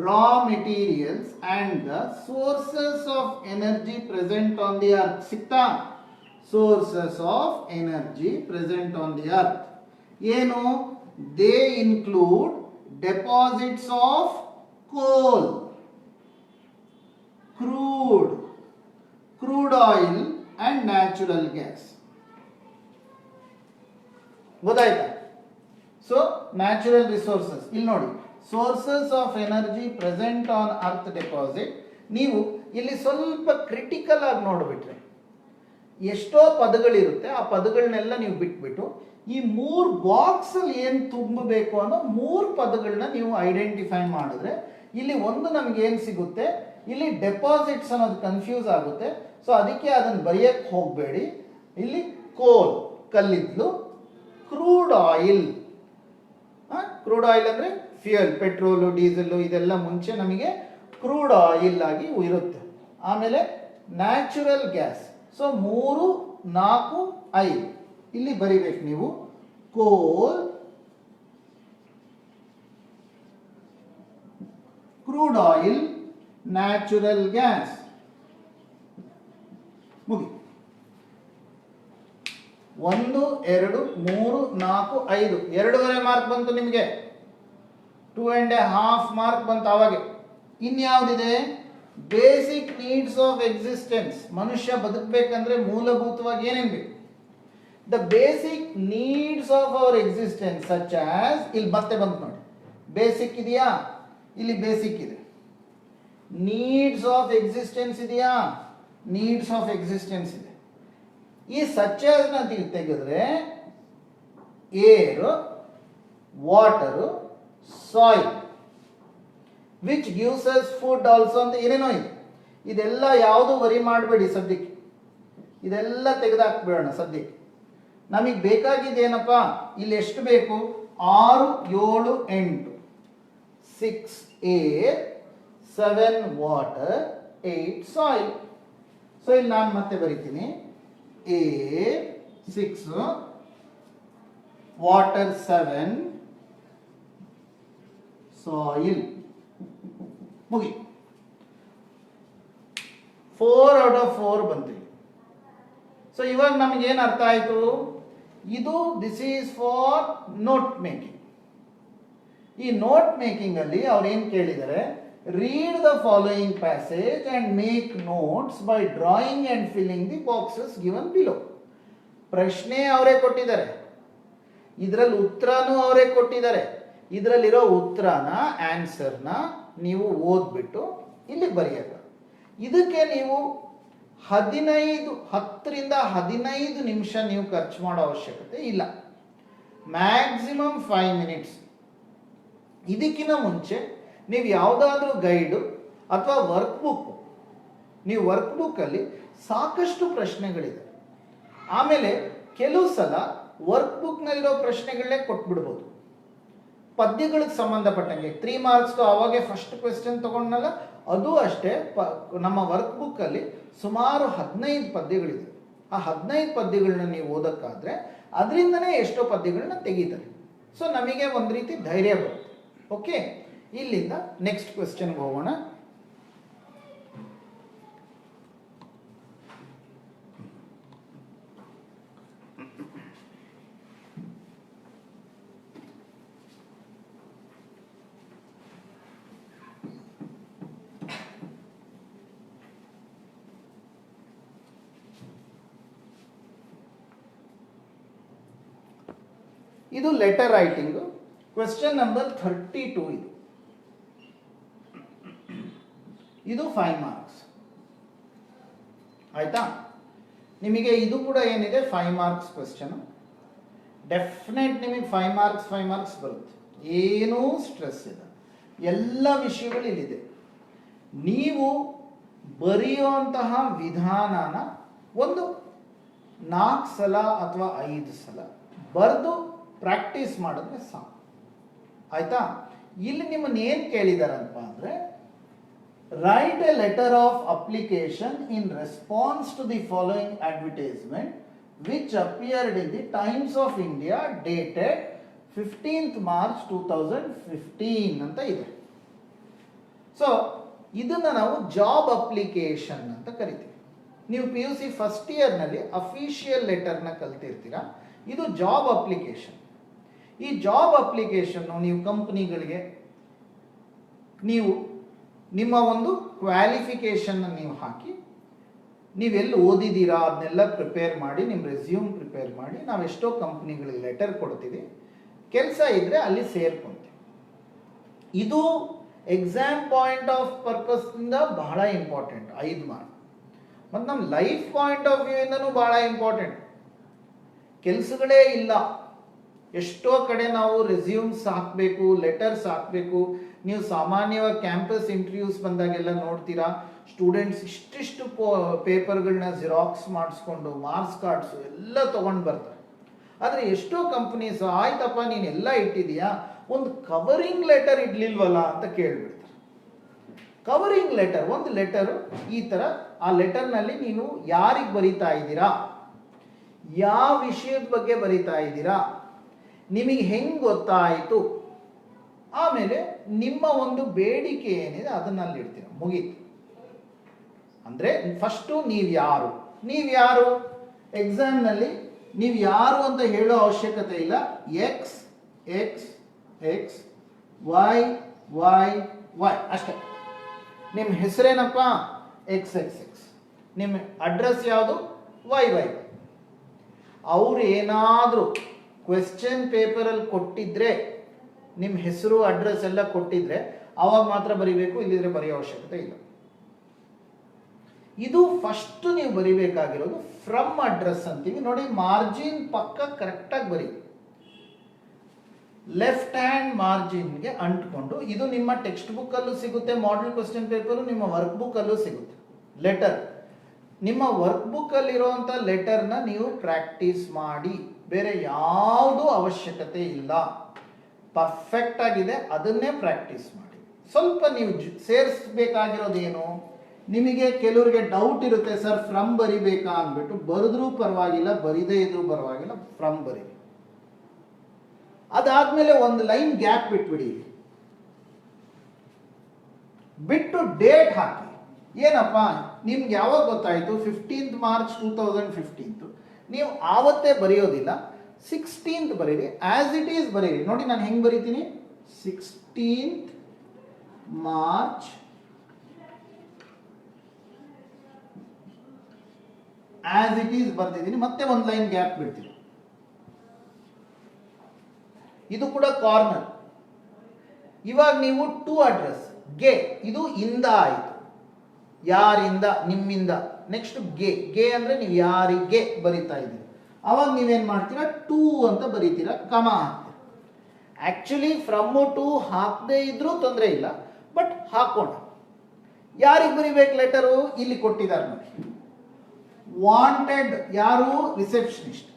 raw materials and the sources of energy present on the earth. ಸಿಕ್ತಾ? Sources of energy present on the earth ಏನು? They include deposits of coal, crude oil and natural gas. ಗೊತ್ತಾಯ್ತಾ? So natural resources ಇಲ್ಲಿ ನೋಡಿ, sources of energy present on earth deposit. ನೀವು ಇಲ್ಲಿ ಸ್ವಲ್ಪ critical ಆಗಿ ನೋಡ್ಬಿಟ್ರೆ ಎಷ್ಟೋ ಪದಗಳಿರುತ್ತೆ, ಆ ಪದಗಳನ್ನೆಲ್ಲ ನೀವು ಬಿಟ್ಬಿಟ್ಟು ಈ 3 ಬಾಕ್ಸ್ ಅಲ್ಲಿ ಏನು ತುಂಬಬೇಕು ಅನ್ನೋ 3 ಪದಗಳನ್ನ ನೀವು ಐಡೆಂಟಿಫೈ ಮಾಡಿದ್ರೆ ಇಲ್ಲಿ ಒಂದು ನಮ್ಗೆ ಏನು ಸಿಗುತ್ತೆ, ಇಲ್ಲಿ ಡೆಪಾಸಿಟ್ಸ್ ಅನ್ನೋದು ಕನ್ಫ್ಯೂಸ್ ಆಗುತ್ತೆ. ಸೊ ಅದಕ್ಕೆ ಅದನ್ನು ಬರೆಯಕ್ಕೆ ಹೋಗಬೇಡಿ. ಇಲ್ಲಿ ಕೋಲ್, ಕಲ್ಲಿದ್ದಲು, ಕ್ರೂಡ್ ಆಯಿಲ್ ಅಂದ್ರೆ ಫ್ಯೂಯಲ್, ಪೆಟ್ರೋಲು, ಡೀಸೆಲ್ ಇದೆಲ್ಲ ಮುಂಚೆ ನಮಗೆ ಕ್ರೂಡ್ ಆಯಿಲ್ ಆಗಿ ಇರುತ್ತೆ. ಆಮೇಲೆ ನ್ಯಾಚುರಲ್ ಗ್ಯಾಸ್. ಸೊ 3 4 5 ಇಲ್ಲಿ ಬರಿಬೇಕು ನೀವು. ಕೋಲ್, ಕ್ರೂಡ್ ಆಯಿಲ್, ನ್ಯಾಚುರಲ್ ಗ್ಯಾಸ್. ಮುಗಿ. 1 2 3 4 5 2.5 ಮಾರ್ಕ್ ಬಂತು ನಿಮಗೆ. 2.5 ಮಾರ್ಕ್ ಬಂತು. ಅವಾಗೆ ಇನ್ಯಾವುದಿದೆ? Basic needs of existence. ಮನುಷ್ಯ ಬದುಕಬೇಕಂದ್ರೆ ಮೂಲಭೂತವಾಗಿ ಏನೇನು ಬೇಕು? The basic needs of our existence such as, ಇಲ್ಲಿ ಮತ್ತೆ ಬಂತು ನೋಡಿ, ಬೇಸಿಕ್ ಇದೆಯಾ? ಇಲ್ಲಿ ಬೇಸಿಕ್ ಇದೆ. ನೀಡ್ಸ್ ಆಫ್ ಎಕ್ಸಿಸ್ಟೆನ್ಸ್ ಇದೆಯಾ? ನೀಡ್ಸ್ ಆಫ್ ಎಕ್ಸಿಸ್ಟೆನ್ಸ್ ಇದೆ. ಈ ಸಚ್ ಆಸ್ ನ ತೆಗೆದ್ರೆ air, water, soil which gives us food also ಅಂತ ಏನೇನೋ ಇದೆ. ಇದೆಲ್ಲ ಯಾವುದು ವರಿ ಮಾಡಬೇಡಿ ಸದ್ಯಕ್ಕೆ, ಇದೆಲ್ಲ ತೆಗೆದಾಕ್ಬೇಡ ಸದ್ಯಕ್ಕೆ. ನಮಗೆ ಬೇಕಾಗಿದ್ದೇನಪ್ಪ? ಇಲ್ಲಿ ಎಷ್ಟು ಬೇಕು? 6, 7, 8. 6 ಏರ್, 7 ವಾಟರ್, 8 ಸಾಯಿಲ್. ಸೊ ಇಲ್ಲಿ ನಾನು ಮತ್ತೆ ಬರೀತೀನಿ, ಏರ್ 6, ವಾಟರ್ 7, ಸಾಯಿಲ್. ಮುಗಿ. 4 out of 4 ಬಂತು. ಸೊ ಇವಾಗ ನಮಗೆ ಏನು ಅರ್ಥ ಆಯಿತು? ಇದು this is for note making. ಈ ನೋಟ್ ಮೇಕಿಂಗ್ ಅಲ್ಲಿ ಅವ್ರು ಏನು ಕೇಳಿದ್ದಾರೆ? Read the following passage and make notes by drawing and filling the boxes given below. ಪ್ರಶ್ನೆ ಅವರೇ ಕೊಟ್ಟಿದ್ದಾರೆ, ಇದರಲ್ಲಿ ಉತ್ತರನೂ ಅವರೇ ಕೊಟ್ಟಿದ್ದಾರೆ. ಇದರಲ್ಲಿರೋ ಉತ್ತರನ, ಆನ್ಸರ್ನ ನೀವು ಓದ್ಬಿಟ್ಟು ಇಲ್ಲಿ ಬರೆಯಬೇಕು. ಇದಕ್ಕೆ ನೀವು 10ರಿಂದ 15 ನಿಮಿಷ ನೀವು ಖರ್ಚು ಮಾಡೋ ಅವಶ್ಯಕತೆ ಇಲ್ಲ. Maximum 5 minutes. ಇದಕ್ಕಿಂತ ಮುಂಚೆ ನೀವು ಯಾವುದಾದ್ರೂ ಗೈಡು ಅಥವಾ ವರ್ಕ್ ಬುಕ್, ನೀವು ವರ್ಕ್ ಬುಕ್ಕಲ್ಲಿ ಸಾಕಷ್ಟು ಪ್ರಶ್ನೆಗಳಿದೆ. ಆಮೇಲೆ ಕೆಲವು ಸಲ ವರ್ಕ್ ಬುಕ್ನಲ್ಲಿರೋ ಪ್ರಶ್ನೆಗಳನ್ನೇ ಕೊಟ್ಬಿಡ್ಬೋದು. ಪದ್ಯಗಳಿಗೆ ಸಂಬಂಧಪಟ್ಟಂಗೆ 3 ಮಾರ್ಕ್ಸ್ ಅವಾಗೆ ಫಸ್ಟ್ ಕ್ವೆಶ್ಚನ್ ತಗೊಂಡಲ್ಲ, ಅದು ಅಷ್ಟೇ. ನಮ್ಮ ವರ್ಕ್ ಬುಕ್ಕಲ್ಲಿ ಸುಮಾರು 15 ಪದ್ಯಗಳಿದೆ. ಆ 15 ಪದ್ಯಗಳನ್ನ ನೀವು ಓದಕ್ಕಾದ್ರೆ ಅದರಿಂದನೇ ಎಷ್ಟೋ ಪದ್ಯಗಳನ್ನ ತೆಗೀತಾರೆ. ಸೊ ನಮಗೆ ಒಂದು ರೀತಿ ಧೈರ್ಯ ಬರುತ್ತೆ. ಓಕೆ, ಇಲ್ಲಿಂದ ನೆಕ್ಸ್ಟ್ ಕ್ವೆಶ್ಚನ್ಗೆ ಹೋಗೋಣ. ಇದು ಲೆಟರ್ ರೈಟಿಂಗ್, ಕ್ವೆಶ್ಚನ್ ನಂಬರ್ 32. ಇದು 5 ಮಾರ್ಕ್ಸ್. ಆಯ್ತಾ? ನಿಮಗೆ ಇದು ಕೂಡ ಏನಿದೆ 5 ಮಾರ್ಕ್ಸ್ ಕ್ವೆಶ್ಚನ್. ಡೆಫಿನೆಟ್ ನಿಮಗೆ 5 ಮಾರ್ಕ್ಸ್ ಬರುತ್ತೆ. ಏನೂ ಸ್ಟ್ರೆಸ್ ಇಲ್ಲ, ಎಲ್ಲ ವಿಷಯಗಳು ಇಲ್ಲಿದೆ. ನೀವು ಬರೆಯುವಂತಹ ವಿಧಾನನ ಒಂದು 4 ಸಲ ಅಥವಾ 5 ಸಲ ಬರೆದು ಪ್ರಾಕ್ಟೀಸ್ ಮಾಡಿದ್ರೆ ಸಾಕು. ಆಯ್ತಾ? ಇಲ್ಲಿ ನಿಮ್ಮನ್ನು ಏನು ಕೇಳಿದಾರಂತ ಅಂದ್ರೆ, write a letter of application in response to the following advertisement which appeared in the Times of India dated 15th March 2015 ಅಂತ ಇದೆ. ಸೊ ಇದನ್ನ ನಾವು ಜಾಬ್ ಅಪ್ಲಿಕೇಶನ್ ಅಂತ ಕರಿತೀವಿ. ನೀವು PUC ಫಸ್ಟ್ ಇಯರ್ನಲ್ಲಿ ಅಫಿಷಿಯಲ್ ಲೆಟರ್ನ ಕಲ್ತಿರ್ತೀರಾ. ಇದು ಜಾಬ್ ಅಪ್ಲಿಕೇಶನ್. ಈ ಜಾಬ್ ಅಪ್ಲಿಕೇಶನ್ ನೀವು ಕಂಪ್ನಿಗಳಿಗೆ ನೀವು ನಿಮ್ಮ ಒಂದು ಕ್ವಾಲಿಫಿಕೇಶನ್ ನೀವು ಹಾಕಿ, ನೀವೆಲ್ಲಿ ಓದಿದ್ದೀರಾ ಅದನ್ನೆಲ್ಲ ಪ್ರಿಪೇರ್ ಮಾಡಿ, ನಿಮ್ಮ ರೆಸ್ಯೂಮ್ ಪ್ರಿಪೇರ್ ಮಾಡಿ, ನಾವು ಎಷ್ಟೋ ಕಂಪ್ನಿಗಳಿಗೆ ಲೆಟರ್ ಕೊಡ್ತೀವಿ. ಕೆಲಸ ಇದ್ರೆ ಅಲ್ಲಿ ಸೇರ್ಕೊಂತೀವಿ. ಇದು ಎಕ್ಸಾಮ್ ಪಾಯಿಂಟ್ ಆಫ್ ಪರ್ಪಸ್ನಿಂದ ಬಹಳ ಇಂಪಾರ್ಟೆಂಟ್, 5 ಮಾರ್ಕ್. ಮತ್ತು ನಮ್ಮ ಲೈಫ್ ಪಾಯಿಂಟ್ ಆಫ್ ವ್ಯೂ ಇಂದನೂ ಬಹಳ ಇಂಪಾರ್ಟೆಂಟ್. ಕೆಲಸಗಳೇ ಇಲ್ಲ, ಎಷ್ಟೋ ಕಡೆ ನಾವು ರೆಸ್ಯೂಮ್ಸ್ ಹಾಕಬೇಕು, ಲೆಟರ್ಸ್ ಹಾಕಬೇಕು. ನೀವು ಸಾಮಾನ್ಯವಾಗಿ ಕ್ಯಾಂಪಸ್ ಇಂಟರ್ವ್ಯೂಸ್ ಬಂದಾಗೆಲ್ಲ ನೋಡ್ತೀರಾ, ಸ್ಟೂಡೆಂಟ್ಸ್ ಇಷ್ಟಿಷ್ಟು ಪೇಪರ್ಗಳನ್ನ ಜಿರಾಕ್ಸ್ ಮಾಡಿಸ್ಕೊಂಡು ಮಾರ್ಕ್ಸ್ ಕಾರ್ಡ್ಸು ಎಲ್ಲ ತೊಗೊಂಡು ಬರ್ತಾರೆ. ಆದರೆ ಎಷ್ಟೋ ಕಂಪ್ನೀಸ್ ಆಯ್ತಪ್ಪ ನೀನು ಎಲ್ಲ ಇಟ್ಟಿದೀಯಾ, ಒಂದು ಕವರಿಂಗ್ ಲೆಟರ್ ಇಡ್ಲಿಲ್ವಲ್ಲ ಅಂತ ಕೇಳಿಬಿಡ್ತಾರೆ. ಕವರಿಂಗ್ ಲೆಟರ್, ಒಂದು ಲೆಟರು ಈ ಥರ, ಆ ಲೆಟರ್ನಲ್ಲಿ ನೀವು ಯಾರಿಗೆ ಬರೀತಾ ಇದ್ದೀರಾ, ಯಾವ ವಿಷಯದ ಬಗ್ಗೆ ಬರೀತಾ ಇದ್ದೀರಾ, ನಿಮಗೆ ಹೆಂಗೆ ಗೊತ್ತಾಯಿತು, ಆಮೇಲೆ ನಿಮ್ಮ ಒಂದು ಬೇಡಿಕೆ ಏನಿದೆ ಅದನ್ನಲ್ಲಿ ಇಡ್ತೀರ. ಮುಗೀತು. ಅಂದರೆ ಫಸ್ಟು ನೀವ್ಯಾರು ಎಕ್ಸಾಮ್ನಲ್ಲಿ ನೀವು ಯಾರು ಅಂತ ಹೇಳೋ ಅವಶ್ಯಕತೆ ಇಲ್ಲ. X X X Y Y Y ಅಷ್ಟೇ. ನಿಮ್ಮ ಹೆಸರೇನಪ್ಪ XXX, ನಿಮ್ಮ ಅಡ್ರೆಸ್ ಯಾವುದು YY. ಅವ್ರು ಏನಾದರೂ ಕ್ವೆಶ್ಚನ್ ಪೇಪರಲ್ಲಿ ಕೊಟ್ಟಿದ್ರೆ ನಿಮ್ಮ ಹೆಸರು ಅಡ್ರೆಸ್ ಎಲ್ಲ ಕೊಟ್ಟಿದ್ರೆ ಅವಾಗ ಮಾತ್ರ ಬರಿಬೇಕು, ಇಲ್ಲಿದ್ರೆ ಬರೆಯೋ ಅವಶ್ಯಕತೆ ಇಲ್ಲ. ಇದು ಫಸ್ಟ್ ನೀವು ಬರಿಬೇಕಾಗಿರೋದು ಫ್ರಮ್ ಅಡ್ರೆಸ್ ಅಂತೀವಿ ನೋಡಿ. ಮಾರ್ಜಿನ್ ಪಕ್ಕ ಕರೆಕ್ಟಾಗಿ ಬರಿ, ಲೆಫ್ಟ್ ಹ್ಯಾಂಡ್ ಮಾರ್ಜಿನ್ಗೆ ಅಂಟ್ಕೊಂಡು. ಇದು ನಿಮ್ಮ ಟೆಕ್ಸ್ಟ್ ಬುಕ್ ಅಲ್ಲೂ ಸಿಗುತ್ತೆ, ಮಾಡೆಲ್ ಕ್ವೆಶ್ಚನ್ ಪೇಪರ್ ನಿಮ್ಮ ವರ್ಕ್ ಬುಕ್ ಅಲ್ಲೂ ಸಿಗುತ್ತೆ. ಲೆಟರ್, ನಿಮ್ಮ ವರ್ಕ್ ಬುಕ್ ಅಲ್ಲಿರುವಂತ ಲೆಟರ್ನ ನೀವು ಪ್ರಾಕ್ಟೀಸ್ ಮಾಡಿ, ಬೇರೆ ಯಾವುದೂ ಅವಶ್ಯಕತೆ ಇಲ್ಲ. ಪರ್ಫೆಕ್ಟ್ ಆಗಿದೆ, ಅದನ್ನೇ ಪ್ರಾಕ್ಟೀಸ್ ಮಾಡಿ. ಸ್ವಲ್ಪ ನೀವು ಸೇರಿಸಬೇಕಾಗಿರೋದೇನು, ನಿಮಗೆ ಕೆಲವರಿಗೆ ಡೌಟ್ ಇರುತ್ತೆ, ಸರ್ ಫ್ರಮ್ ಬರಿಬೇಕಾ ಅಂದ್ಬಿಟ್ಟು. ಬರೆದ್ರೂ ಪರವಾಗಿಲ್ಲ, ಬರಿದೇ ಇದ್ರೂ ಪರವಾಗಿಲ್ಲ, ಫ್ರಮ್ ಬರೀ. ಅದಾದ್ಮೇಲೆ ಒಂದು ಲೈನ್ ಗ್ಯಾಪ್ ಬಿಟ್ಬಿಡಿ, ಬಿಟ್ಟು ಡೇಟ್ ಹಾಕಿ. ಏನಪ್ಪ ನಿಮ್ಗೆ ಯಾವಾಗ ಗೊತ್ತಾಯಿತು? 15th March 2015. ನೀವು ಆವತ್ತೇ ಬರೆಯೋದಿಲ್ಲ, 16th ಬರೀರಿ, ಆಸ್ ಇಟ್ ಈಸ್ ಬರೀರಿ. ನೋಡಿ ನಾನು ಹೆಂಗೆ ಬರೀತೀನಿ, 16th March as it is ಬರ್ತಿದ್ದೀನಿ, ಮತ್ತೆ ಒಂದು ಲೈನ್ ಗ್ಯಾಪ್ ಬಿಡ್ತೀನಿ. ಇದು ಕೂಡ ಕಾರ್ನರ್. ಇವಾಗ ನೀವು ಟು ಅಡ್ರೆಸ್ ಗೆ, ಇದು ಇಂದ ಆಯಿತು, ಯಾರಿಂದ, ನಿಮ್ಮಿಂದ. ನೆಕ್ಸ್ಟ್ ಗೆ ಅಂದ್ರೆ ನೀವು ಯಾರಿಗೆ ಬರಿತಾ ಇದ್ದೀರಿ, ಅವಾಗ ನೀವೇನ್ ಮಾಡ್ತೀರಾ, ಟು ಅಂತ ಬರೀತೀರಾ, ಕಮ ಹಾಕ್ತೀರಾ. ಆಕ್ಚುಲಿ ಫ್ರಮ್ ಟು ಹಾಕದೇ ಇದ್ರೂ ತೊಂದರೆ ಇಲ್ಲ, ಬಟ್ ಹಾಕೋಣ. ಯಾರಿಗೆ ಬರಿಬೇಕು ಲೆಟರು, ಇಲ್ಲಿ ಕೊಟ್ಟಿದ್ದಾರೆ ನೋಡಿ. ವಾಂಟೆಡ್ ಯಾರು, receptionist.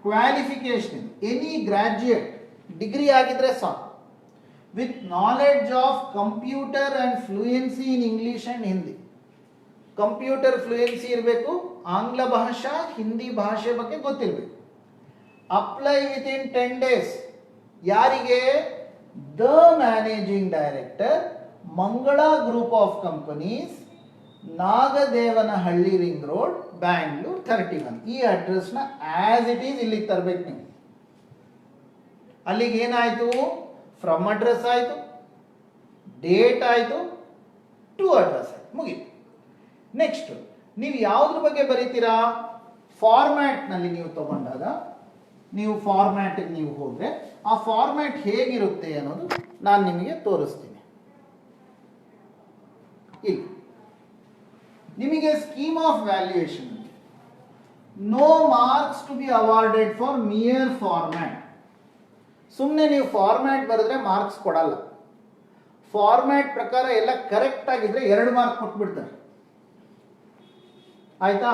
Qualification any graduate, degree ಆಗಿದ್ರೆ ಸಾಕು. With knowledge of computer and fluency in English and Hindi. Computer fluency ಇರಬೇಕು, ಆಂಗ್ಲ ಭಾಷಾ ಹಿಂದಿ ಭಾಷೆ ಬಗ್ಗೆ ಗೊತ್ತಿರಬೇಕು. Apply with in 10 days. ಯಾರಿಗೆ, ದ ಮ್ಯಾನೇಜಿಂಗ್ ಡೈರೆಕ್ಟರ್, ಮಂಗಳ group of companies, Nagadevanahalli ring road, Bangalore 31. ಈ ಅಡ್ರೆಸ್ನ ಆಸ್ ಇಟ್ ಈಸ್ ಇಲ್ಲಿಗೆ ತರಬೇಕು ನೀವು. ಅಲ್ಲಿಗೆ ಏನಾಯ್ತು, ಫ್ರಮ್ ಅಡ್ರೆಸ್ ಆಯಿತು, ಡೇಟ್ ಆಯಿತು, ಟು ಅಡ್ರೆಸ್ ಆಯಿತು, ಮುಗೀತು. ನೆಕ್ಸ್ಟ್ ನೀವು ಯಾವುದ್ರ ಬಗ್ಗೆ ಬರೀತೀರಾ, ಫಾರ್ಮ್ಯಾಟ್ನಲ್ಲಿ ನೀವು ತಗೊಂಡಾಗ, ನೀವು ಫಾರ್ಮ್ಯಾಟಿಗೆ ನೀವು ಹೋದರೆ ಆ ಫಾರ್ಮ್ಯಾಟ್ ಹೇಗಿರುತ್ತೆ ಅನ್ನೋದು ನಾನು ನಿಮಗೆ ತೋರಿಸ್ತೀನಿ. ಇಲ್ಲಿ ನಿಮಗೆ scheme of valuation, no marks to be awarded for mere format. ಸುಮ್ಮನೆ ನೀವು ಫಾರ್ಮ್ಯಾಟ್ ಬರೆದ್ರೆ ಮಾರ್ಕ್ಸ್ ಕೊಡಲ್ಲ. ಫಾರ್ಮ್ಯಾಟ್ ಪ್ರಕಾರ ಎಲ್ಲ ಕರೆಕ್ಟ್ ಆಗಿದ್ರೆ 2 ಮಾರ್ಕ್ ಕೊಟ್ಬಿಡ್ತಾರೆ. ಆಯ್ತಾ?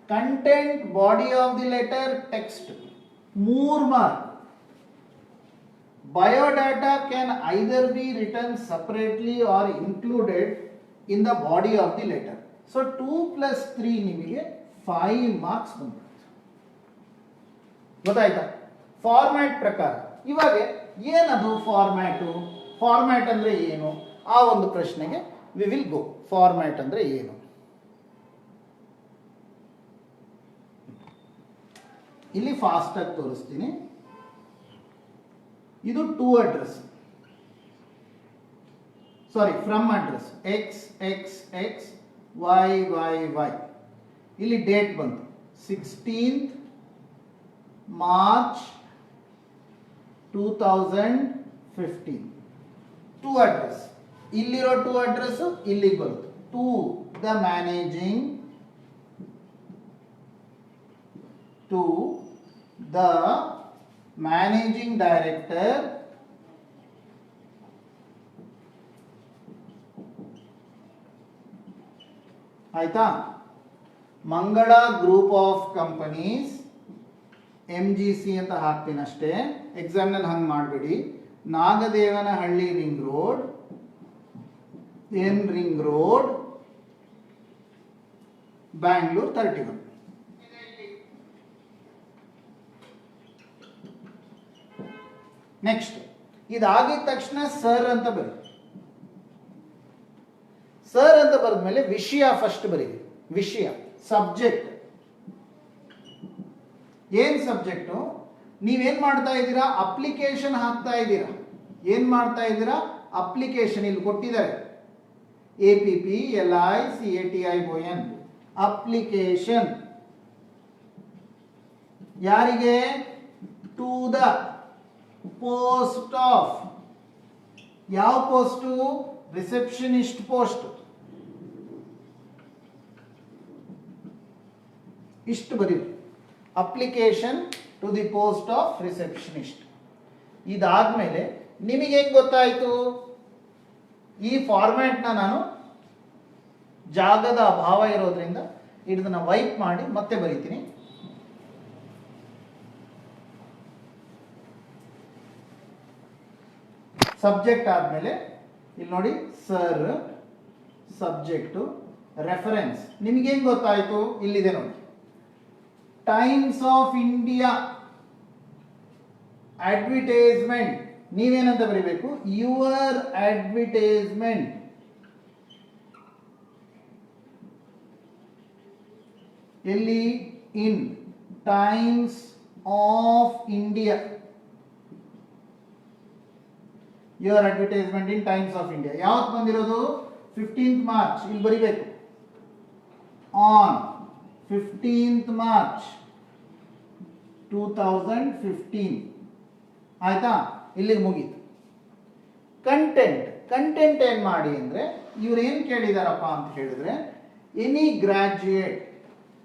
Content, body of the letter, text 3 mark. Biodata can either B return separately R included in the body of the letter. So 2 + 3 ನಿಮಗೆ 5 ಮಾರ್ಕ್ಸ್ ಬಂದ್ಬಿಡುತ್ತೆ. ಗೊತ್ತಾಯ್ತಾ? ಫಾರ್ಮ್ಯಾಟ್ ಪ್ರಕಾರ. ಇವಾಗ ಏನದು ಫಾರ್ಮ್ಯಾಟು, ಫಾರ್ಮ್ಯಾಟ್ ಅಂದ್ರೆ ಏನು, ಆ ಒಂದು ಪ್ರಶ್ನೆಗೆ ವಿ ವಿಲ್ ಗೋ. ಫಾರ್ಮ್ಯಾಟ್ ಅಂದ್ರೆ ಏನು, ಇಲ್ಲಿ ಫಾಸ್ಟ್ ಆಗಿ ತೋರಿಸ್ತೀನಿ. ಇದು to address, sorry from address, XXX YYY. ಇಲ್ಲಿ ಡೇಟ್ ಬಂತು 16th March 2015. ಟು ಅಡ್ರೆಸ್, ಇಲ್ಲಿರೋ ಟು ಅಡ್ರೆಸ್ ಇಲ್ಲಿಗೆ ಬರುತ್ತೆ. To the managing, to the managing director, ಆಯ್ತಾ, Mangala group of companies, MGC ಅಂತ ಹಾಕ್ತೀನಿ ಅಷ್ಟೇ, ಎಕ್ಸಾಮ್ನಲ್ಲಿ ಹಂಗೆ ಮಾಡಬೇಡಿ. Nagadevanahalli ring road, N ring road, Bangalore 31. Next ಇದಾಗಿದ ತಕ್ಷಣ ಸರ್ ಅಂತ ಬರೀ. ಸರ್ ಅಂತ ಬರೆದ್ಮೇಲೆ ವಿಷಯ ಫಸ್ಟ್ ಬರೀರಿ. ವಿಷಯ, ಸಬ್ಜೆಕ್ಟ್. ಏನ್ ಸಬ್ಜೆಕ್ಟು, ನೀವೇನ್ ಮಾಡ್ತಾ ಇದ್ದೀರಾ, ಅಪ್ಲಿಕೇಶನ್ ಹಾಕ್ತಾ ಇದ್ದೀರಾ. ಏನ್ ಮಾಡ್ತಾ ಇದ್ದೀರಾ, ಅಪ್ಲಿಕೇಶನ್ ಇಲ್ಲಿ ಕೊಟ್ಟಿದ್ದಾರೆ. APPLICATION application. ಯಾರಿಗೆ? To the post of. ಯಾವ ಪೋಸ್ಟು? Receptionist post. ಇಷ್ಟು ಬರೀರಿ. Application to the post of receptionist. ಇದಾದ್ಮೇಲೆ ನಿಮಗೆ ಹೆಂಗ್ ಗೊತ್ತಾಯ್ತು? ಈ ಫಾರ್ಮ್ಯಾಟ್ನ ನಾನು ಜಾಗದ ಅಭಾವ ಇರೋದ್ರಿಂದ ಇದನ್ನ ವೈಪ್ ಮಾಡಿ ಮತ್ತೆ ಬರೀತೀನಿ. ಸಬ್ಜೆಕ್ಟ್ ಆದ್ಮೇಲೆ ಇಲ್ಲಿ ನೋಡಿ ಸರ್, ಸಬ್ಜೆಕ್ಟು, ರೆಫರೆನ್ಸ್. ನಿಮ್ಗೆ ಹೆಂಗ್ ಗೊತ್ತಾಯ್ತು? ಇಲ್ಲಿದೆ ನೋಡಿ, ಟೈಮ್ಸ್ ಆಫ್ ಇಂಡಿಯಾ ಅಡ್ವರ್ಟೈಸ್ಮೆಂಟ್. ನೀವೇನಂತ ಬರೀಬೇಕು? Your advertisement. ಎಲ್ಲಿ? In Times of India. Your advertisement in Times of India. ಯಾವತ್ತು ಬಂದಿರೋದು? 15th March. ಇಲ್ಲಿ ಬರಿಬೇಕು, ಆನ್ 15th ಮಾರ್ಚ್ 2015. ಆಯ್ತಾ? ಇಲ್ಲಿಗೆ ಮುಗೀತು. ಕಂಟೆಂಟ್. ಕಂಟೆಂಟ್ ಏನ್ ಮಾಡಿ ಅಂದ್ರೆ, ಇವ್ರು ಏನ್ ಕೇಳಿದಾರಪ್ಪ ಅಂತ ಹೇಳಿದ್ರೆ, ಎನಿ ಗ್ರಾಜ್ಯುಯೇಟ್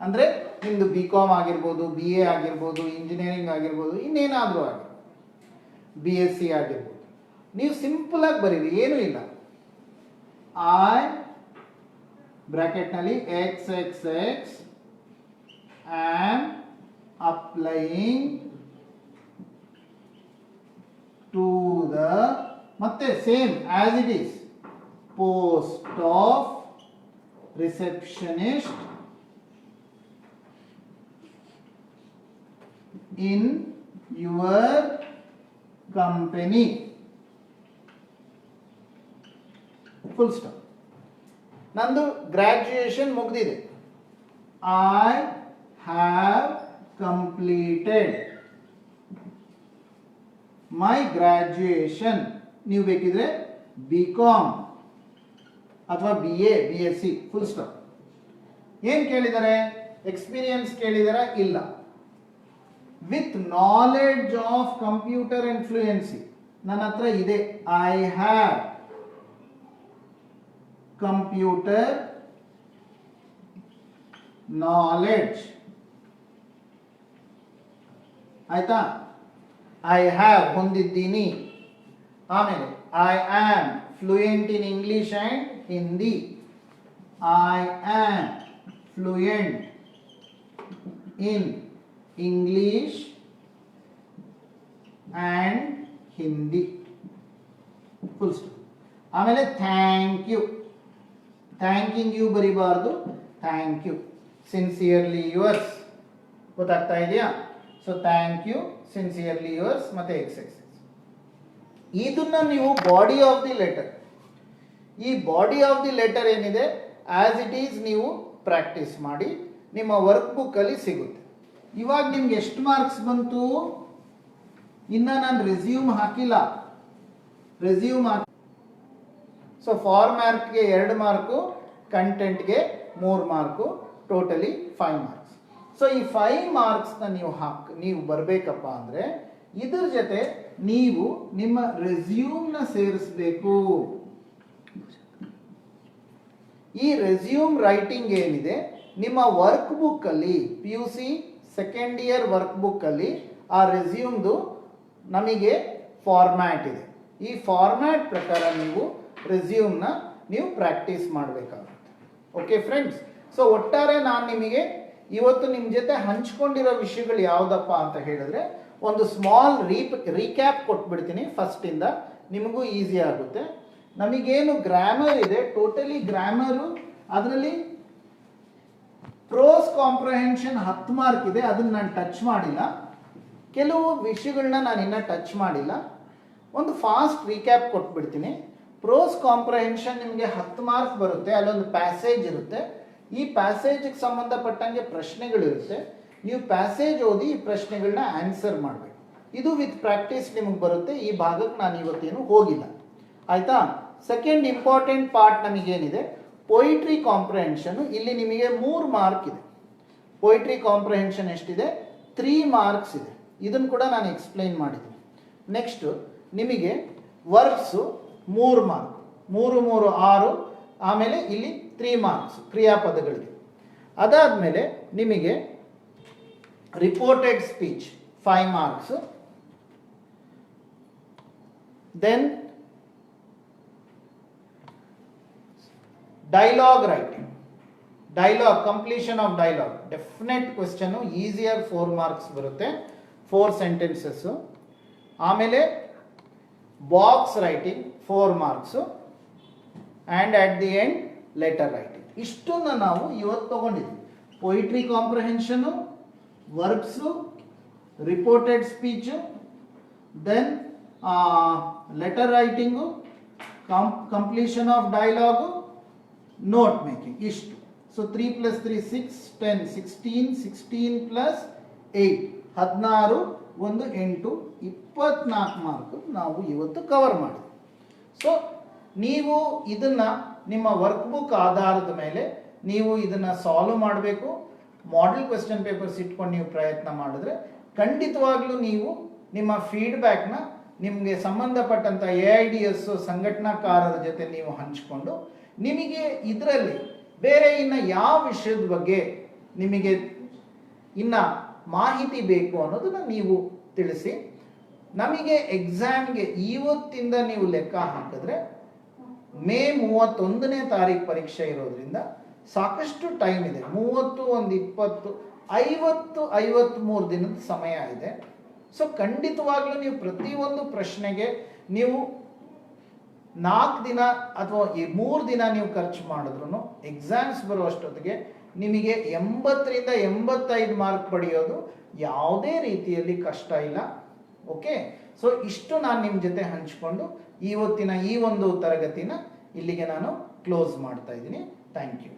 ಅಂದ್ರೆ ನಿಮ್ದು BCom ಆಗಿರ್ಬೋದು, BA ಆಗಿರ್ಬೋದು, ಇಂಜಿನಿಯರಿಂಗ್ ಆಗಿರ್ಬೋದು, ಇನ್ನೇನಾದ್ರೂ ಆಗಿರ್ಬೋದು, BSc ಆಗಿರ್ಬೋದು. ನೀವು ಸಿಂಪಲ್ ಆಗಿ ಬರೀರಿ, ಏನೂ ಇಲ್ಲ. ಐ ಬ್ರಾಕೆಟ್ ನಲ್ಲಿ XXX am applying to the, ಮತ್ತೆ same as it is, post of receptionist in your company. Full stop. ನಂದು ಗ್ರಾಜ್ಯುಯೇಷನ್ ಮುಗ್ದಿದೆ. I have completed my graduation. ನೀವು ಬೇಕಿದ್ರೆ BCom ಅಥವಾ BA, BSc. Full stop. ಏನ್ ಕೇಳಿದ್ದಾರೆ? ಎಕ್ಸ್ಪೀರಿಯನ್ಸ್ ಕೇಳಿದಾರ? ಇಲ್ಲ. With knowledge of computer and fluency ನನ್ನ ಹತ್ರ ಇದೆ. I have computer knowledge. ಆಯ್ತಾ? ಐ ಹ್ಯಾವ್ ಹೊಂದಿದ್ದೀನಿ. ಆಮೇಲೆ I am fluent in English and Hindi. I am fluent in English and Hindi. Full stop. ಆಮೇಲೆ ಥ್ಯಾಂಕ್ ಯು. ಥ್ಯಾಂಕಿಂಗ್ ಯು ಬರಿಬಾರ್ದು, ಥ್ಯಾಂಕ್ ಯು. Sincerely yours. ಗೊತ್ತಾಗ್ತಾ ಇದೆಯಾ? So thank you, sincerely yours, ಮತ್ತೆ XXX. ಇದನ್ನ ನೀವು ಬಾಡಿ ಆಫ್ ದಿ ಲೆಟರ್, ಈ body of the letter ಏನಿದೆ as it is ನೀವು ಪ್ರಾಕ್ಟೀಸ್ ಮಾಡಿ. ನಿಮ್ಮ ವರ್ಕ್ ಬುಕ್ ಅಲ್ಲಿ ಸಿಗುತ್ತೆ. ಇವಾಗ ನಿಮ್ಗೆ ಎಷ್ಟು ಮಾರ್ಕ್ಸ್ ಬಂತು? ಇನ್ನ ನಾನು ರೆಸ್ಯೂಮ್ ಹಾಕಿಲ್ಲ. ರೆಸ್ಯೂಮ್ ಹಾಕಿ. ಸೊ ಫಾರ್ಮ್ಯಾಟ್ಗೆ 2 ಮಾರ್ಕು, ಕಂಟೆಂಟ್ಗೆ 3 ಮಾರ್ಕು, ಟೋಟಲಿ 5 ಮಾರ್ಕ್ಸ್. ಸೊ ಈ 5 ಮಾರ್ಕ್ಸ್ನ ನೀವು ಬರಬೇಕಪ್ಪ ಅಂದರೆ ಇದ್ರ ಜೊತೆ ನೀವು ನಿಮ್ಮ ರೆಸ್ಯೂಮ್ನ ಸೇರಿಸಬೇಕು. ಈ ರೆಸ್ಯೂಮ್ ರೈಟಿಂಗ್ ಏನಿದೆ ನಿಮ್ಮ ವರ್ಕ್ ಬುಕ್ ಅಲ್ಲಿ, PUC second year work book ಅಲ್ಲಿ ಆ ರೆಸ್ಯೂಮ್ದು ನಮಗೆ ಫಾರ್ಮ್ಯಾಟ್ ಇದೆ. ಈ ಫಾರ್ಮ್ಯಾಟ್ ಪ್ರಕಾರ ನೀವು ರೆಸ್ಯೂಮ್ನ ನೀವು ಪ್ರಾಕ್ಟೀಸ್ ಮಾಡಬೇಕಾಗುತ್ತೆ. Okay friends. ಸೊ ಒಟ್ಟಾರೆ ನಾನು ನಿಮಗೆ ಇವತ್ತು ನಿಮ್ಮ ಜೊತೆ ಹಂಚ್ಕೊಂಡಿರೋ ವಿಷಯಗಳು ಯಾವುದಪ್ಪ ಅಂತ ಹೇಳಿದ್ರೆ, ಒಂದು ಸ್ಮಾಲ್ ರೀಕ್ಯಾಪ್ ಕೊಟ್ಬಿಡ್ತೀನಿ ಫಸ್ಟಿಂದ, ನಿಮಗೂ ಈಸಿ ಆಗುತ್ತೆ. ನಮಗೇನು ಗ್ರಾಮರ್ ಇದೆ, ಟೋಟಲಿ ಗ್ರಾಮರು ಅದರಲ್ಲಿ ಪ್ರೋಸ್ ಕಾಂಪ್ರಹೆನ್ಷನ್ 10 ಮಾರ್ಕ್ ಇದೆ. ಅದನ್ನು ನಾನು ಟಚ್ ಮಾಡಿಲ್ಲ. ಕೆಲವು ವಿಷಯಗಳನ್ನ ನಾನು ಇನ್ನೂ ಟಚ್ ಮಾಡಿಲ್ಲ. ಒಂದು ಫಾಸ್ಟ್ ರೀಕ್ಯಾಪ್ ಕೊಟ್ಬಿಡ್ತೀನಿ. ಪ್ರೋಸ್ ಕಾಂಪ್ರಹೆನ್ಷನ್ ನಿಮಗೆ 10 ಮಾರ್ಕ್ ಬರುತ್ತೆ. ಅಲ್ಲೊಂದು ಪ್ಯಾಸೇಜ್ ಇರುತ್ತೆ. ಈ ಪ್ಯಾಸೇಜ್ಗೆ ಸಂಬಂಧಪಟ್ಟಂಗೆ ಪ್ರಶ್ನೆಗಳಿರುತ್ತೆ. ನೀವು ಪ್ಯಾಸೇಜ್ ಓದಿ ಈ ಪ್ರಶ್ನೆಗಳನ್ನ ಆನ್ಸರ್ ಮಾಡಬೇಕು. ಇದು ವಿತ್ ಪ್ರಾಕ್ಟೀಸ್ ನಿಮಗೆ ಬರುತ್ತೆ. ಈ ಭಾಗಕ್ಕೆ ನಾನು ಇವತ್ತೇನು ಹೋಗಿಲ್ಲ. ಆಯ್ತಾ? ಸೆಕೆಂಡ್ ಇಂಪಾರ್ಟೆಂಟ್ ಪಾರ್ಟ್ ನಮಗೇನಿದೆ, ಪೊಯಿಟ್ರಿ ಕಾಂಪ್ರಹೆನ್ಷನ್. ಇಲ್ಲಿ ನಿಮಗೆ 3 ಮಾರ್ಕ್ ಇದೆ. ಪೊಯಿಟ್ರಿ ಕಾಂಪ್ರಹೆನ್ಷನ್ ಎಷ್ಟಿದೆ? 3 ಮಾರ್ಕ್ಸ್ ಇದೆ. ಇದನ್ನು ಕೂಡ ನಾನು ಎಕ್ಸ್ಪ್ಲೈನ್ ಮಾಡಿದ್ದೀನಿ. ನೆಕ್ಸ್ಟ್ ನಿಮಗೆ ವರ್ಬ್ಸು 3 ಮಾರ್ಕ್, 3 3 6. ಆಮೇಲೆ ಇಲ್ಲಿ 3 ಮಾರ್ಕ್ಸ್ ಕ್ರಿಯಾಪದಗಳಿಗೆ. ಅದಾದಮೇಲೆ ನಿಮಗೆ reported speech 5 marks. Then dialogue writing, dialogue, completion of dialogue, definite question, ಈಸಿಯಾಗಿ 4 ಮಾರ್ಕ್ಸ್ ಬರುತ್ತೆ, 4 ಸೆಂಟೆನ್ಸಸ್. ಆಮೇಲೆ box writing 4 marks. And at the end letter writing. ಇಷ್ಟನ್ನು ನಾವು ಇವತ್ತು ತಗೊಂಡಿದ್ದೀವಿ. Poetry comprehension, verbs, reported speech, then letter writing, completion of dialogue, note making. ಇಷ್ಟು. So 3 + 3 6 10 16 16 + 8 16 1 8 24 mark ನಾವು ಇವತ್ತು ಕವರ್ ಮಾಡಿದ್ವಿ. ಸೊ ನೀವು ಇದನ್ನ ನಿಮ್ಮ ವರ್ಕ್ ಬುಕ್ ಆಧಾರದ ಮೇಲೆ ನೀವು ಇದನ್ನ ಸಾಲ್ವ್ ಮಾಡಬೇಕು. ಮಾಡೆಲ್ ಕ್ವೆಶ್ಚನ್ ಪೇಪರ್ಸ್ ಇಟ್ಕೊಂಡು ನೀವು ಪ್ರಯತ್ನ ಮಾಡಿದ್ರೆ ಖಂಡಿತವಾಗ್ಲೂ ನೀವು ನಿಮ್ಮ ಫೀಡ್ಬ್ಯಾಕ್ನ ನಿಮಗೆ ಸಂಬಂಧಪಟ್ಟಂಥ AIDS ಸಂಘಟನಾಕಾರರ ಜೊತೆ ನೀವು ಹಂಚಿಕೊಂಡು ನಿಮಗೆ ಇದರಲ್ಲಿ ಬೇರೆ ಇನ್ನು ಯಾವ ವಿಷಯದ ಬಗ್ಗೆ ನಿಮಗೆ ಇನ್ನು ಮಾಹಿತಿ ಬೇಕು ಅನ್ನೋದನ್ನ ನೀವು ತಿಳಿಸಿ. ನಮಗೆ ಎಕ್ಸಾಮ್ಗೆ ಇವತ್ತಿಂದ ನೀವು ಲೆಕ್ಕ ಹಾಕಿದ್ರೆ ಮೇ 31ನೇ ತಾರೀಕು ಪರೀಕ್ಷೆ ಇರೋದ್ರಿಂದ ಸಾಕಷ್ಟು ಟೈಮ್ ಇದೆ. 30 ಒಂದು 20 50 53 ದಿನದ ಸಮಯ ಇದೆ. ಸೊ ಖಂಡಿತವಾಗ್ಲೂ ನೀವು ಪ್ರತಿಯೊಂದು ಪ್ರಶ್ನೆಗೆ ನೀವು 4 ದಿನ ಅಥವಾ 3 ದಿನ ನೀವು ಖರ್ಚು ಮಾಡಿದ್ರು ಎಕ್ಸಾಮ್ಸ್ ಬರುವಷ್ಟೊತ್ತಿಗೆ ನಿಮಗೆ 80ರಿಂದ 85 ಮಾರ್ಕ್ ಪಡೆಯೋದು ಯಾವುದೇ ರೀತಿಯಲ್ಲಿ ಕಷ್ಟ ಇಲ್ಲ. ಓಕೆ, ಸೊ ಇಷ್ಟು ನಾನು ನಿಮ್ಮ ಜೊತೆ ಹಂಚಿಕೊಂಡು ಇವತ್ತಿನ ಈ ಒಂದು ತರಗತಿನ ಇಲ್ಲಿಗೆ ನಾನು ಕ್ಲೋಸ್ ಮಾಡ್ತಾ ಇದ್ದೀನಿ. Thank you.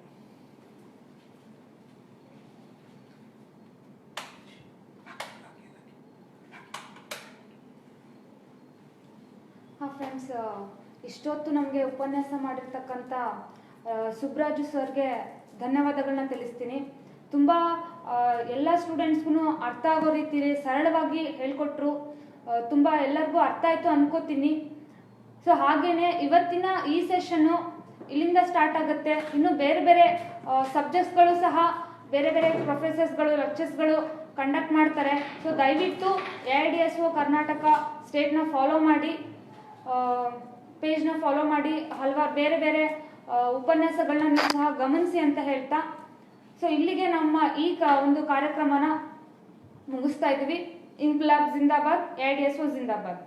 ಫ್ರೆಂಡ್ಸ್, ಇಷ್ಟೊತ್ತು ನಮಗೆ ಉಪನ್ಯಾಸ ಮಾಡಿರ್ತಕ್ಕಂಥ ಸುಬ್ರಾಜು ಸರ್ಗೆ ಧನ್ಯವಾದಗಳನ್ನ ತಿಳಿಸ್ತೀನಿ. ತುಂಬ ಎಲ್ಲ ಸ್ಟೂಡೆಂಟ್ಸ್ಗೂ ಅರ್ಥ ಆಗೋ ರೀತಿಯಲ್ಲಿ ಸರಳವಾಗಿ ಹೇಳ್ಕೊಟ್ರು. ತುಂಬ ಎಲ್ಲರಿಗೂ ಅರ್ಥ ಆಯಿತು ಅನ್ಕೋತೀನಿ. ಸೊ ಹಾಗೇನೆ ಇವತ್ತಿನ ಈ ಸೆಷನ್ನು ಇಲ್ಲಿಂದ ಸ್ಟಾರ್ಟ್ ಆಗುತ್ತೆ. ಇನ್ನು ಬೇರೆ ಬೇರೆ ಸಬ್ಜೆಕ್ಟ್ಸ್ಗಳು ಸಹ ಬೇರೆ ಬೇರೆ ಪ್ರೊಫೆಸರ್ಸ್ಗಳು ಲೆಕ್ಚರ್ಸ್ಗಳು ಕಂಡಕ್ಟ್ ಮಾಡ್ತಾರೆ. ಸೊ ದಯವಿಟ್ಟು AIDSO ಕರ್ನಾಟಕ ಸ್ಟೇಟ್ನ ಫಾಲೋ ಮಾಡಿ, ಪೇಜ್ನ ಫಾಲೋ ಮಾಡಿ, ಹಲವಾರು ಬೇರೆ ಬೇರೆ ಉಪನ್ಯಾಸಗಳನ್ನ ಸಹ ಗಮನಿಸಿ ಅಂತ ಹೇಳ್ತಾ, ಸೊ ಇಲ್ಲಿಗೆ ನಮ್ಮ ಈ ಒಂದು ಕಾರ್ಯಕ್ರಮನ ಮುಗಿಸ್ತಾ ಇದ್ದೀವಿ. ಇನ್ಕ್ಲಾಬ್ ಜಿಂದಾಬಾದ್, AIDSO ಜಿಂದಾಬಾದ್.